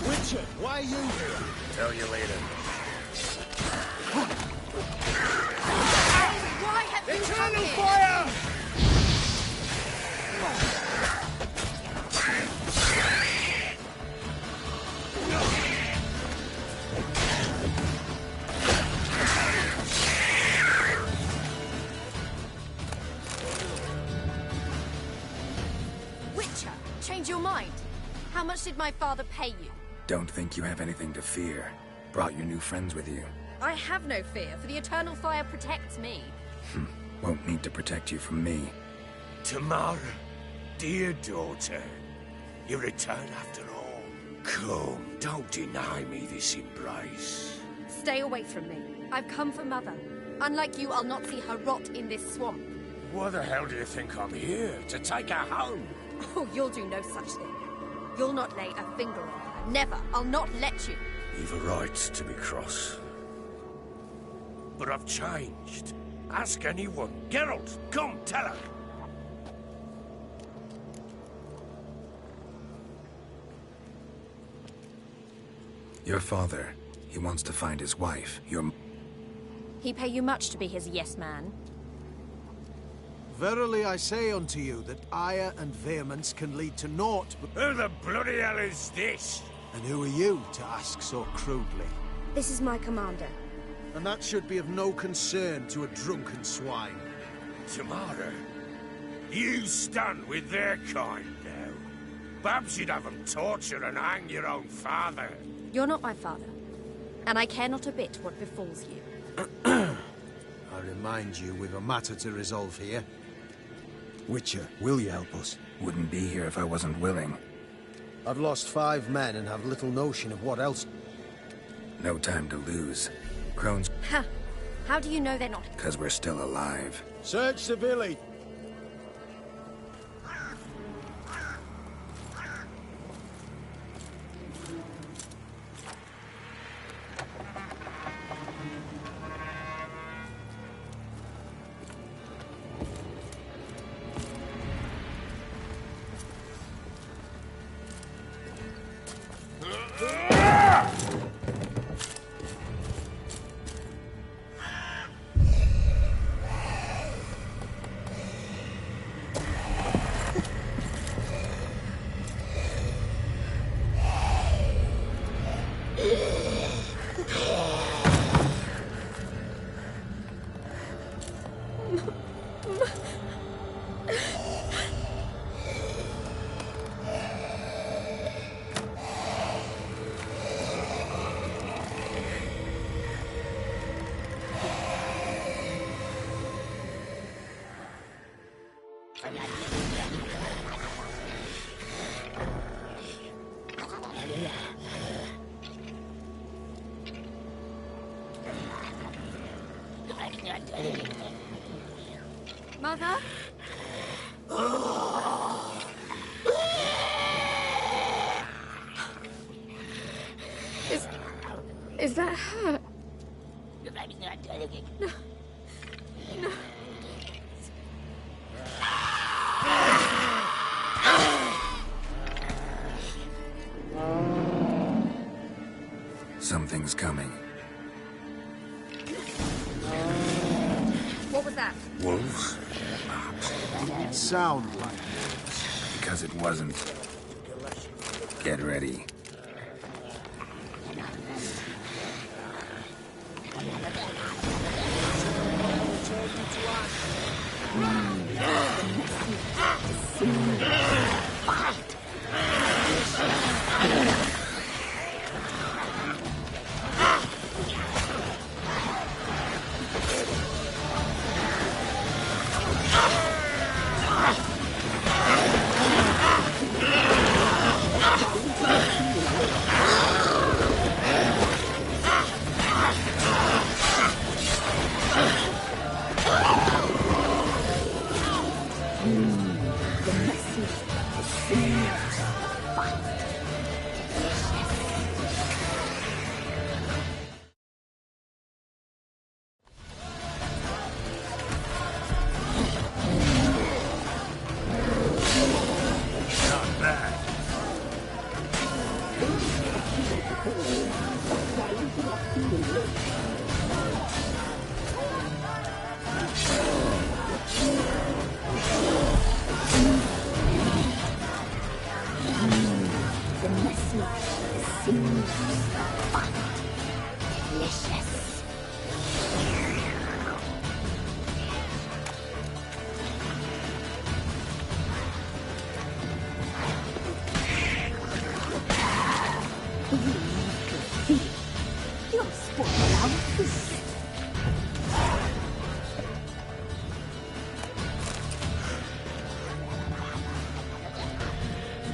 Witcher, why are you here? Tell you later. Why have you come Eternal here? fire! Witcher, change your mind. How much did my father pay you? Don't think you have anything to fear. Brought your new friends with you. I have no fear, for the eternal fire protects me. Won't need to protect you from me. Tamara, dear daughter, you return after all. Come, don't deny me this embrace. Stay away from me. I've come for Mother. Unlike you, I'll not see her rot in this swamp. What the hell do you think I'm here? To take her home? Oh, you'll do no such thing. You'll not lay a finger on her. Never. I'll not let you. You've a right to be cross. But I've changed. Ask anyone. Geralt, come, tell her. Your father, he wants to find his wife. He pay you much to be his yes man. Verily I say unto you that ire and vehemence can lead to naught but... Who the bloody hell is this? And who are you to ask so crudely? This is my commander. And that should be of no concern to a drunken swine. Tamara, you stand with their kind now. Perhaps you'd have them torture and hang your own father. You're not my father, and I care not a bit what befalls you. I remind you, we've a matter to resolve here. Witcher, will you help us? Wouldn't be here if I wasn't willing. I've lost 5 men and have little notion of what else. No time to lose. Crones, Ha! How do you know they're not? because we're still alive. Search the village. Mother? Is that her? No. No. Something's coming. What was that? Wolves? Didn't sound like wolves. Because it wasn't. Get ready.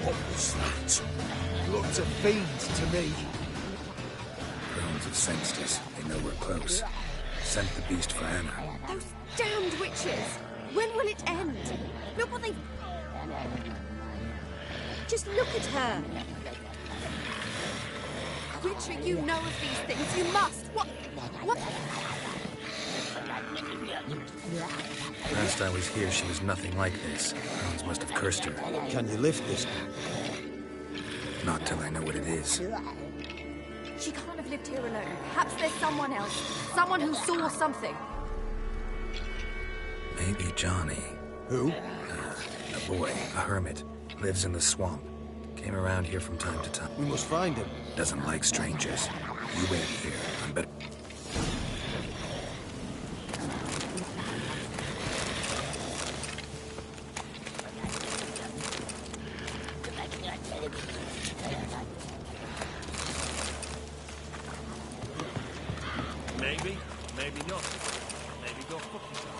What was that? Looked of fiends to me. Drones have sensed us. They know we're close. Sent the beast for Anna. Those damned witches! When will it end? Look what they've... Just look at her! Witcher, you know of these things. You must. What? Last I was here, she was nothing like this. Drones must have cursed her. Can you lift this? Not till I know what it is. She can't have lived here alone. Perhaps there's someone else. Someone who saw something. Maybe Johnny. Who? A boy, a hermit. Lives in the swamp. Came around here from time to time. We must find him. Doesn't like strangers. You wait here. I'm better. Maybe, maybe not. Maybe go fuck yourself.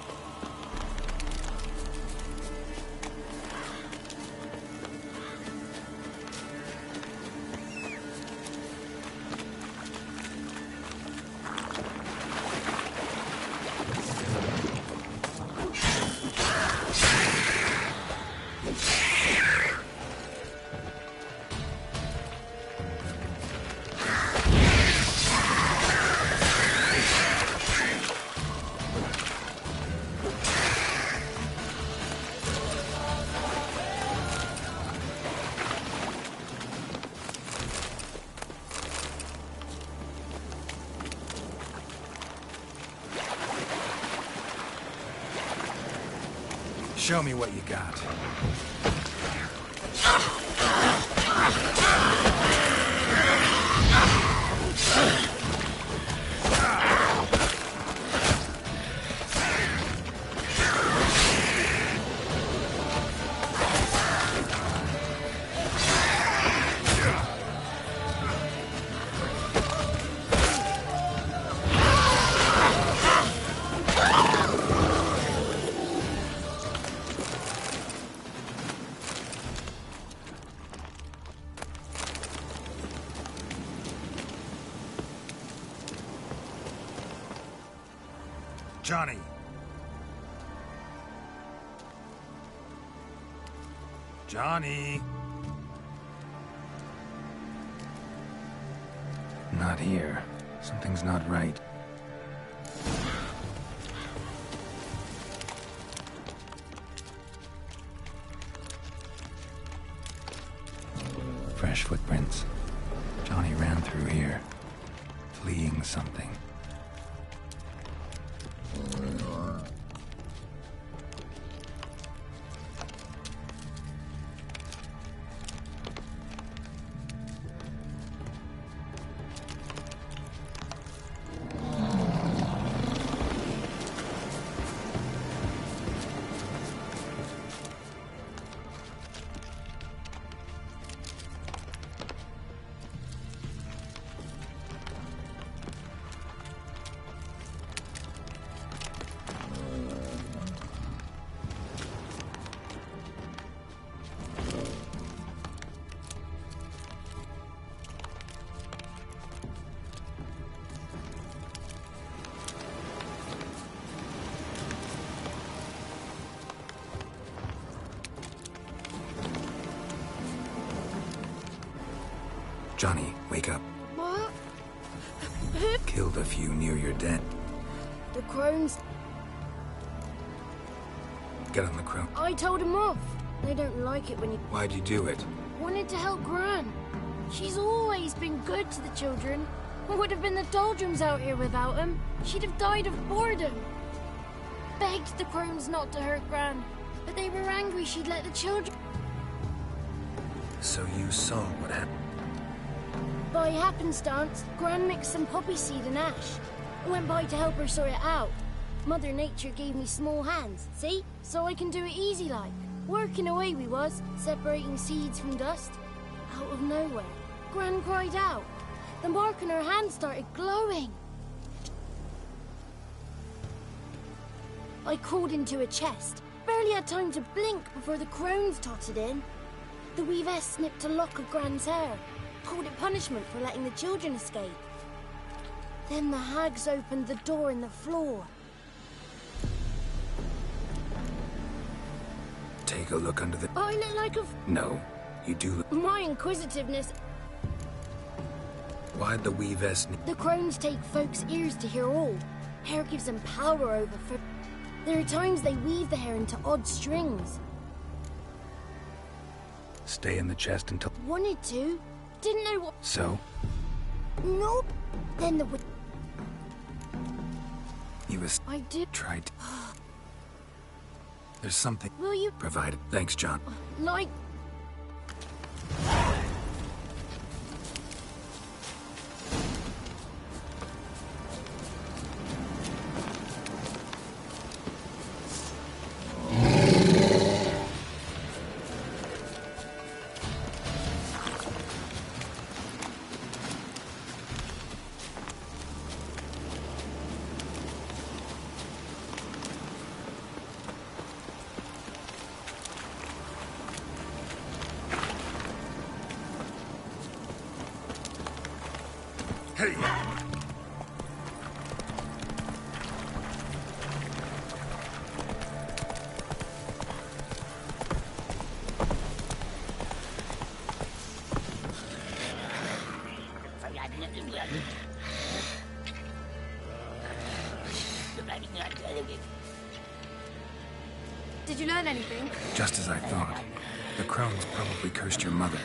Show me what you got. Johnny. Johnny. Not here. Something's not right. Fresh footprints. Johnny ran through here, fleeing something. Johnny, wake up. What? Killed a few near your den. The crones. Get on the crone. I told them off. They don't like it when you... Why'd you do it? Wanted to help Gran. She's always been good to the children. It would have been the doldrums out here without him. She'd have died of boredom. Begged the crones not to hurt Gran, but they were angry she'd let the children... So you saw what happened? By happenstance, Gran mixed some poppy seed and ash. I went by to help her sort it out. Mother Nature gave me small hands, see? So I can do it easy like. Working away we was, separating seeds from dust. Out of nowhere, Gran cried out. The mark on her hand started glowing. I crawled into a chest. Barely had time to blink before the crones totted in. The weavess snipped a lock of Gran's hair. Called it punishment for letting the children escape. Then the hags opened the door in the floor. Take a look under the... I look like a... No, you do look... My inquisitiveness... Why'd the weavess... The crones take folks' ears to hear all. Hair gives them power over... There are times they weave the hair into odd strings. Stay in the chest until... Wanted to. Didn't know what... So? Nope. Then the... You was... I did... Tried... There's something... Will you... Provided. Thanks, John. Like... Hey! Did you learn anything? Just as I thought. The crones probably cursed your mother.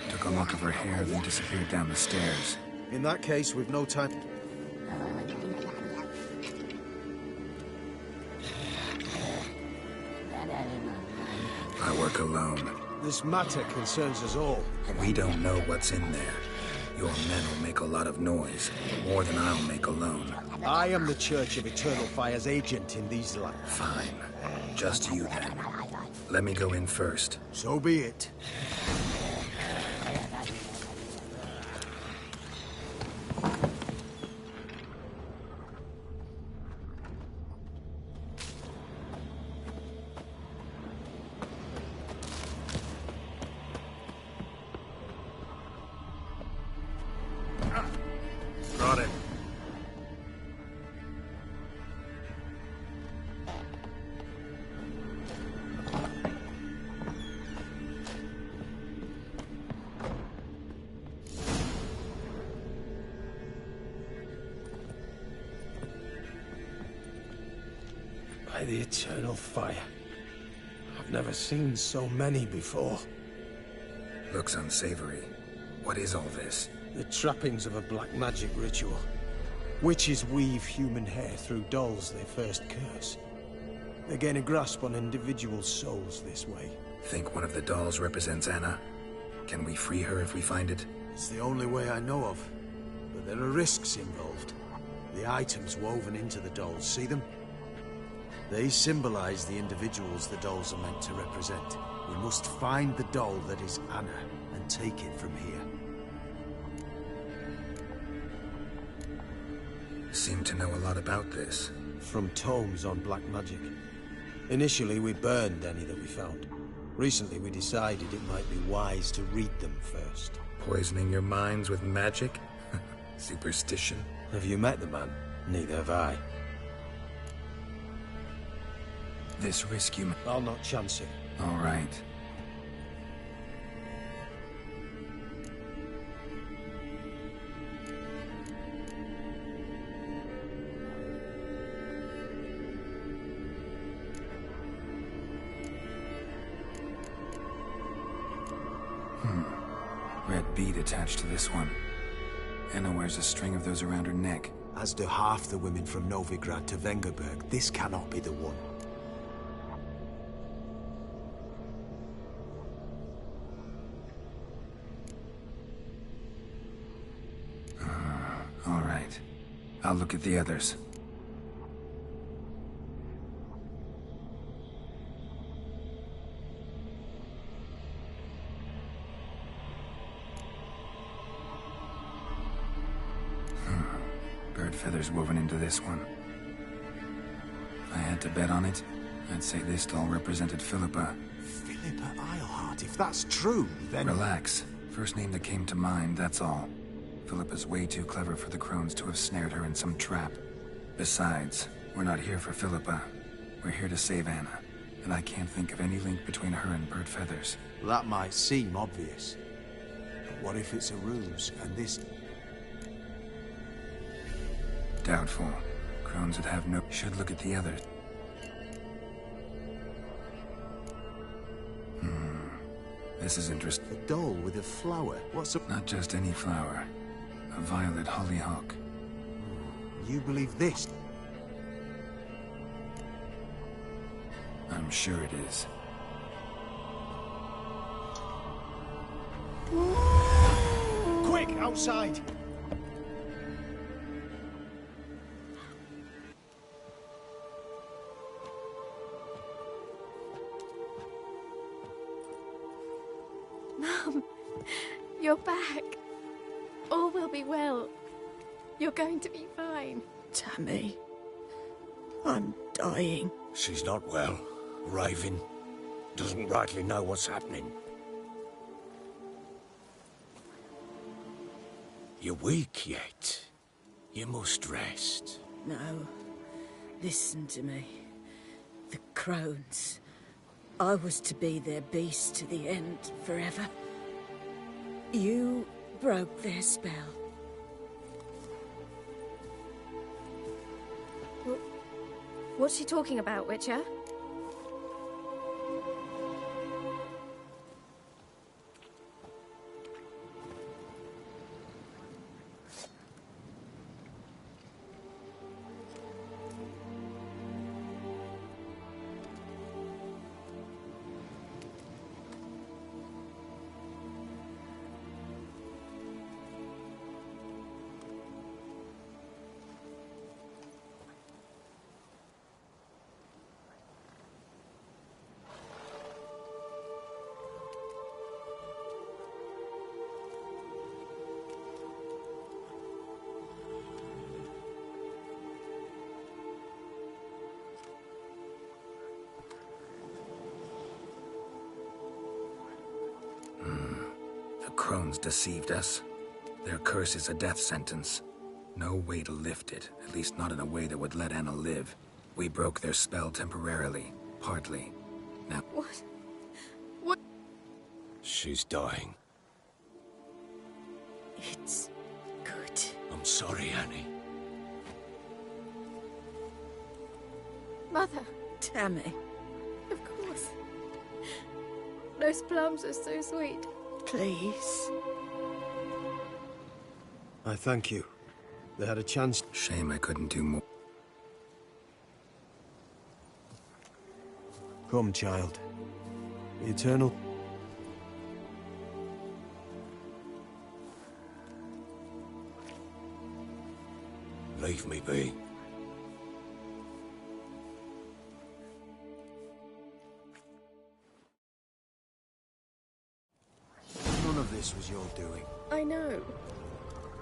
Took a lock of her hair, then disappeared down the stairs. In that case, we've no time. I work alone. This matter concerns us all. We don't know what's in there. Your men will make a lot of noise, more than I'll make alone. I am the Church of Eternal Fire's agent in these lands. Fine. Just you then. Let me go in first. So be it. Got it. By the eternal fire. I've never seen so many before. Looks unsavory. What is all this? The trappings of a black magic ritual. Witches weave human hair through dolls they first curse. They gain a grasp on individual souls this way. Think one of the dolls represents Anna? Can we free her if we find it? It's the only way I know of. But there are risks involved. The items woven into the dolls, see them? They symbolize the individuals the dolls are meant to represent. We must find the doll that is Anna and take it from here. Seem to know a lot about this. From tomes on black magic. Initially, we burned any that we found. Recently, we decided it might be wise to read them first. Poisoning your minds with magic? Superstition? Have you met the man? Neither have I. This risk you... I'll not chance it. All right. Red bead attached to this one. Anna wears a string of those around her neck. As do half the women from Novigrad to Vengerberg. This cannot be the one. All right. I'll look at the others. Bird feathers woven into this one. If I had to bet on it, I'd say this doll represented Philippa. Philippa Eilhart, if that's true, then... Relax. First name that came to mind, that's all. Philippa's way too clever for the crones to have snared her in some trap. Besides, we're not here for Philippa. We're here to save Anna. And I can't think of any link between her and Bird Feathers. That might seem obvious. But what if it's a ruse, and this... Doubtful. Crones would have no... Should look at the others. This is interesting. A doll with a flower? What's a... Not just any flower. A violet hollyhock. You believe this? I'm sure it is. Quick, outside! Mum, you're back. All will be well. You're going to be fine. Tammy, I'm dying. She's not well. Raving. Doesn't rightly know what's happening. You're weak yet. You must rest. No. Listen to me. The crones. I was to be their beast to the end, forever. You broke their spell. What's she talking about, Witcher? The crones deceived us. Their curse is a death sentence. No way to lift it, at least not in a way that would let Anna live. We broke their spell temporarily, partly. Now... What? She's dying. It's good. I'm sorry, Annie. Mother, Tammy. Of course. Those plums are so sweet. Please. I thank you. They had a chance. Shame I couldn't do more. Come, child. The Eternal... Leave me be. None of this was your doing. I know.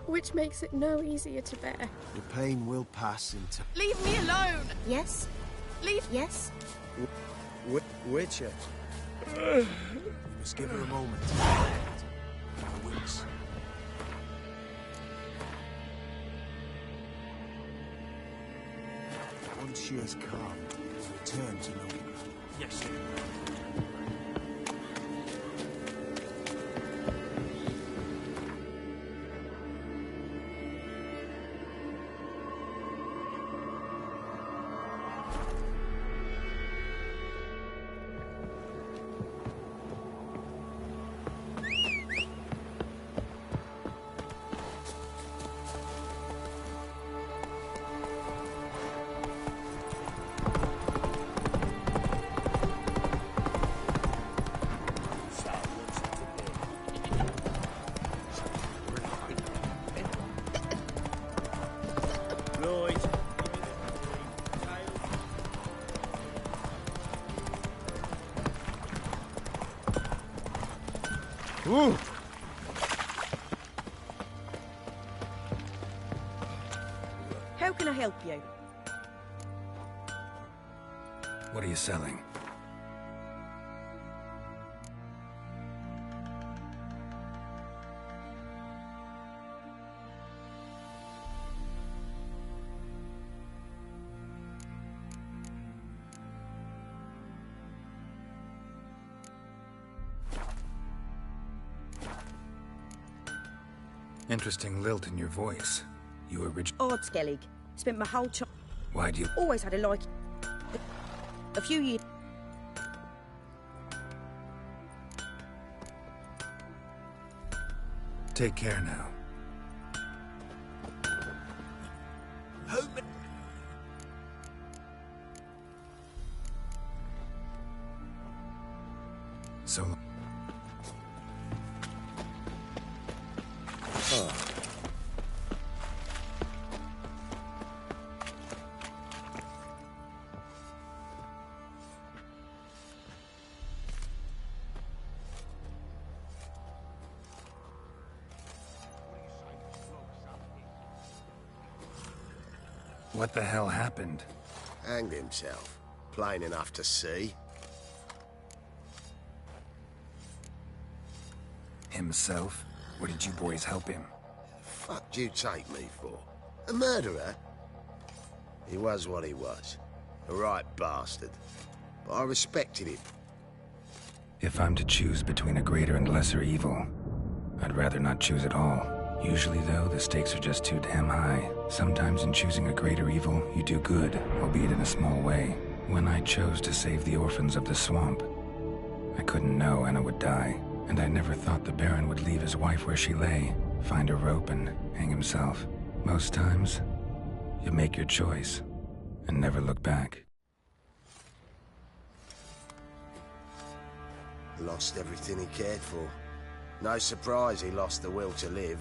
Which makes it no easier to bear. The pain will pass in time. Leave me alone! Yes? Leave... Yes? Witcher. Just give her a moment. Wits. Once she has calmed, return to Novigrad. Yes, sir. Ooh. How can I help you? What are you selling? Interesting lilt in your voice. You Ardskellig. Spent my whole time... Why'd you... Always had a like... A few years... Take care now. So long. What the hell happened? Hanged himself. Plain enough to see. Himself? What did you boys help him? Fuck do you take me for? A murderer? He was what he was. A right bastard. But I respected him. If I'm to choose between a greater and lesser evil, I'd rather not choose at all. Usually, though, the stakes are just too damn high. Sometimes in choosing a greater evil, you do good, albeit in a small way. When I chose to save the orphans of the swamp, I couldn't know Anna would die, and I never thought the Baron would leave his wife where she lay, find a rope and hang himself. Most times, you make your choice, and never look back. Lost everything he cared for. No surprise he lost the will to live.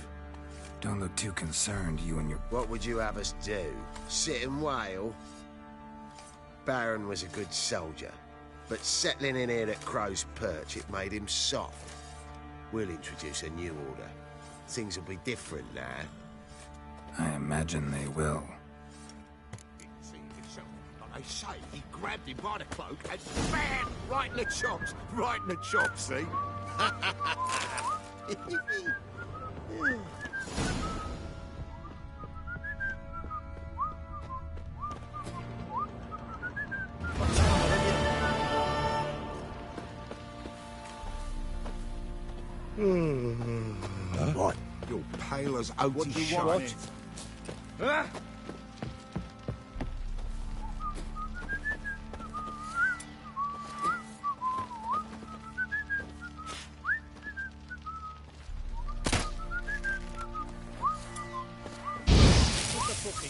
Don't look too concerned, you and your... What would you have us do? Sit and wail? Baron was a good soldier, but settling in here at Crow's Perch, it made him soft. We'll introduce a new order. Things will be different now. I imagine they will. I say, he grabbed him by the cloak and bam! Right in the chops! Right in the chops, see? What? You're pale as oaty. What do you want?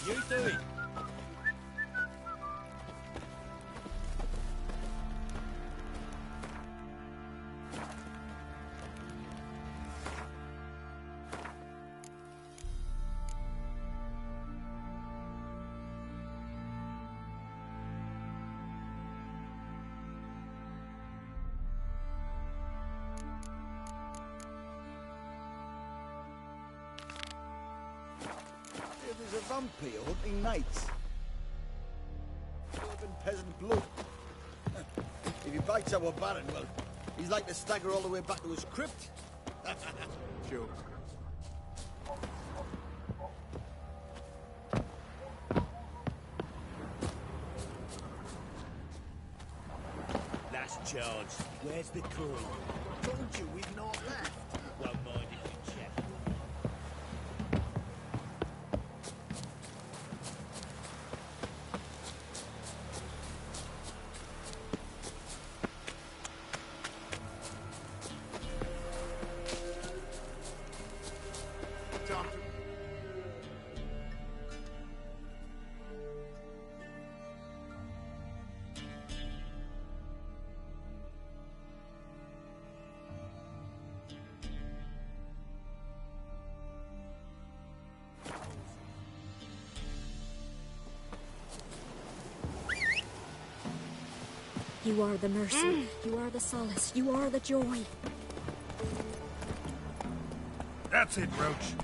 You do it. There's a vampire hunting knights. Urban peasant blood. If he bites our Baron, well, he's like to stagger all the way back to his crypt. Sure. Last charge. Where's the coin? Told you we've not left. Won't mind if you check. You are the mercy. You are the solace. You are the joy. That's it, Roach.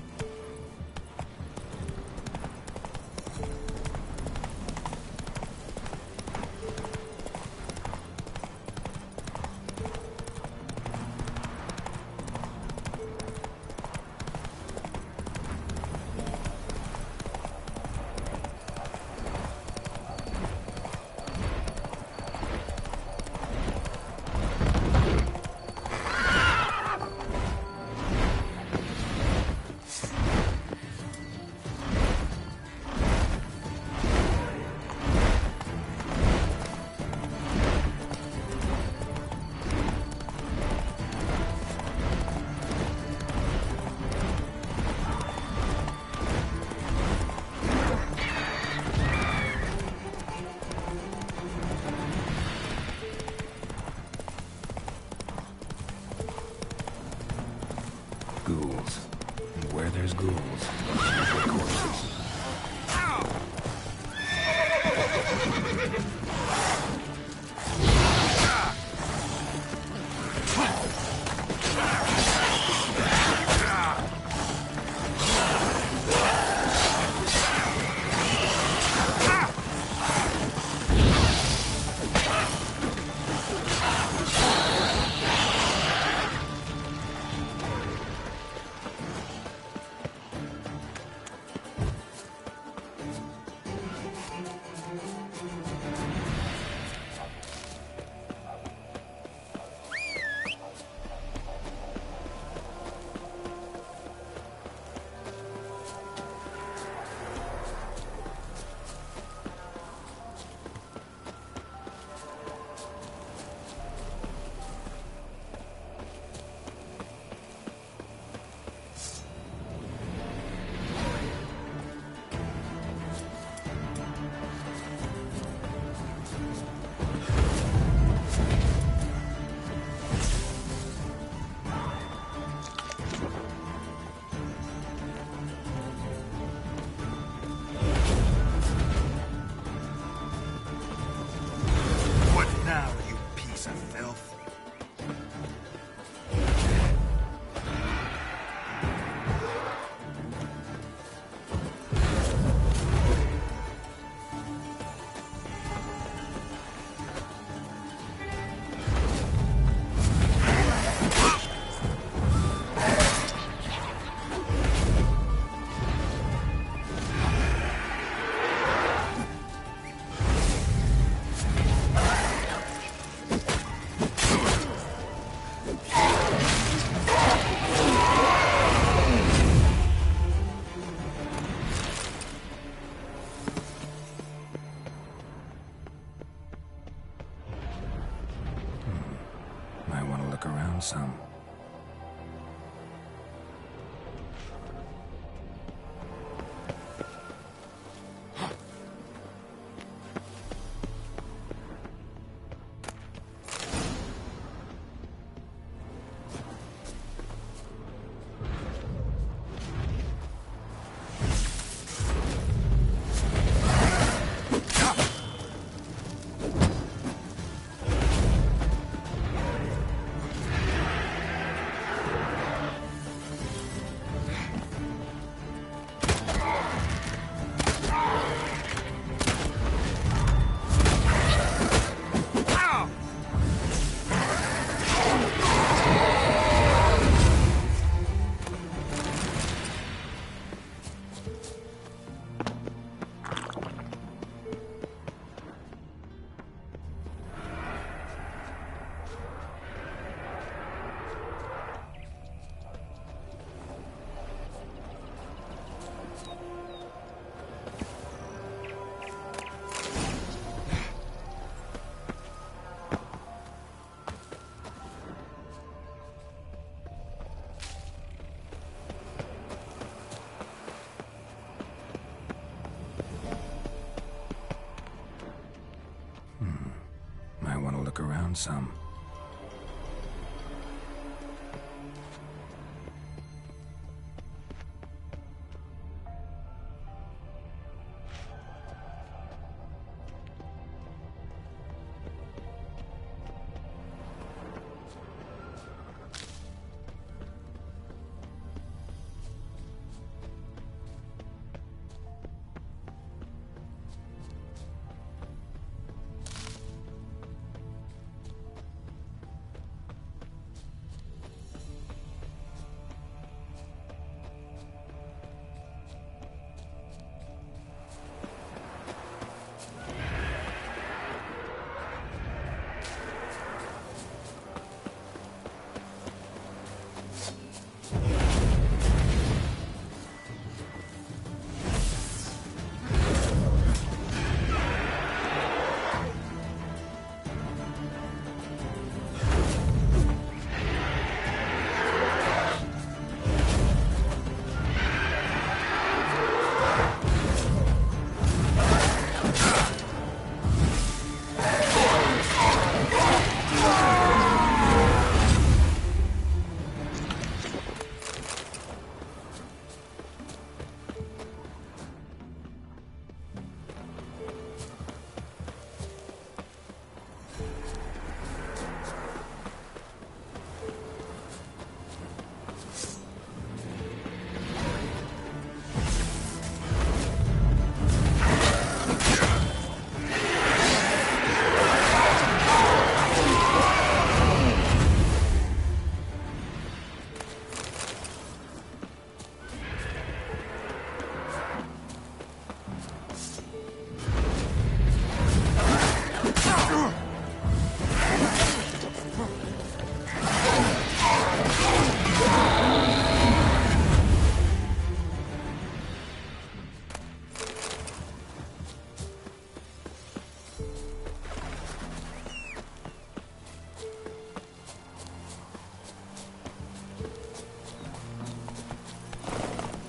Ghouls. And where there's ghouls, there's corpses. found some.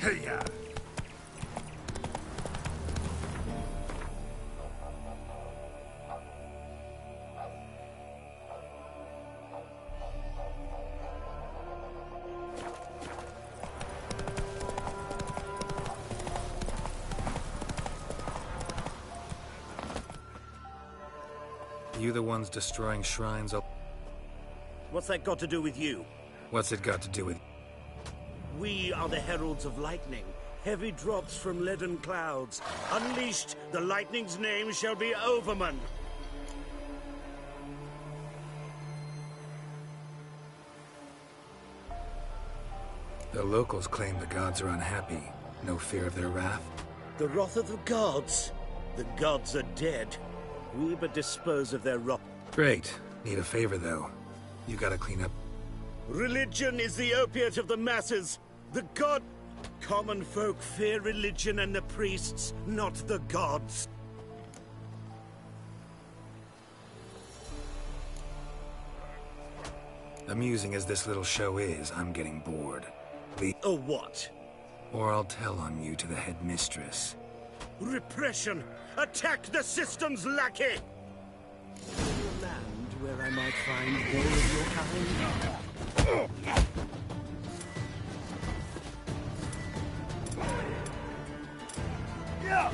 Hey-ya! You the ones destroying shrines? What's that got to do with you? What's it got to do with... We are the heralds of lightning. Heavy drops from leaden clouds. Unleashed, the lightning's name shall be Overman. The locals claim the gods are unhappy. No fear of their wrath? The wrath of the gods? The gods are dead. We but dispose of their rot. Great. Need a favor, though. You gotta clean up... Religion is the opiate of the masses. The god... Common folk fear religion and the priests, not the gods. Amusing as this little show is, I'm getting bored. Oh, what? Or I'll tell on you to the headmistress. Repression! Attack the system's lackey! A land where I might find more of your kind. Yeah!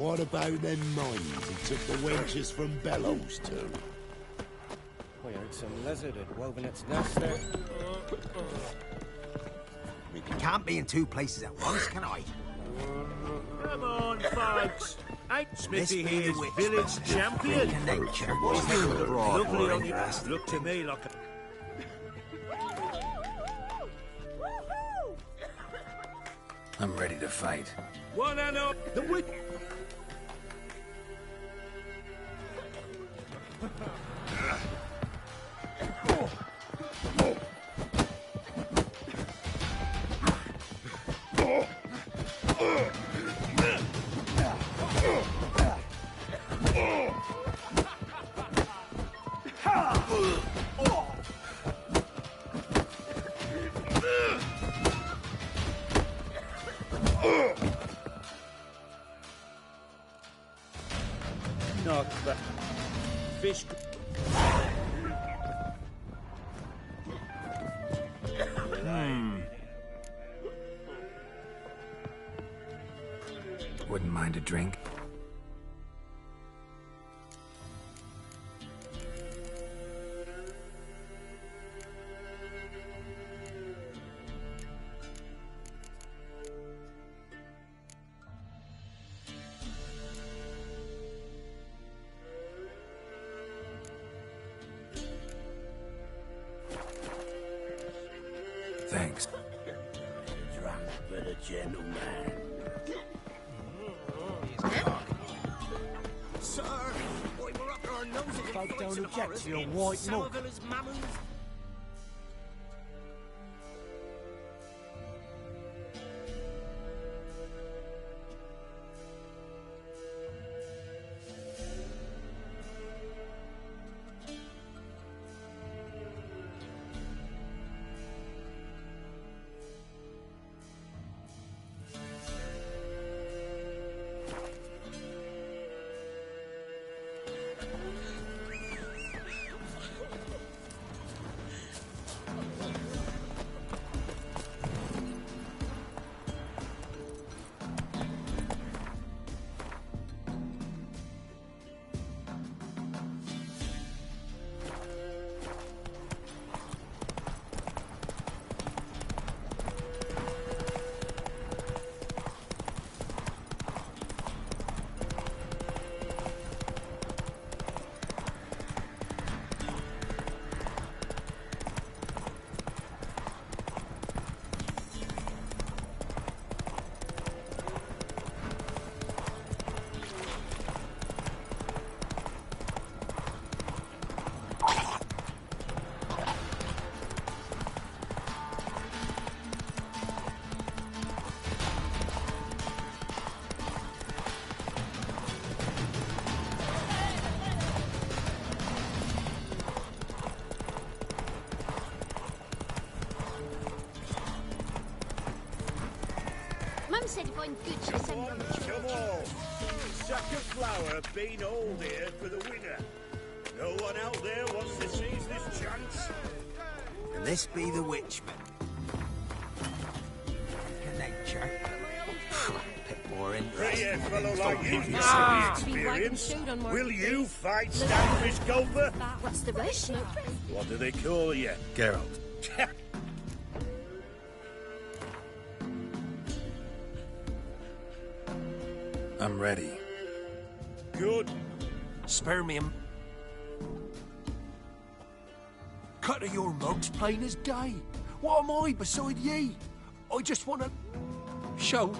What about them mines he took the wenches from Bellows to? I heard some lizard had woven its nest there. I can't be in two places at once, can I? Come on, folks. Ain't Smithy This here, be the village champion? Nature. Lovely on you. Look to me like a... I'm ready to fight. One and up. The witch... Not bad. Fish... Wouldn't mind a drink. Thanks. Drunk but a gentleman. Sir, boy, we're up to our noses in Folk fights don't and object horrors to your in white Somerville monk. is mammoth. Mum said if I'm good, she'll send me on the Come on. Sack of flour been all here for the winner. No one out there wants to seize this chance. And this be the witchman. Nature. Bit more Pretty interesting. fellow like you can Ah. see To the be wagging experience. showed on Mark Will you Days. fight Stanfish Golfer? What's the rush? What do they call you? Geralt. I'm ready. Good. Spare me him. Cut of your mugs plain as day. What am I beside ye? I just want to show.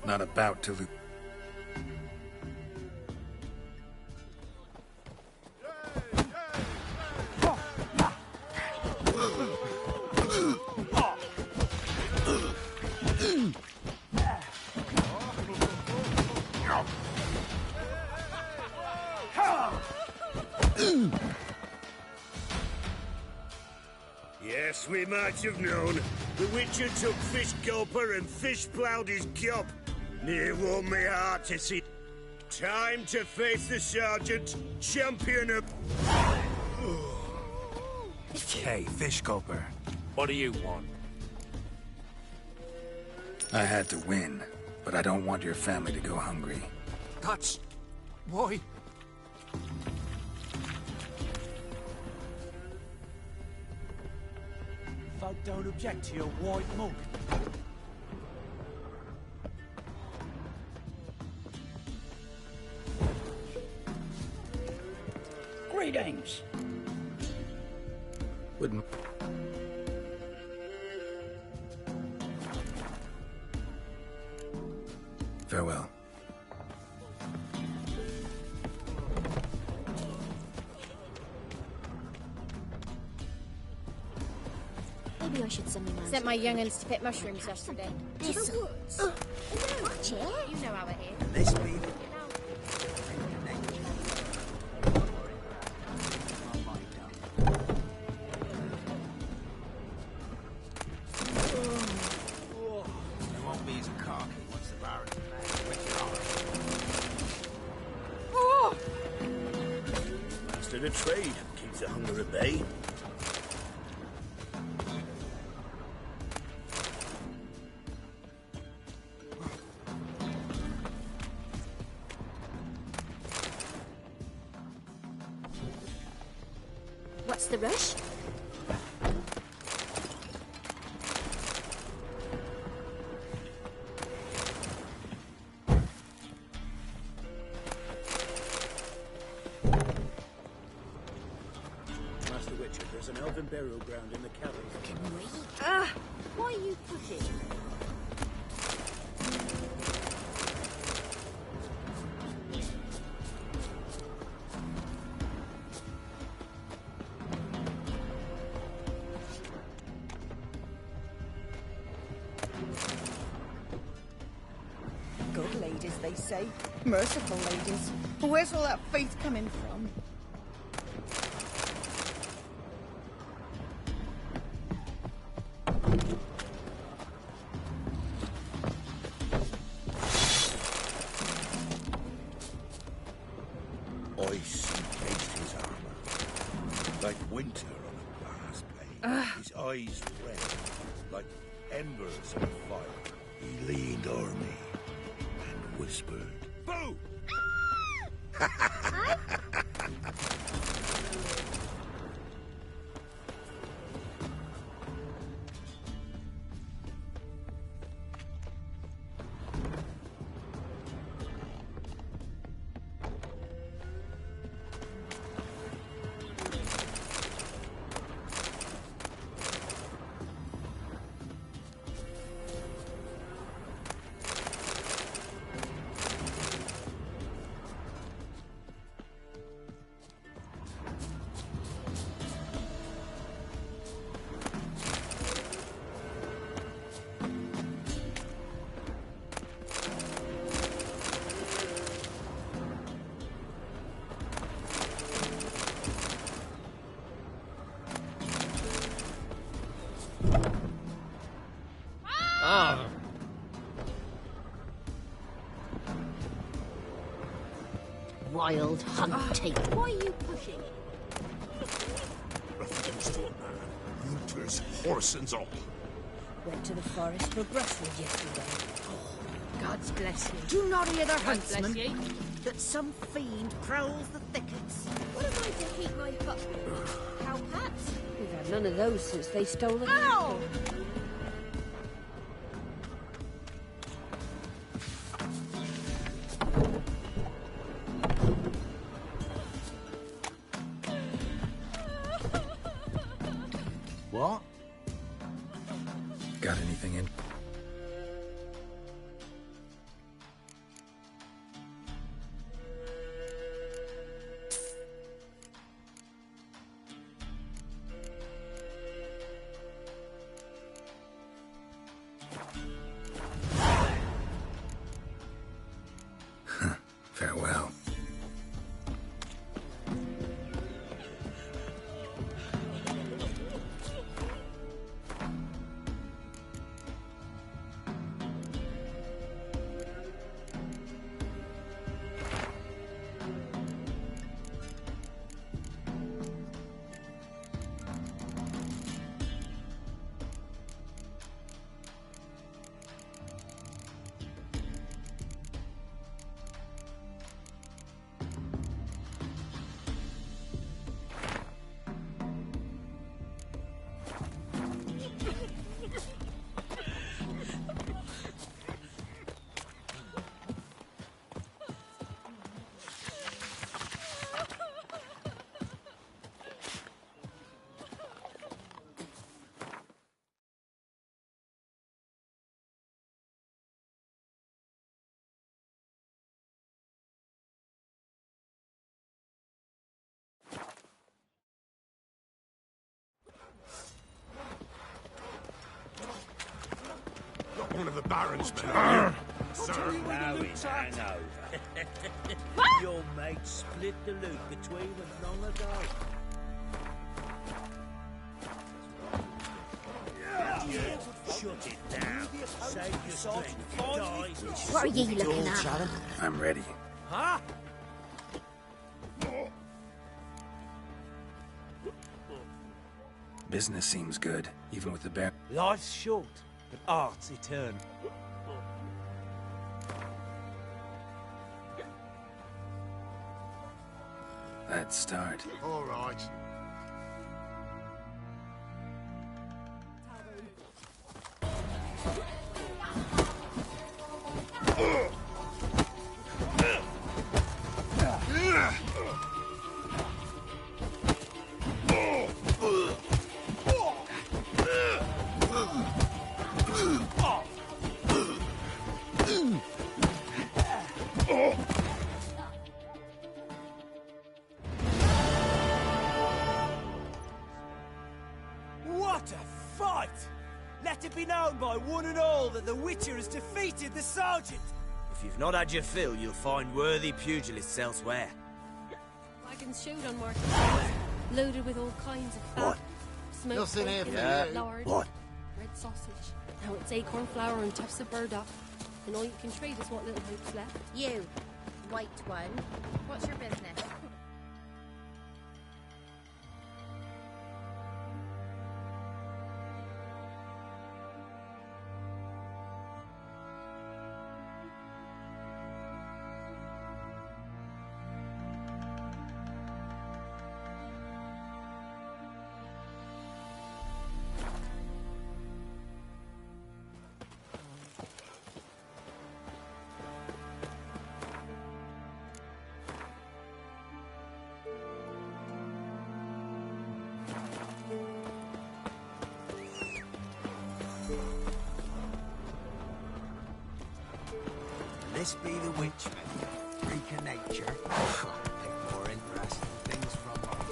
Not about to lose. Yes, we might have known. The Witcher took Fish Gulper and Fish ploughed his gob. Near warmed me heart to see. Time to face the Sergeant, champion of... Hey, Fish Gulper. What do you want? I had to win, but I don't want your family to go hungry. That's... why? Folk don't object to your white mug. Greetings. Wouldn't... Farewell. Maybe I should send them round. Sent my young'uns to pick mushrooms yesterday. This woods. Watch it. You know how it is. And this be the... There won't be as cocky once the Baron's back. Master of trade keeps the hunger at bay. What's the rush? Master Witcher, there's an elven burial ground in the caverns. Can we? Why are you pushing? Good ladies, they say. Merciful ladies. Where's all that faith coming from? Ice encased his armor, like winter on a glass pane. His eyes red, like embers on fire. He leaned o'er me and whispered, "Boo!" Wild hunting. Why are you pushing? Ruffians to a man. Looters, horsens all. Went to the forest for brushwood yesterday. God's bless you. Do not hear the God huntsman bless you. that some fiend prowls the thickets. What am I to heat my pup? Cowpats? We've had none of those since they stole the Ow! What? Got anything in? Baron's men. Sir. Now it's hangover. Your mate split the loot between them long ago. Shut it down. Save your strength. Die. What are you looking at? I'm ready. Huh? Business seems good, even with the bear. Life's short, but art's eternal. Let's start. All right. What a fight! Let it be known by one and all that the Witcher has defeated the Sergeant! If you've not had your fill, you'll find worthy pugilists elsewhere. Wagons showed on market loaded with all kinds of fat. What? Smoked Nothing here bacon, for you. lard, What? red sausage. Now it's acorn flour and tufts of burdock. And all you can trade is what little hope's left. You, white one. What's your business? This be the Witchman, freak of nature. Pick more interesting things from her.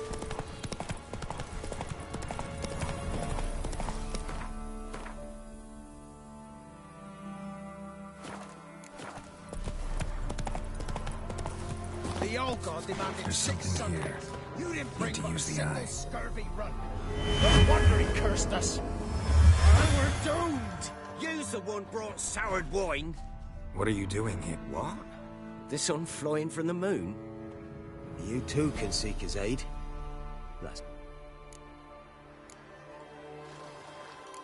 The old god demanded There's 6 something Sundays. here. You didn't Need bring to but a use the single eye. scurvy run. No wonder he cursed us. And we're doomed. You's the one brought soured wine. What are you doing here? What? The sun flying from the moon? You too can seek his aid. That's...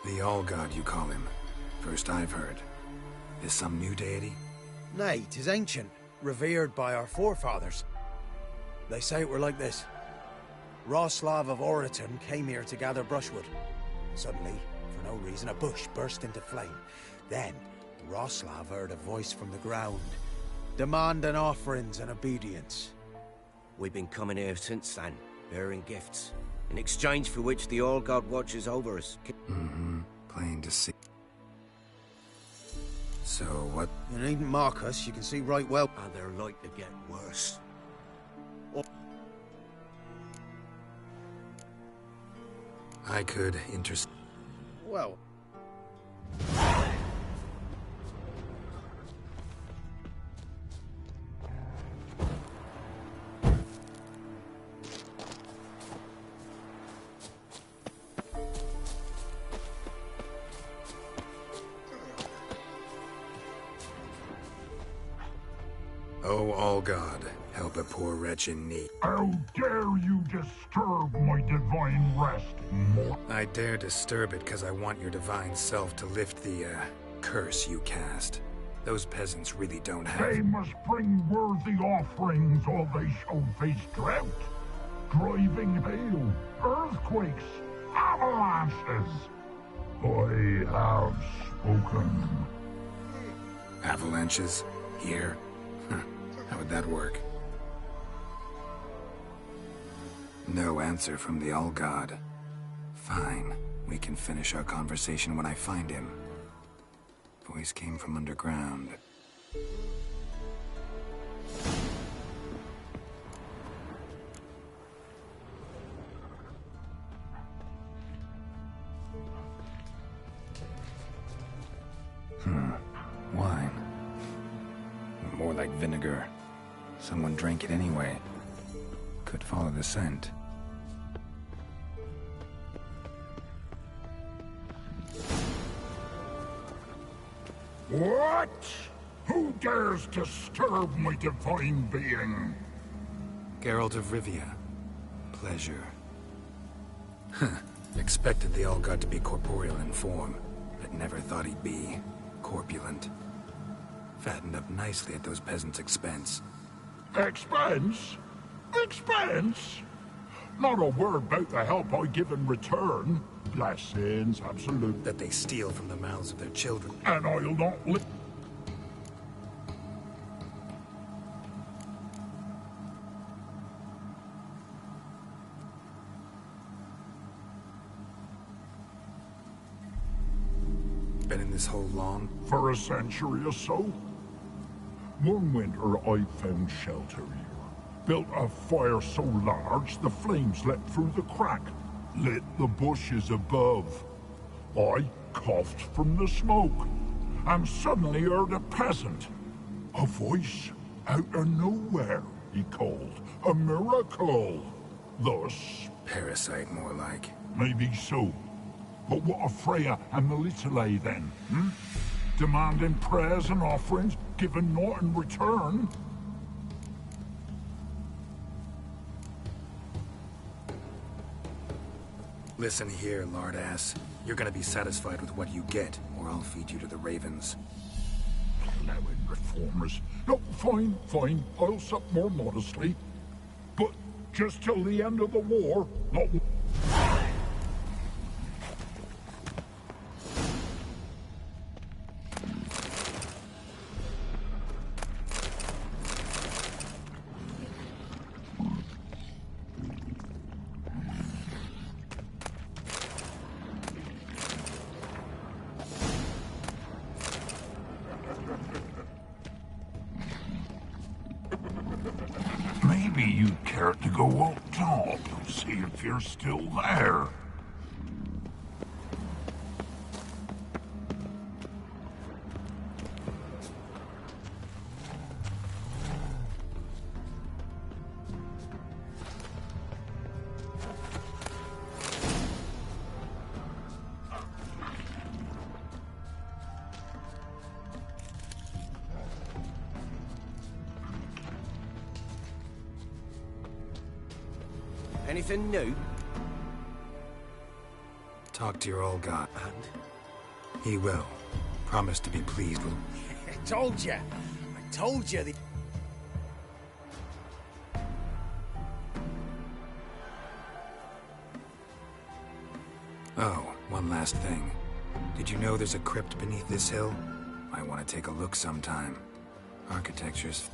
The All-God, you call him. First I've heard. Is some new deity? Nay, 'tis ancient, revered by our forefathers. They say it were like this. Roslav of Oriton came here to gather brushwood. Suddenly, for no reason, a bush burst into flame. Then, Roslav heard a voice from the ground, demanding offerings and obedience. We've been coming here since then, bearing gifts, in exchange for which the All-God watches over us. Mm-hmm. Plain to see. So what? You needn't mock us, you can see right well. And they're like to get worse. I could interest. Well, Oh, All-God, help a poor wretch in need. How dare you disturb my divine rest, I dare disturb it because I want your divine self to lift the, curse you cast. Those peasants really don't have... They must bring worthy offerings or they shall face drought, driving hail, earthquakes, avalanches. I have spoken. Avalanches? Here? How would that work? No answer from the All-God. Fine. We can finish our conversation when I find him. Voice came from underground. Wine. More like vinegar. Someone drank it anyway. Could follow the scent. What? Who dares disturb my divine being? Geralt of Rivia. Pleasure. Expected the Allgod to be corporeal in form, but never thought he'd be corpulent. Fattened up nicely at those peasants' expense. Expense? Expense? Not a word about the help I give in return. Blessings, absolute. That they steal from the mouths of their children. And I'll not let... Been in this hole long? For a century or so. One winter I found shelter here. Built a fire so large the flames leapt through the crack. Lit the bushes above. I coughed from the smoke, and suddenly heard a peasant. A voice out of nowhere, he called. A miracle. Thus... Parasite, more like. Maybe so. But what of Freya and the Little then, Demanding prayers and offerings, given naught in return? Listen here, lardass. You're gonna be satisfied with what you get, or I'll feed you to the ravens. Plowing reformers. No, fine, fine. I'll sup more modestly. But just till the end of the war, not... Maybe you'd care to go up top, see if you're still there. Anything new? Talk to your Allgod. And? He will. Promise to be pleased with... I told you! I told you the... Oh, one last thing. Did you know there's a crypt beneath this hill? I want to take a look sometime. Architecture's...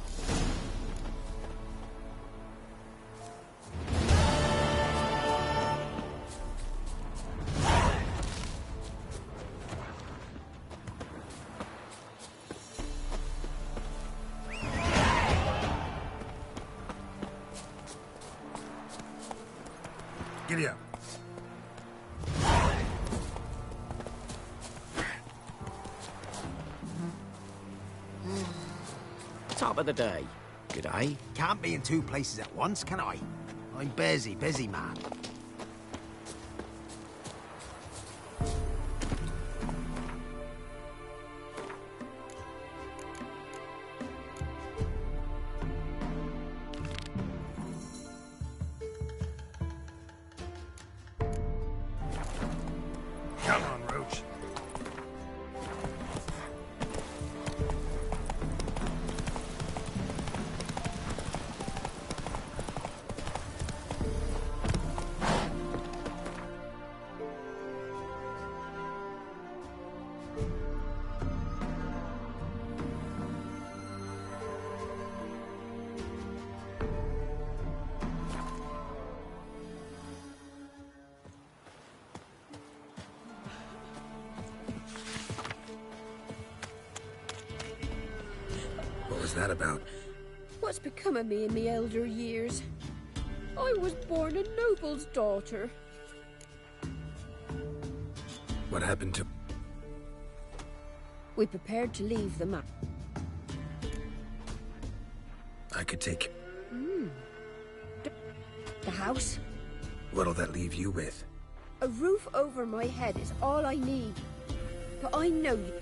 Giddy up. Top of the day. G'day. Can't be in two places at once, can I? I'm busy man. Come on, Roach. What was that about? What's become of me in my elder years? I was born a noble's daughter. What happened to... We prepared to leave the map. I could take... The house? What'll that leave you with? A roof over my head is all I need. But I know you...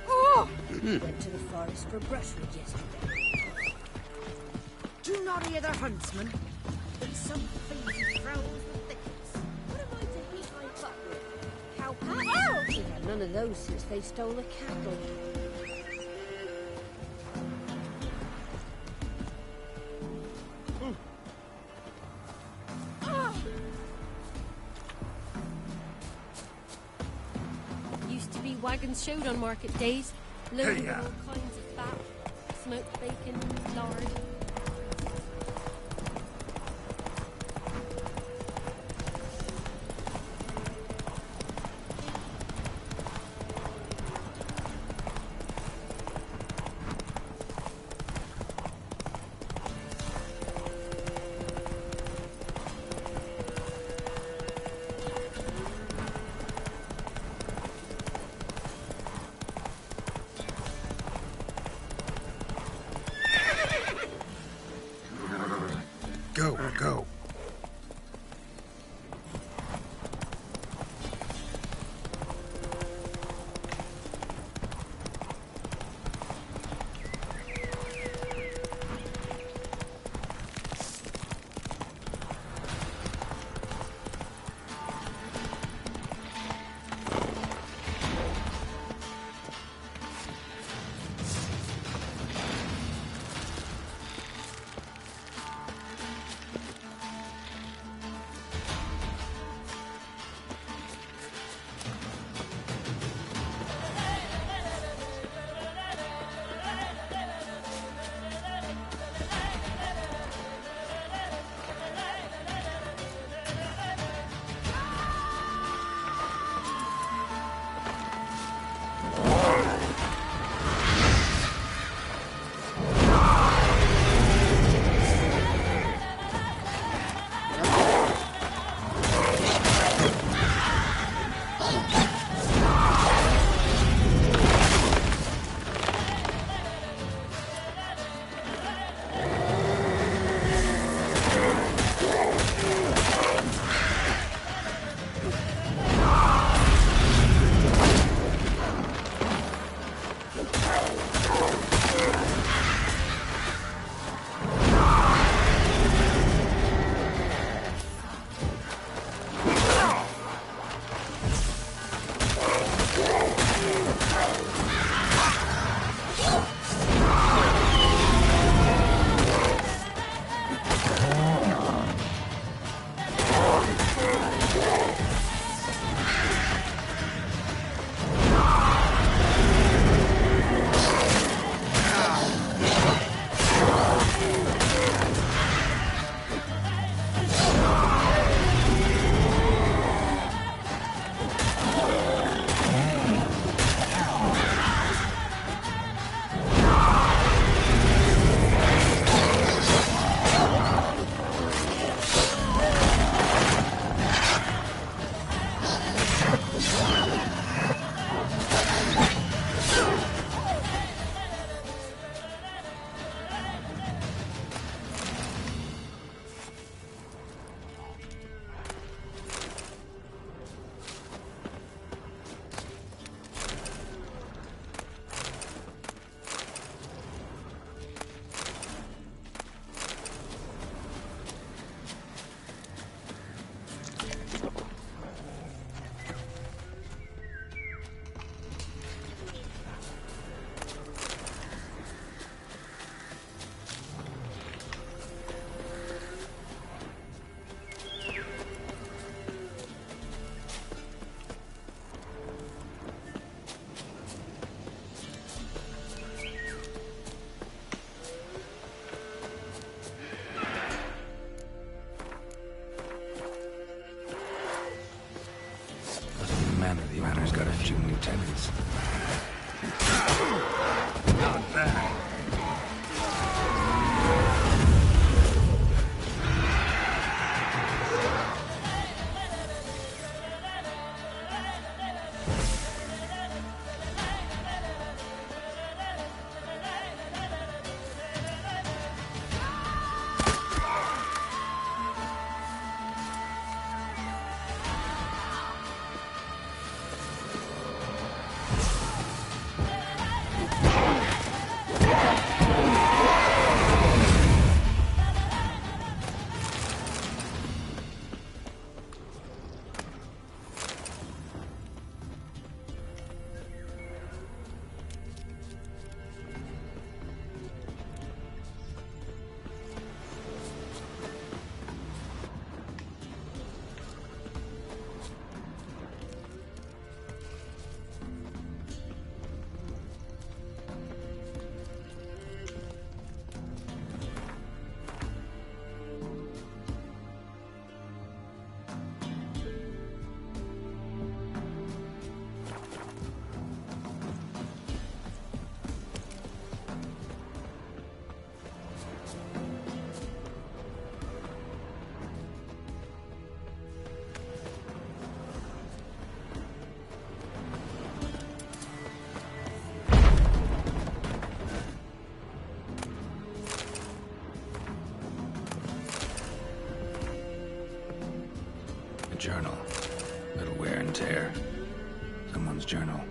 Oh! Went to the forest for brushwood yesterday. Do not hear the huntsman. It's some fiend prowls the thickets. What am I to heat my butt with? Cowpath? Oh! We had none of those since they stole the cattle. Used to be wagons showed on market days, loaded with Hey-ya. all kinds of fat, smoked bacon, lard. Go. Manor's got a few new tenants. Not bad. someone's journal.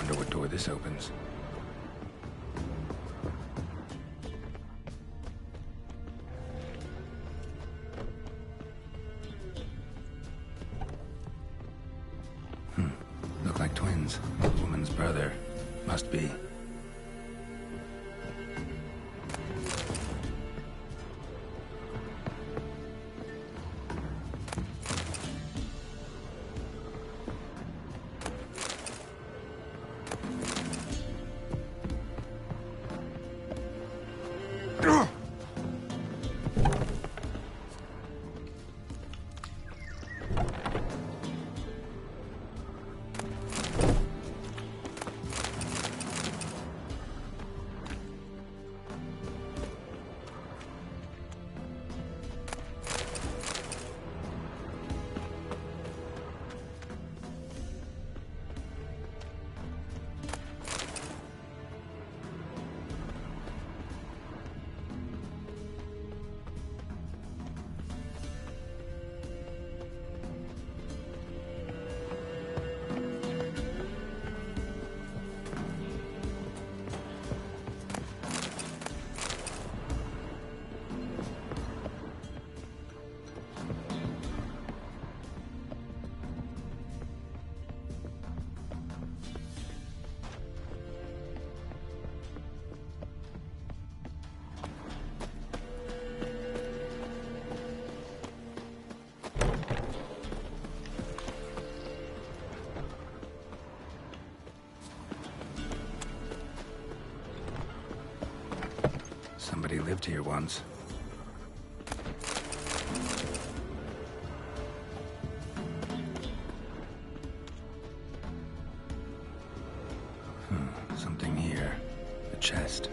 Wonder what door this opens. Look like twins. Woman's brother. Must be. Somebody lived here once. Something here. A chest.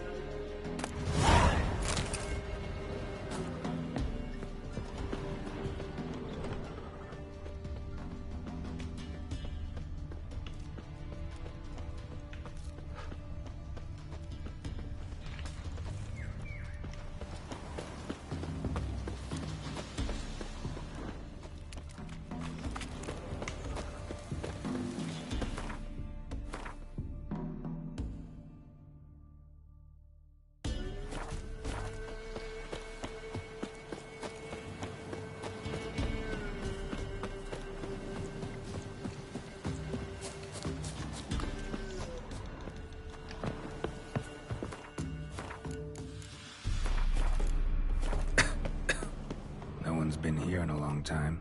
No one's been here in a long time.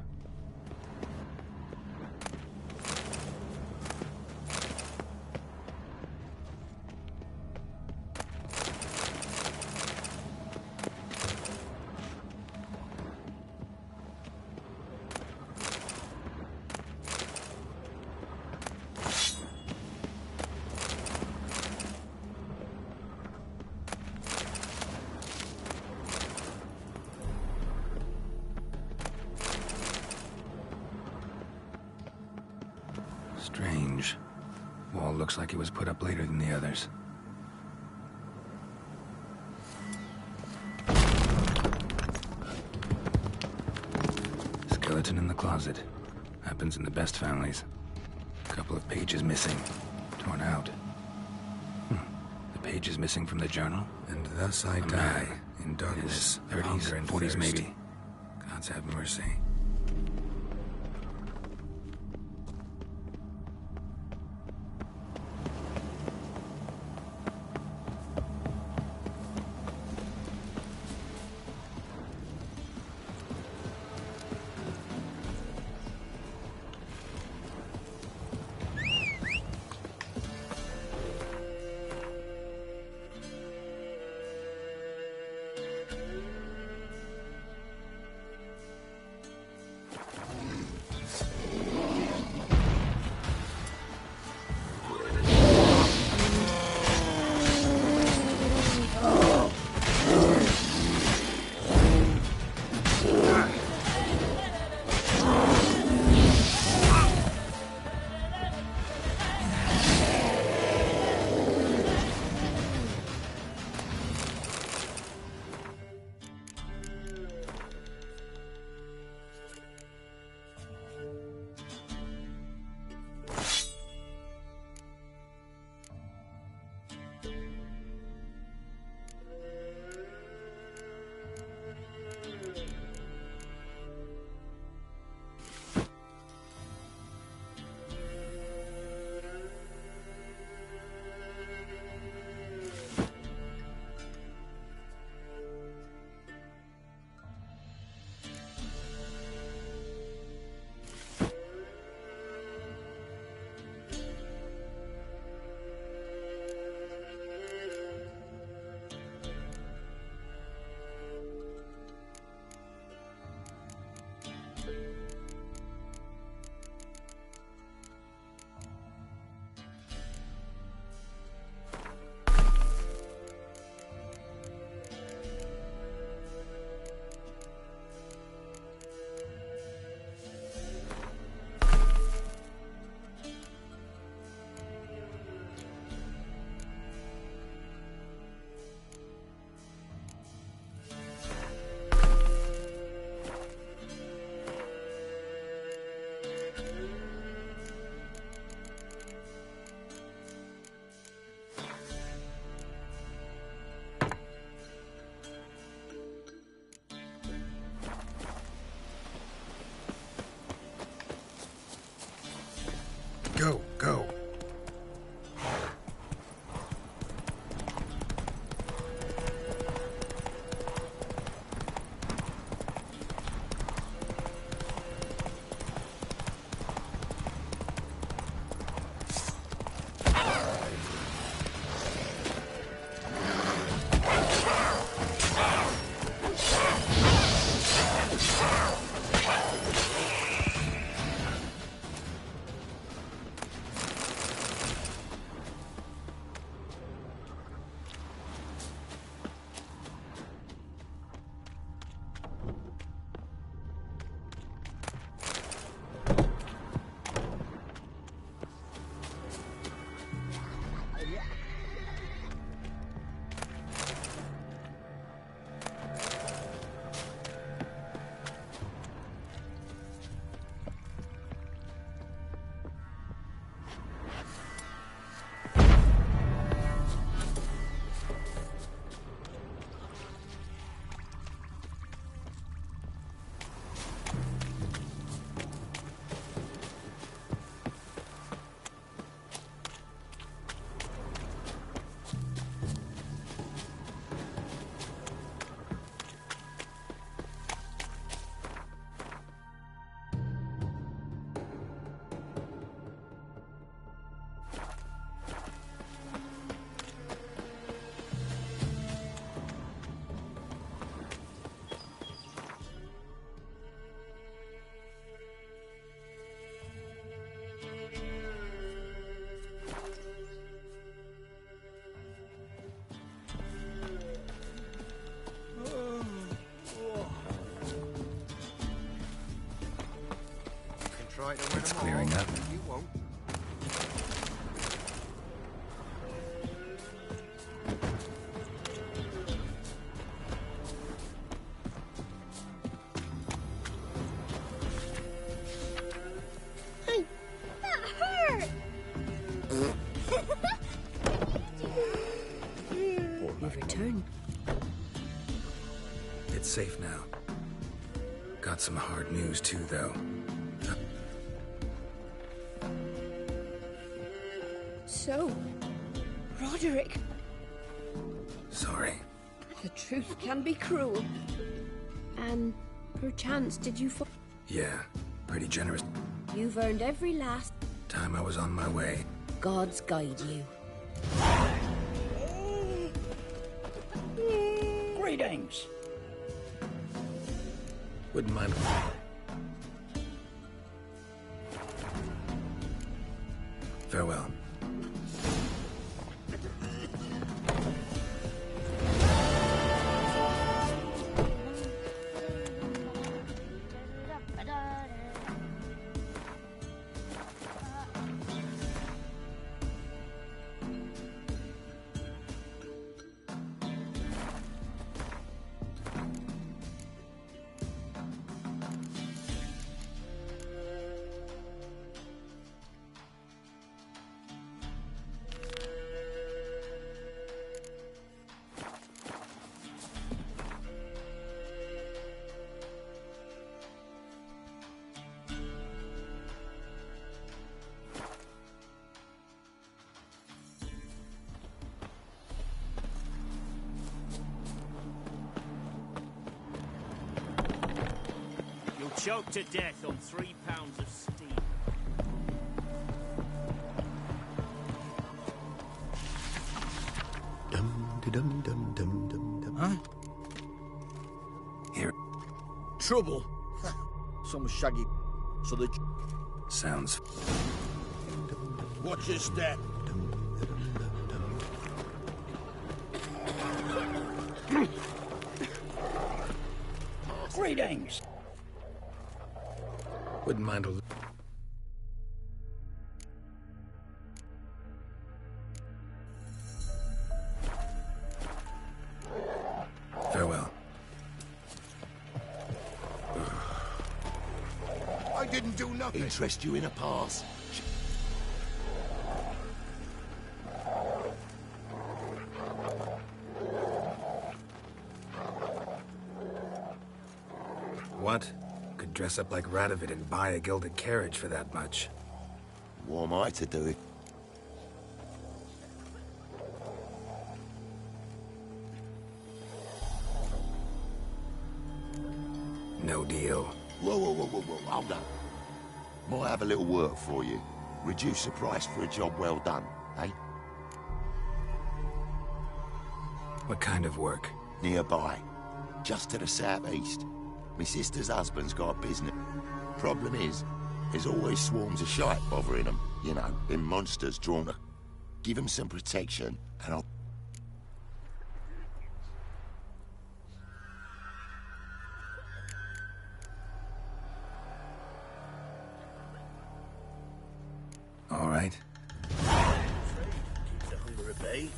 Strange. Wall looks like it was put up later than the others. Skeleton in the closet. Happens in the best families. Couple of pages missing. Torn out. The page is missing from the journal. And thus I die in darkness, 30s, 40s maybe. Gods have mercy. Go, go. It's clearing up. You won't. Hey, that hurt! You've returned. It's safe now. Got some hard news too, though. So, Roderick, Sorry. the truth can be cruel. And perchance did you Yeah, pretty generous. You've earned every last Time I was on my way. God's guide you. Greetings. Wouldn't mind. Farewell. Choked to death on 3 pounds of steam. Huh? Here. Trouble? Some shaggy... So the... Sounds. Watch your step. Greetings. Wouldn't mind a... Farewell. I didn't do nothing. Interest you in a pass. What? Could dress up like Radovid and buy a gilded carriage for that much. What am I to do? No deal. Whoa, hold on. Might have a little work for you. Reduce the price for a job well done, eh? What kind of work? Nearby. Just to the southeast. My sister's husband's got a business. Problem is, there's always swarms of shite bothering them. You know, them monsters drawn to... Give them some protection, and I'll... All right. Keep the hunger at bay.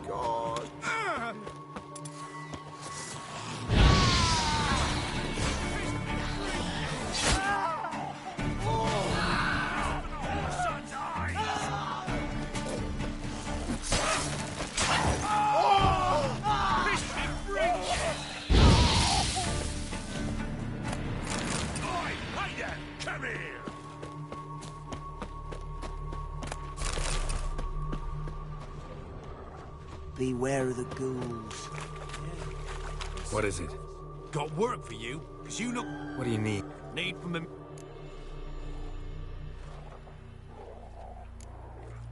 God. Come here! Beware of the ghouls. What is it? Got work for you, because you look... What do you need? Need from him...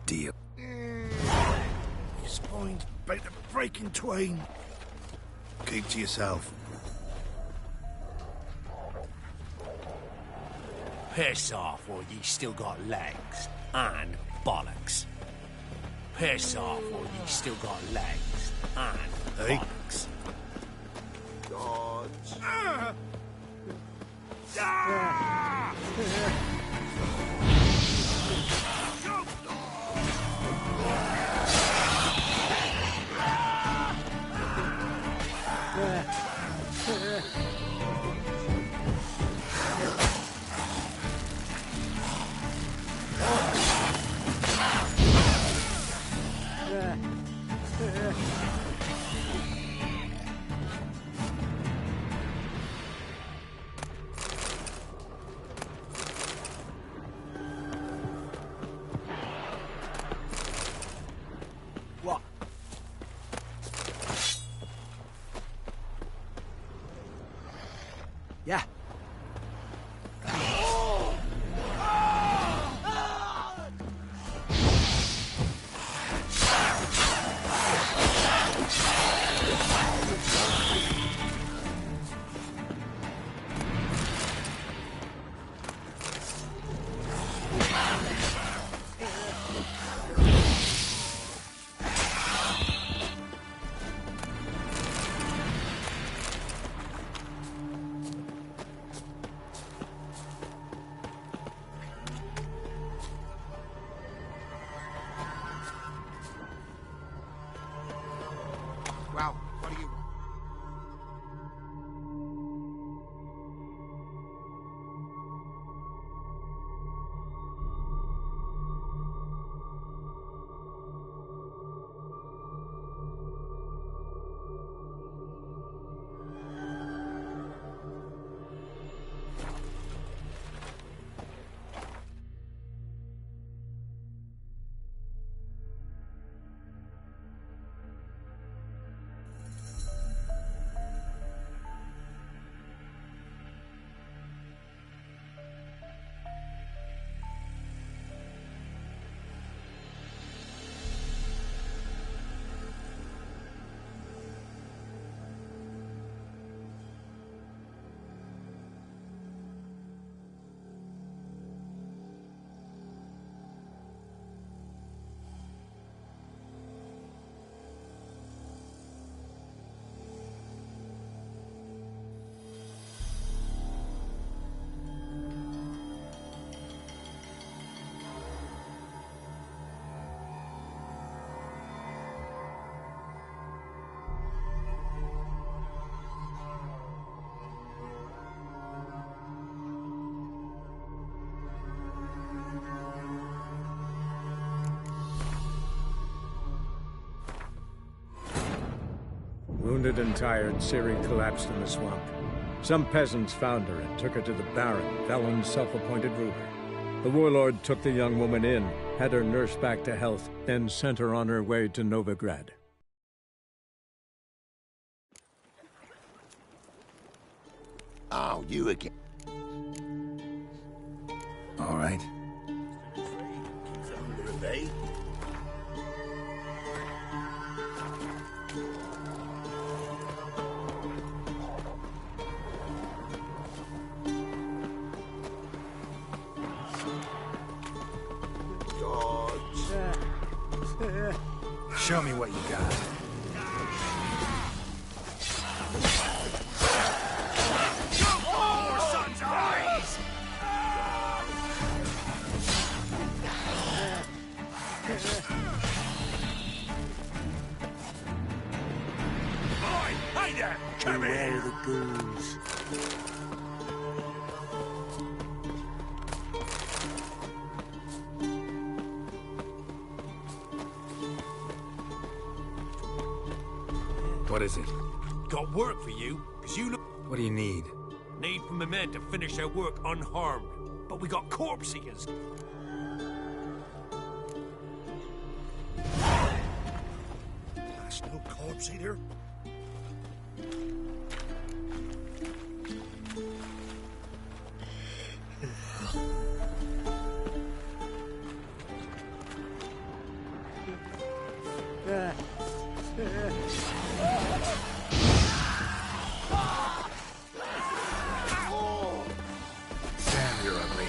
Deal. Your spine's about to break in twain. Keep to yourself. Piss off, or ye still got legs. And bollocks. Piss off, or ye still got legs. And Hey. bollocks. God. What? Yeah. Wounded and tired, Ciri collapsed in the swamp. Some peasants found her and took her to the Baron, Velen's self-appointed ruler. The warlord took the young woman in, had her nursed back to health, then sent her on her way to Novigrad. Oh, you again. All right. Under a bay. Show me what you got. Your son's eyes! Hey there! Come here! The ghouls. What is it? Got work for you, because you look... What do you need? Need for my men to finish their work unharmed. But we got corpse eaters. That's no corpse eater. Damn, you're ugly.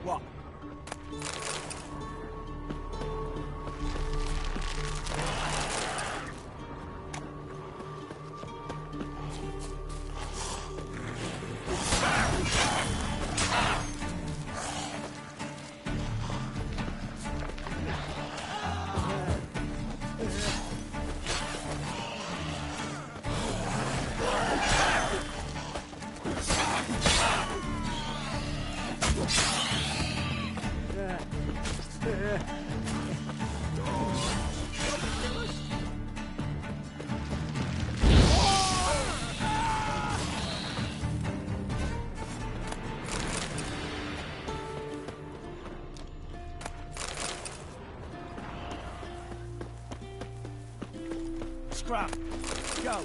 What? Scrap. Go.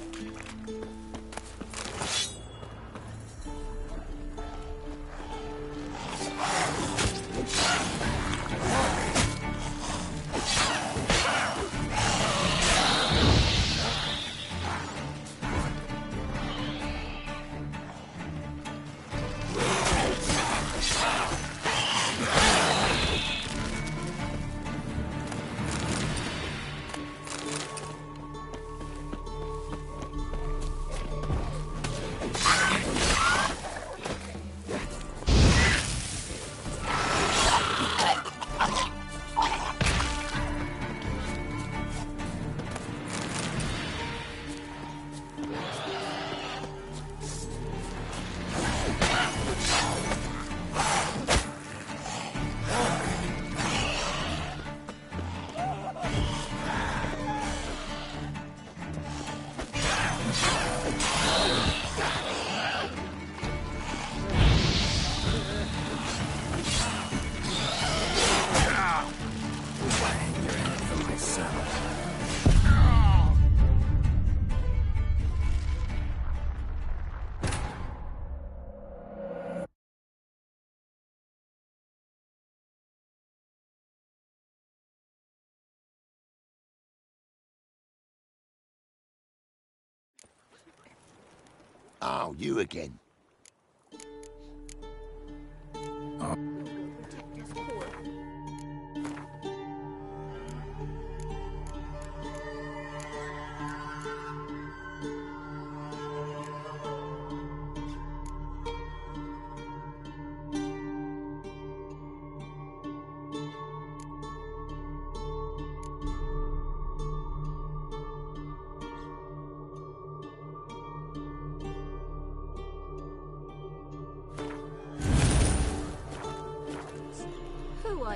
Oh, you again.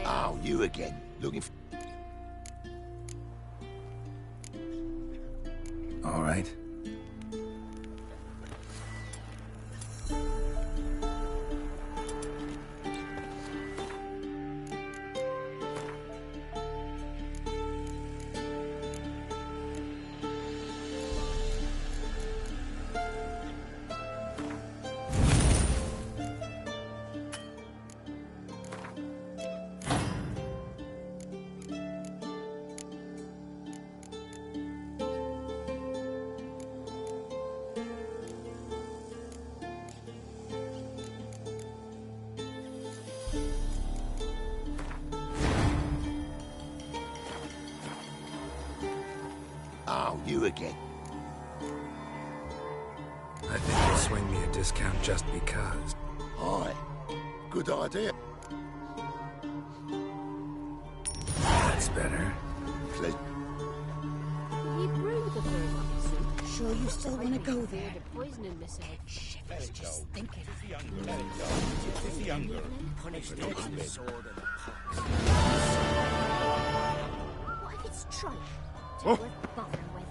Oh, you again. Looking for... All right. Oh, you again. I think you'll swing me a discount just because. Aye. Good idea. That's better. Will you brew the burdock soup? Sure you still want to go there? The poisoning myself. Shivers just thinking. It's the younger. Punish the sword and the pox. What if it's tripe? Oh. Worth bothering with.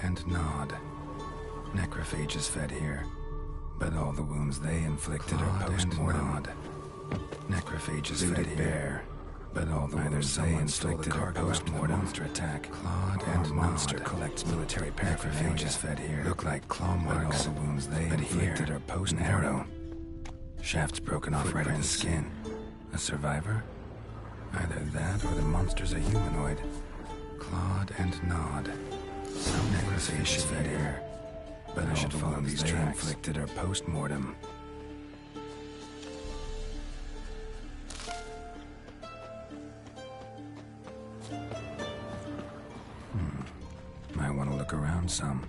And nod. Necrophages fed here, but all the wounds they inflicted are post-mortem. Necrophages fed here, but all the wounds they inflicted are post-mortem. Monster attack. Clawed and monster collects military paraphernalia fed here. Look like claw marks. All the wounds they inflicted are post-arrow. Shafts broken off right in the skin. A survivor? Either that or the monster's a humanoid. Clawed and nod. Some necrophages fed here, but all the wounds they inflicted are post-mortem. Might want to look around some.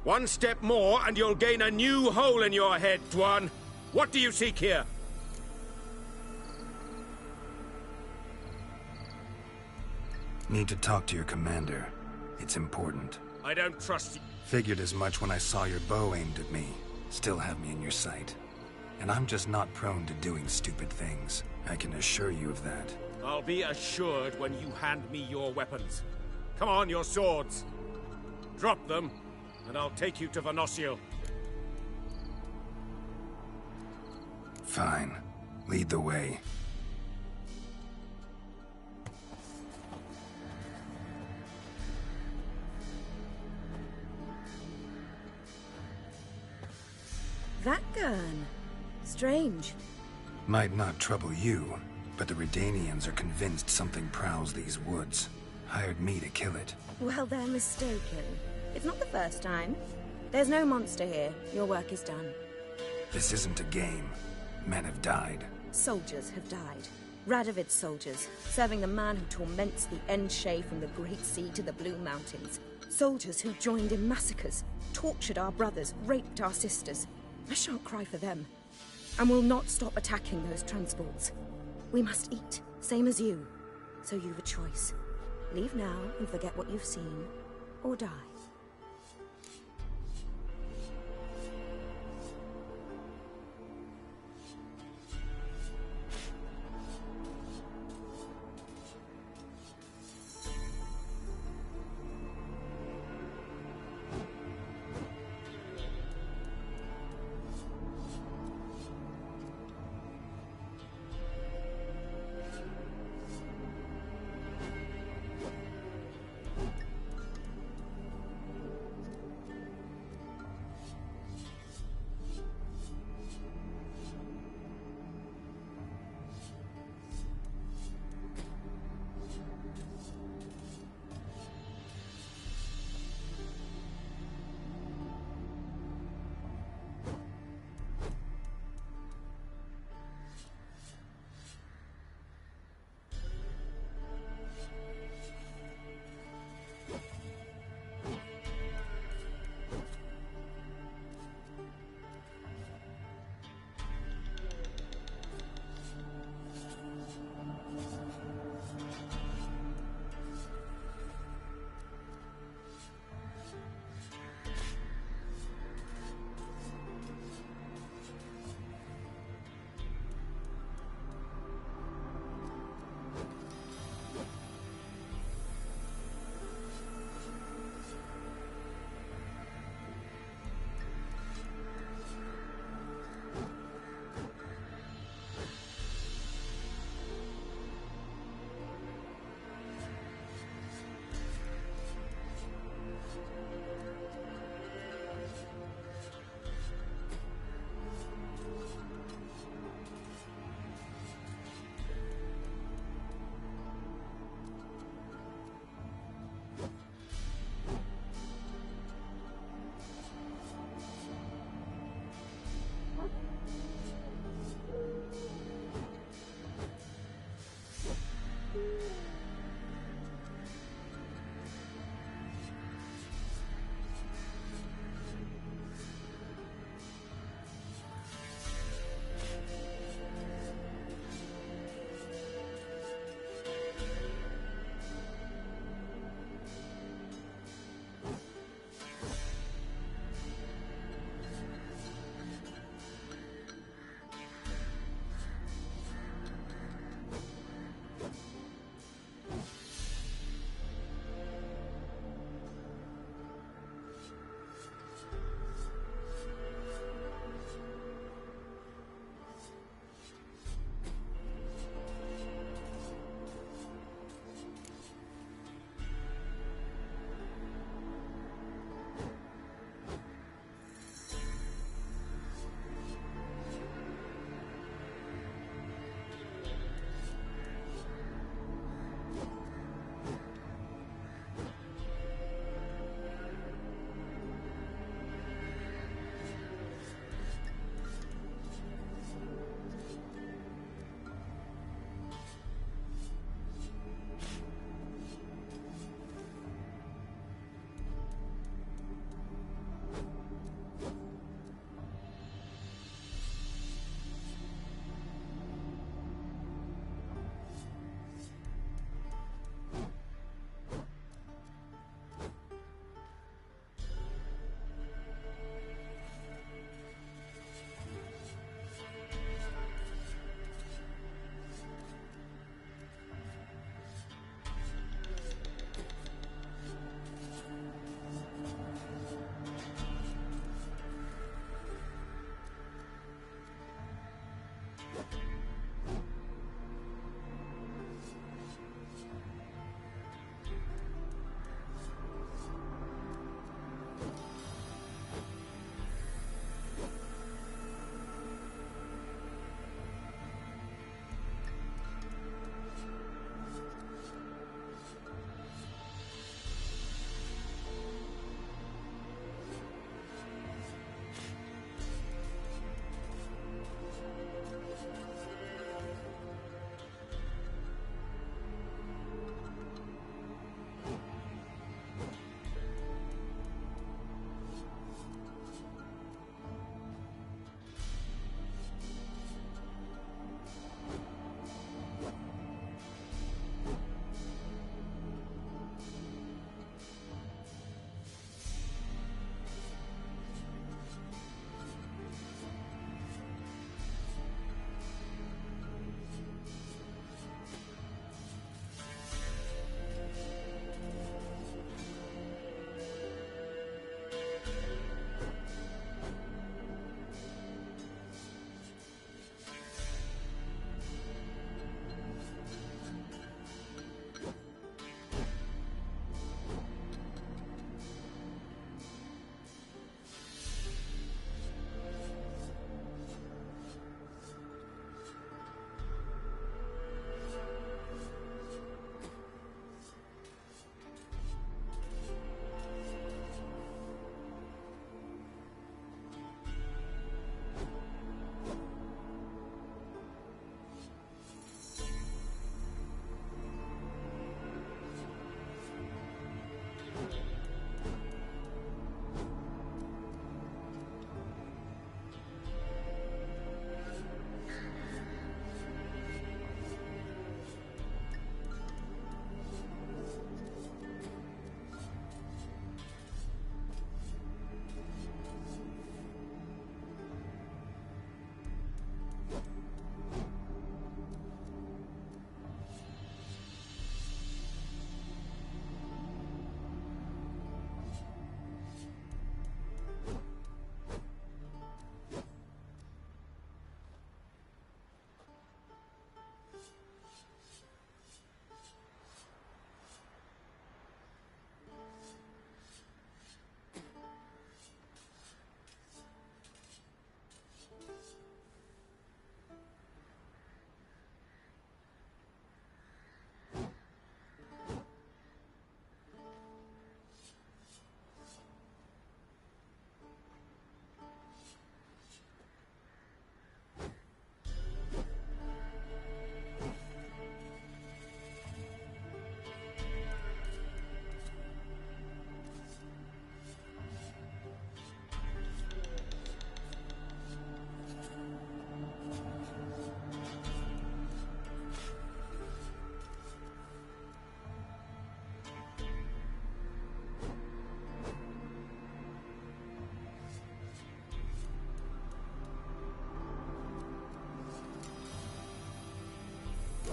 One step more, and you'll gain a new hole in your head, Dwan. What do you seek here? Need to talk to your commander. It's important. I don't trust you. Figured as much when I saw your bow aimed at me. Still have me in your sight. And I'm just not prone to doing stupid things. I can assure you of that. I'll be assured when you hand me your weapons. Come on, your swords. Drop them, and I'll take you to Venosio. Fine. Lead the way. That gun. Strange. Might not trouble you, but the Redanians are convinced something prowls these woods. Hired me to kill it. Well, they're mistaken. It's not the first time. There's no monster here. Your work is done. This isn't a game. Men have died. Soldiers have died. Radovid's soldiers, serving the man who torments the Endshay from the Great Sea to the Blue Mountains. Soldiers who joined in massacres, tortured our brothers, raped our sisters. I shan't cry for them, and will not stop attacking those transports. We must eat, same as you. So you've a choice. Leave now and forget what you've seen, or die.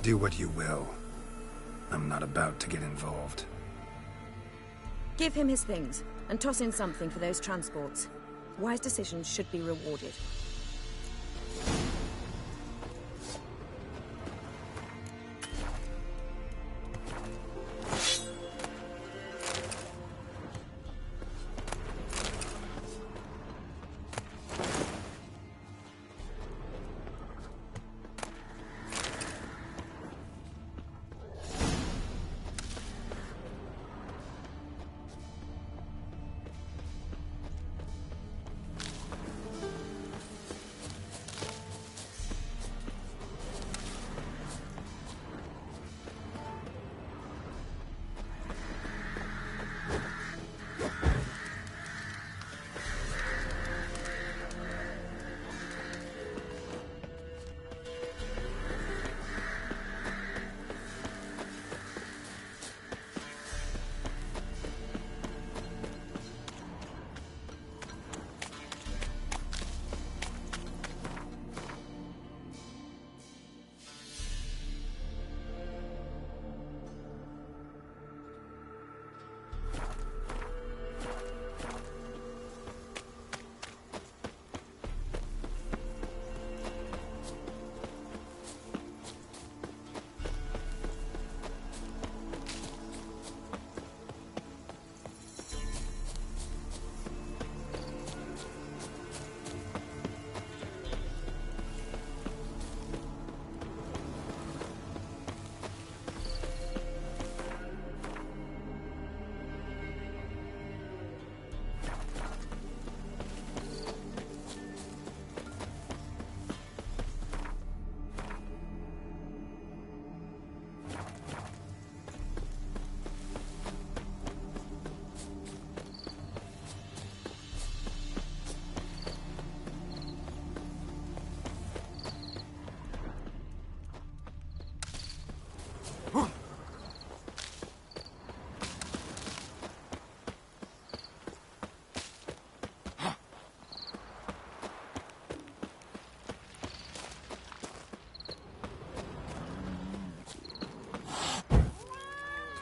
Do what you will. I'm not about to get involved. Give him his things, and toss in something for those transports. Wise decisions should be rewarded.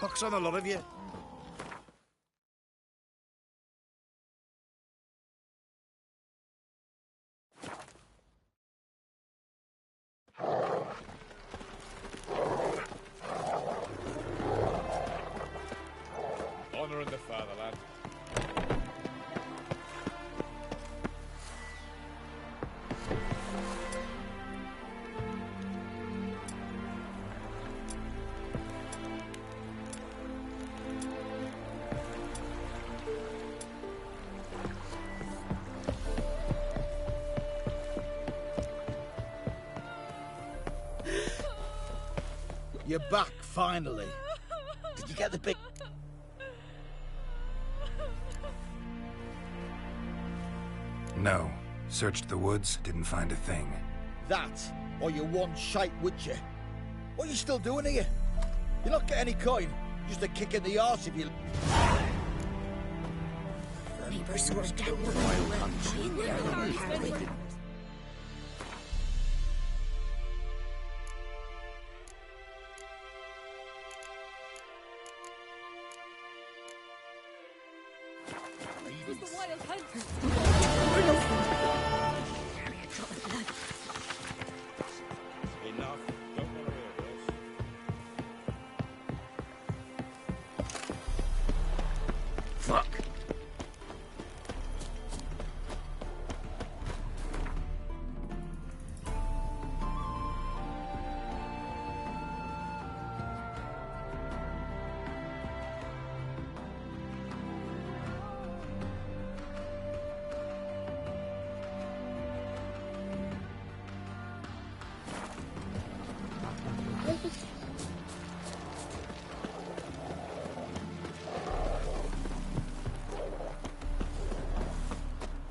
Pox on a lot of you. Honouring the fatherland. You're back, finally. Did you get the big... No. Searched the woods, didn't find a thing. That, or you one shite witcher? What are you still doing here? You're not getting any coin. Just a kick in the arse if you... Neighbours sort of down the road. The wild hunters. Enough. Don't worry about us. Fuck.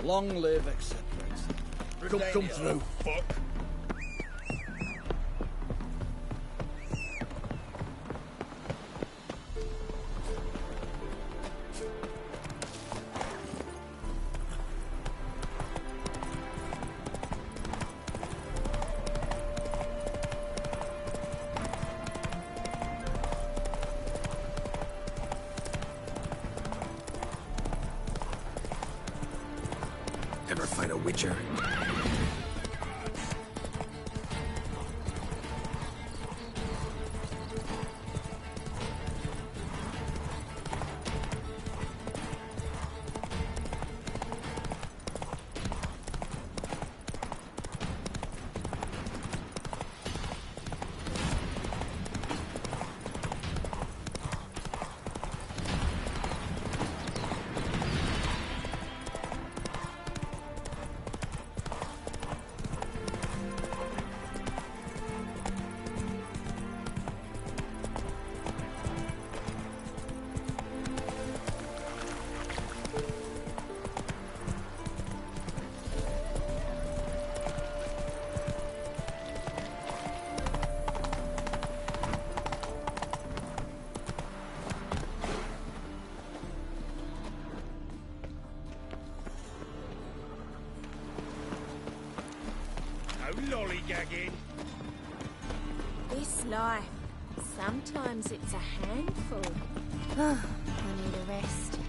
Long live, etc. Come through, fuck. fight a Witcher. Lollygagging. This life, sometimes it's a handful. I need a rest.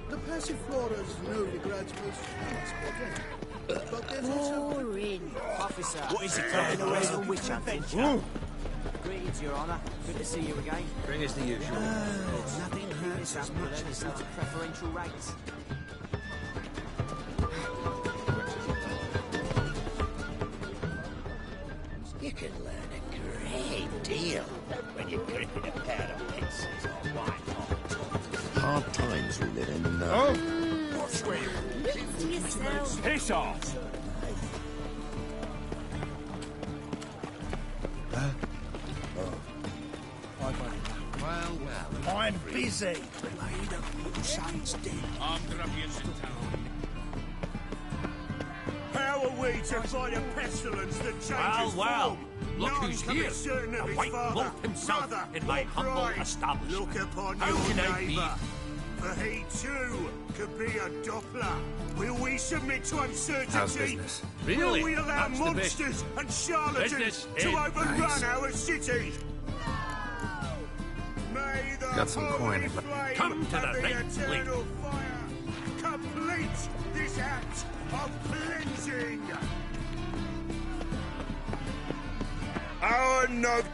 The Passiflora's no regrets most famous project. But there's also... Boring. Officer, what is it taking away from witch hunting? Greetings, Your Honour. Good to see you again. Bring us the usual. Nothing hurts as much as such preferential rates. You can learn a great deal when you're gripping a pair of pincers or white hot. Hard times we live in, Oh? What's with To yourself. Piss off! I'm busy. Son's dead. I'm grubbiest in town. How are we to fight a pestilence that changes Well, form? look None who's can here. be certain of A his white father, wolf himself brother, in my or humble bride. establishment. Look upon How your can I be? neighbour, for he too could be a Doppler. Will we submit to uncertainty? How's business? Really? Will we allow That's the bit. monsters and charlatans Business to is overrun nice. our city? May the Got some coin. holy flame Come to the of the right eternal fire complete this act of cleansing. Our noble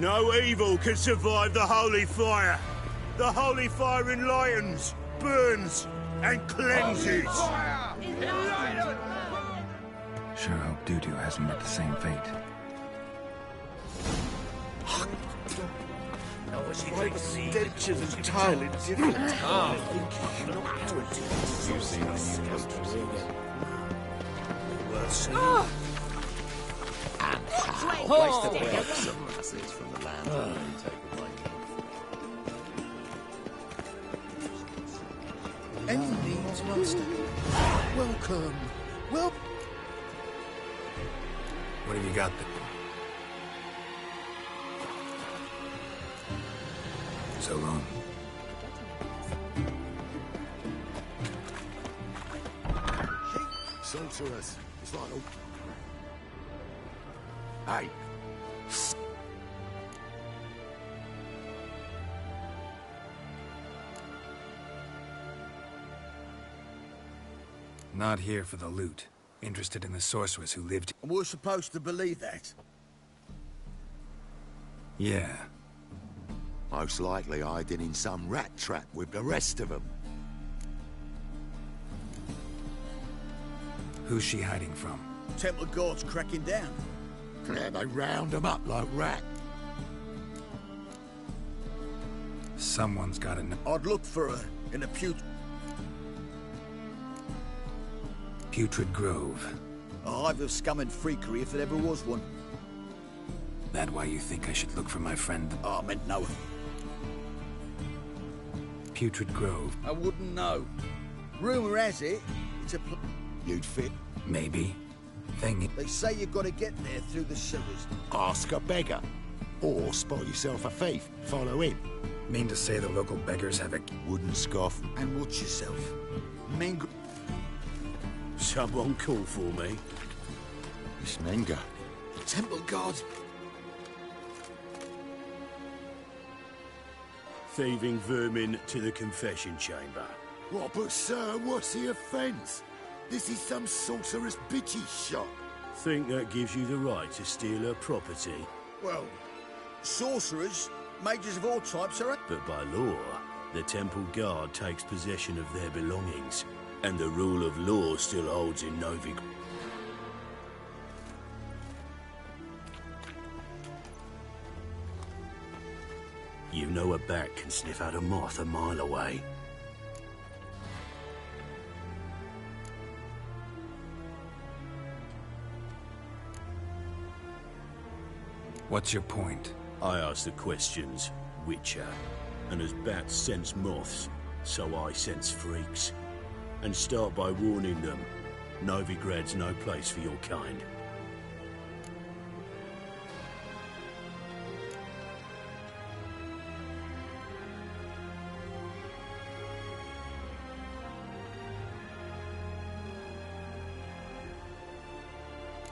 No evil can survive the holy fire. The holy fire enlightens, burns, and cleanses. Sure hope Dudu hasn't met the same fate. My stench is entirely different. I think you know You've seen the new posters. Well seen. And how? Oh. Place to break some assets from the land and take away. Any needs, monster? Welcome. Well. What have you got there? So long. Sorcerers. It's like Hey. Not here for the loot. Interested in the sorceress who lived... We're supposed to believe that. Yeah. Most likely hiding in some rat trap with the rest of them. Who's she hiding from? Temple guards cracking down. Yeah, they round them up like rat. Someone's got to know. I'd look for her in a Putrid Grove. A hive of scum and freakery if there ever was one. That why you think I should look for my friend? Oh, I meant no. Putrid Grove. I wouldn't know. Rumor has it, it's a You'd fit. Maybe. Thing. They say you've got to get there through the sewers. Ask a beggar. Or spot yourself a thief. Follow him. Mean to say the local beggars have a... Wouldn't scoff. And watch yourself. Menga. Someone call for me. It's Menga. Temple guard. Thieving vermin to the confession chamber. What, but sir, what's the offence? This is some sorcerer's bitchy shop. Think that gives you the right to steal her property? Well, sorcerers, mages of all types are... But by law, the temple guard takes possession of their belongings, and the rule of law still holds in Novigrad. You know a bat can sniff out a moth a mile away. What's your point? I ask the questions, Witcher. And as bats sense moths, so I sense freaks. And start by warning them, Novigrad's no place for your kind.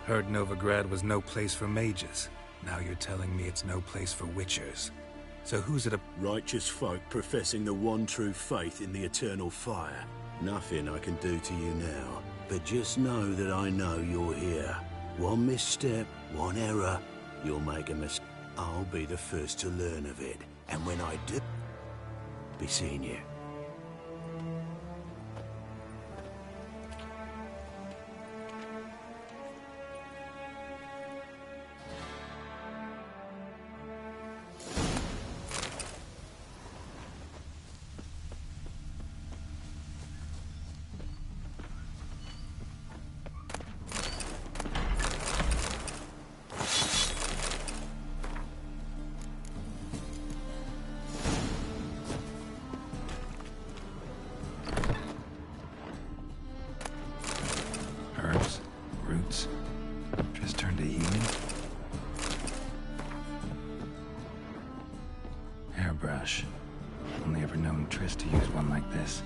Heard Novigrad was no place for mages. Now you're telling me it's no place for witchers. So who's it a... Righteous folk professing the one true faith in the eternal fire. Nothing I can do to you now. But just know that I know you're here. One misstep, one error, you'll make a mistake. I'll be the first to learn of it. And when I do, be seeing you. Herbs, roots, just turned to healing. Hairbrush. Only ever known Triss to use one like this.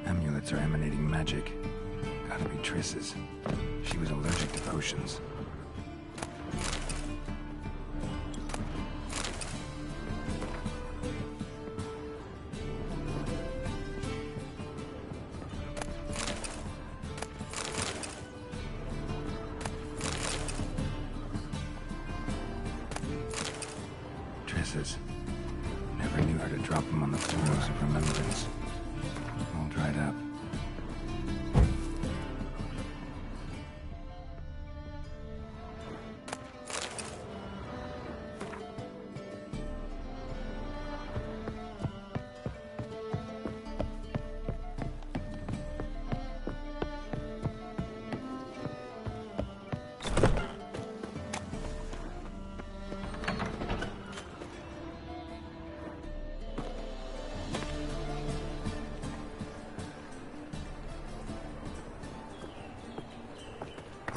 Amulets are emanating magic. Gotta be Triss's. She was allergic to potions. drop them on the floors of remembrance. All dried up.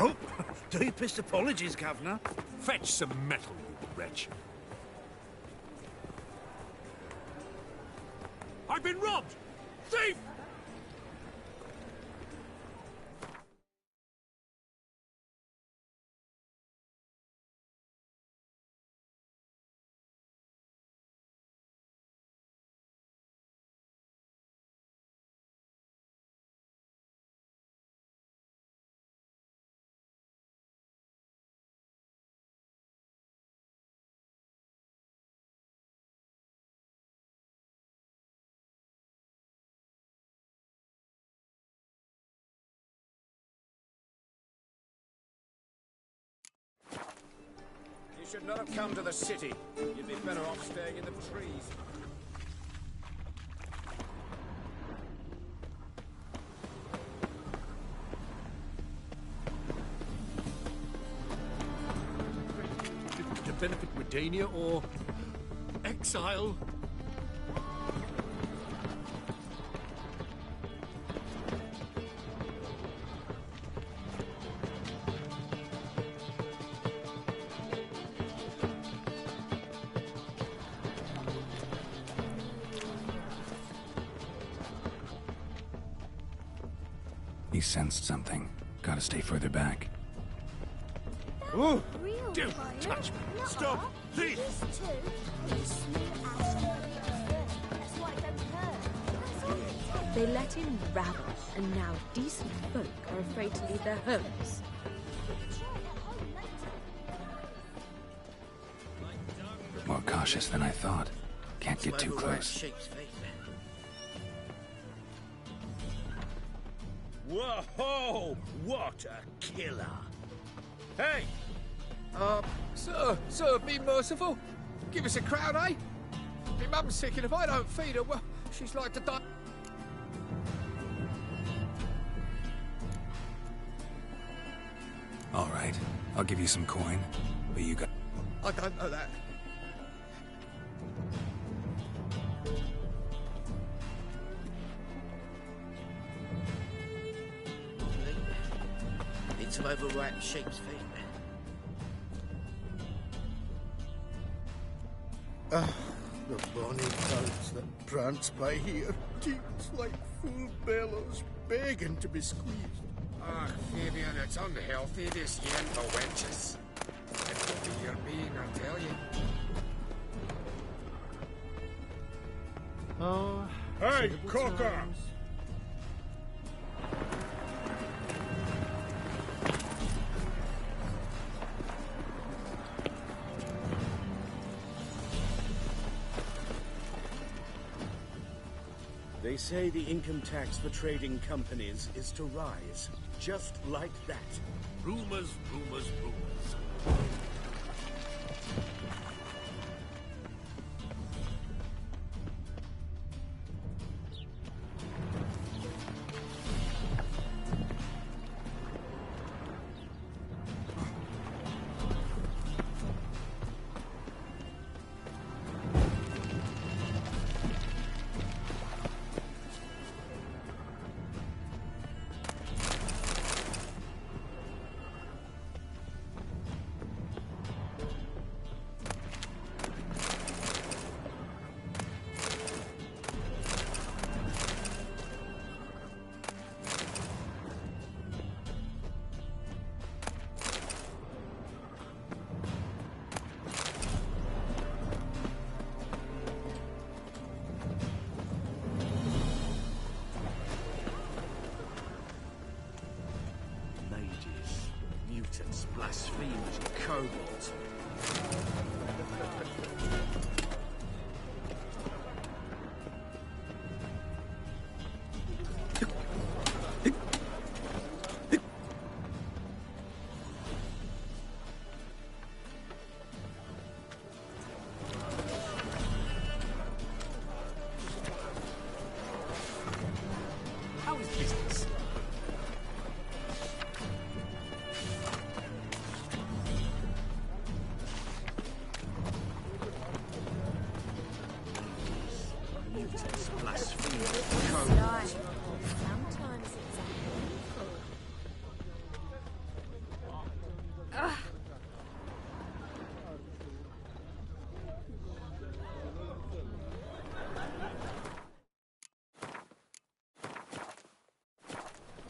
Oh, deepest apologies, Governor. Fetch some metal, you wretch. I've been robbed! Thief! You should not have come to the city. You'd be better off staying in the trees. To benefit Redania or exile? He sensed something. Gotta stay further back. Oh, Real don't fire? touch me. Not Stop, hot. thief! This too. It's smooth as That's why it don't hurt. They let in rabble, and now decent folk are afraid to leave their homes. More cautious than I thought. Can't get too close. Sheep's feet. Whoa! What a killer! Hey! Sir, be merciful. Give us a crowd, eh? My mum's sick, and if I don't feed her, well, she's like to die. All right, I'll give you some coin, but you got... I don't know that. Need some overripe sheep's feet. Ah, the bonny goats that prance by here, teats like full bellows, begging to be squeezed. Ah, Fabian, it's unhealthy, this yen for wenches. It will be your being, I tell you. Oh, Hey, Cocker! They say the income tax for trading companies is to rise, just like that. Rumors, rumors, rumors. Mutants, blasphemers, kobolds.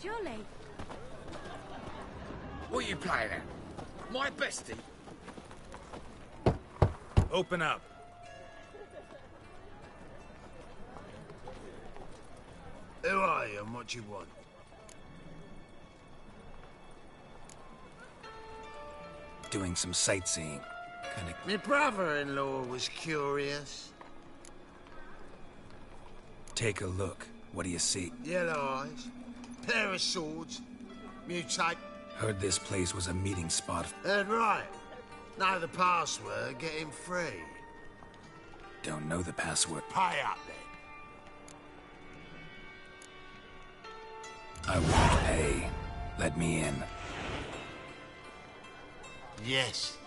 Jolly. What are you playing at? My bestie? Open up. Who are you and what do you want? Doing some sightseeing. My brother-in-law was curious. Take a look. What do you see? Yellow eyes, pair of swords, mutate. Heard this place was a meeting spot. Heard right. Know the password, get him free. Don't know the password. Pay up then. I won't pay. Let me in. Yes.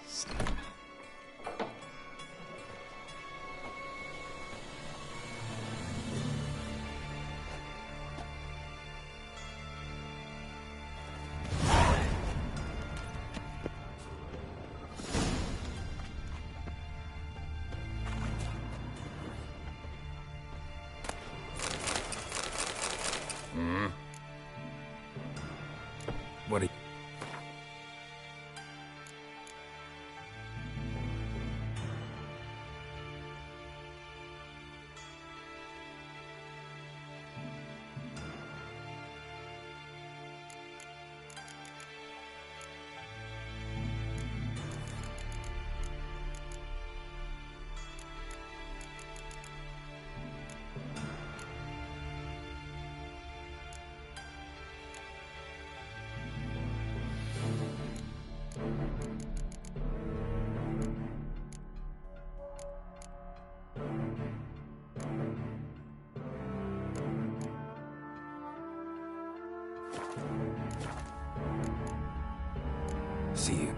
What are you... See you.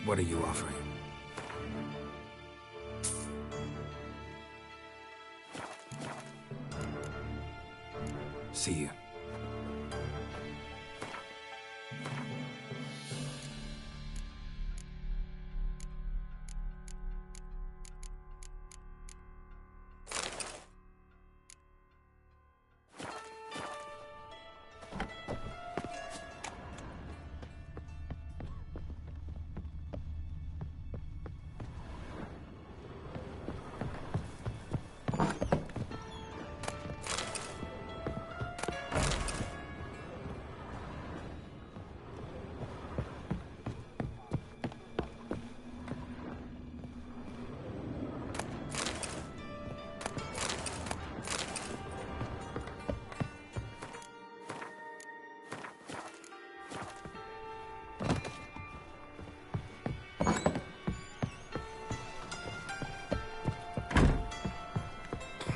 What are you offering? See you.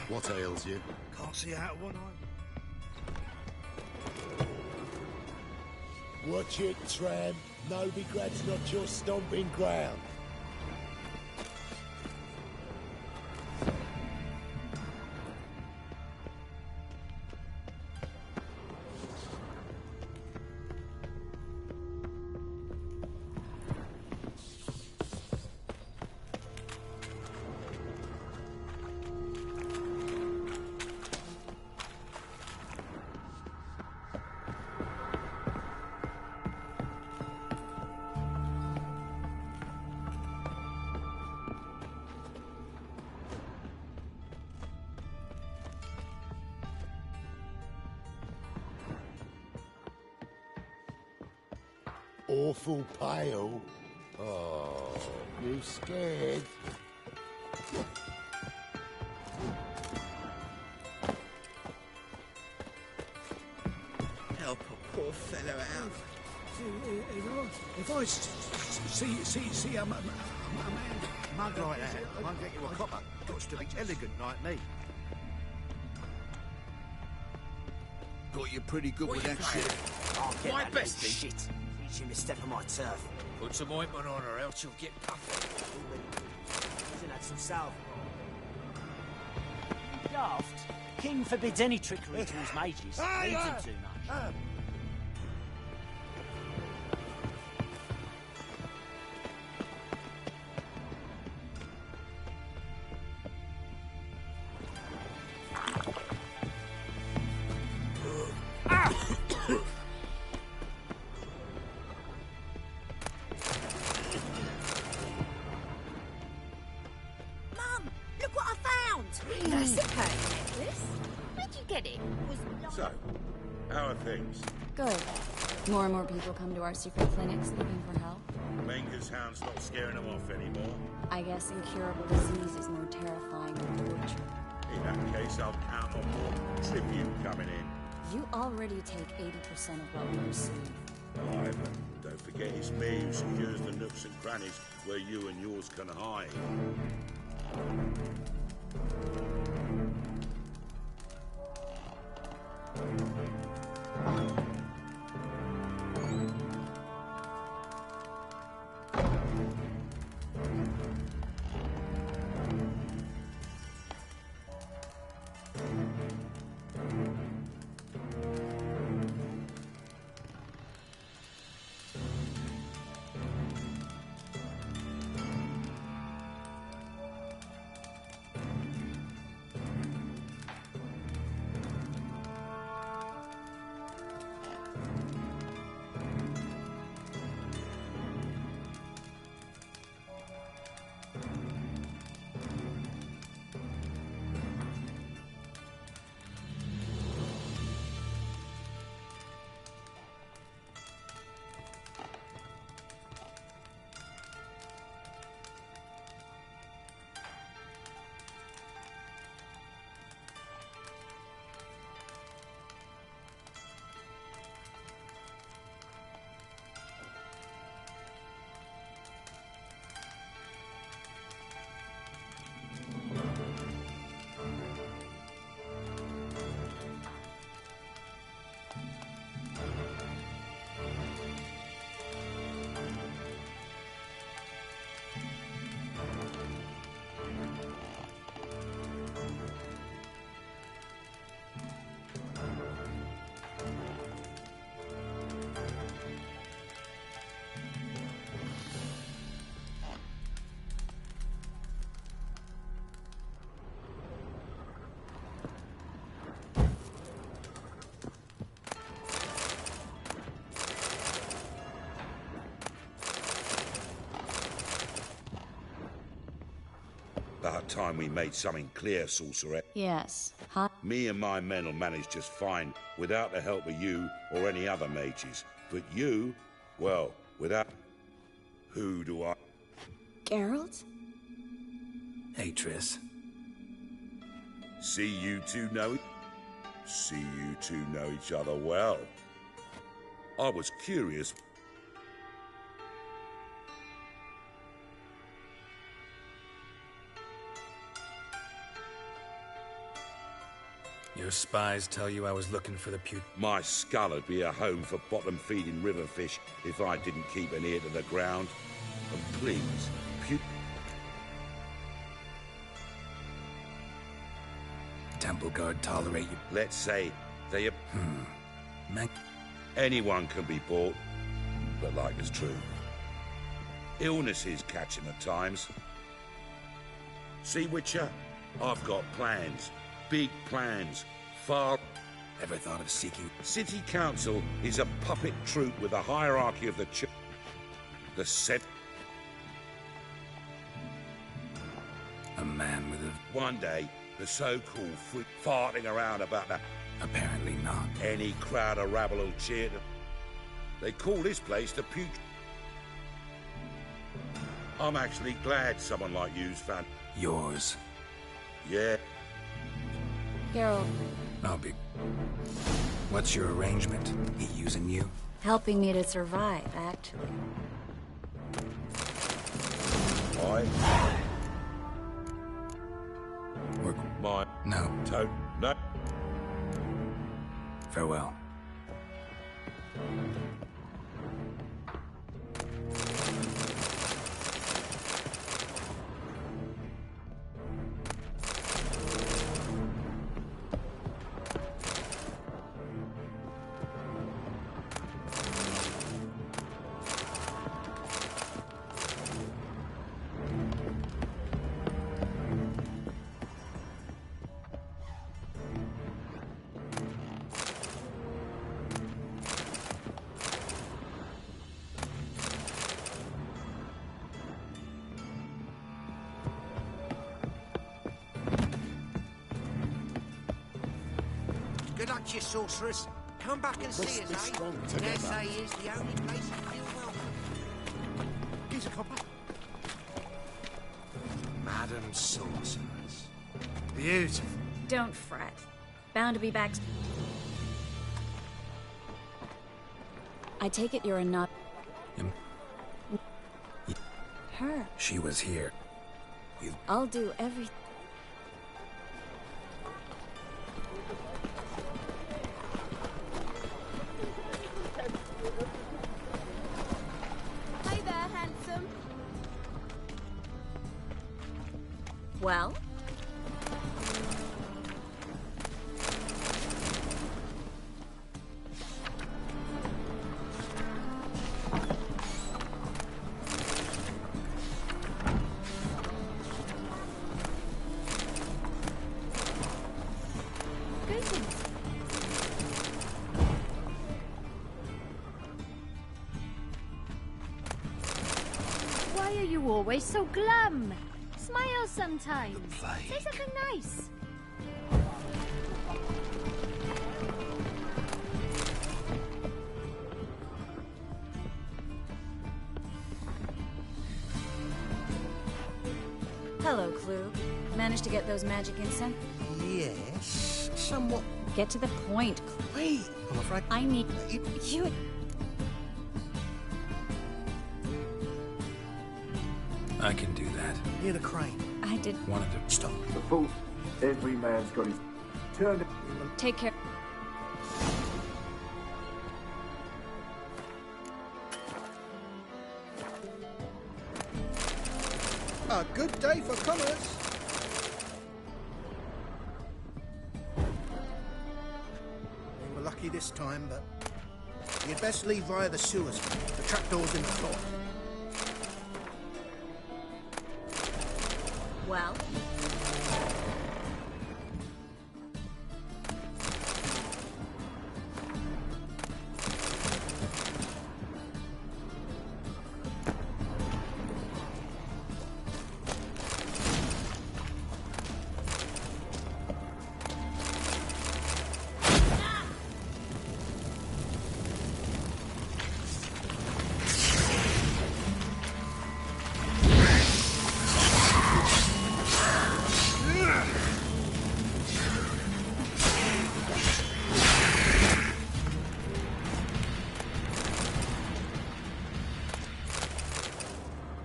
What ails you? Can't see out of one eye. Watch it, tramp. Novigrad's not your stomping ground. awful pale. Oh, you scared? Help a poor fellow out. If I see a man mug like that, won't get you a copper. Got to be elegant like me. Got you pretty good with that shit. I'll get My that best little shit. Teach him to step on my turf. Put some ointment on her, else she'll get puffy. Should add some salve. Daft. King forbids any trickery to his mages. Needs them too much. Mum, look what I found! That's a pearl necklace. Where'd you get it? So, how are things? Good. More and more people come to our secret clinics looking for help. Menger's hound's not scaring them off anymore. I guess incurable disease is more terrifying than torture. In that case, I'll count on more tribute coming in. You already take 80% of what we receive. Aye, but don't forget it's me who secures the nooks and crannies where you and yours can hide. About time we made something clear, sorceress. Yes. Huh? Me and my men will manage just fine without the help of you or any other mages. But you, well, without... Who do I... Geralt? Hey, Triss. See you two know... See you two know each other well. I was curious... Your spies tell you I was looking for the My skull would be a home for bottom-feeding river fish if I didn't keep an ear to the ground. And please, Temple Guard tolerate you? Let's say they... Man. Anyone can be bought, but like it's true. Illnesses catch him at times. See, Witcher? I've got plans. Big plans. Far... Ever thought of seeking... City Council is a puppet troop with a hierarchy of the church. The set... A man with a... One day, the so-called freak farting around about that... Apparently not. Any crowd of rabble will cheer them. They call this place the I'm actually glad someone like you's found... Yours. Yeah. Geralt, I'll be... What's your arrangement? He using you? helping me to survive, actually. I... Work... My... No. Toad... No. Farewell. Good luck to you, sorceress. Come back and see us, eh? Dare say is the only place you feel welcome. Here's a copper. Madam Sorceress. Beautiful. Don't fret. Bound to be back. I take it you're a nut. Her. She was here. I'll do everything. Hi there, handsome. Well? Greetings. Why are you always so glum? Smile sometimes. Say something nice. Hello, Clue. Managed to get those magic incense? Yes, somewhat. Get to the point. Wait, I'm afraid... I need... You... I can do that. Near the crane. I did... Wanted to... Stop. The fool. Every man's got his turn. Take care. A good day for commerce. We were lucky this time, but you'd best leave via the sewers. The trapdoor's in the floor. Well?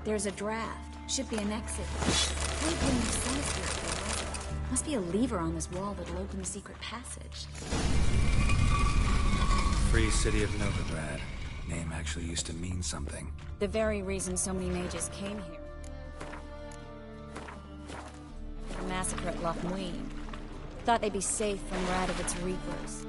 There's a draft. Should be an exit. What can you say here? Must be a lever on this wall that'll open the secret passage. Free city of Novigrad. Name actually used to mean something. The very reason so many mages came here. The massacre at Loch Muin. Thought they'd be safe from Radovit's reapers.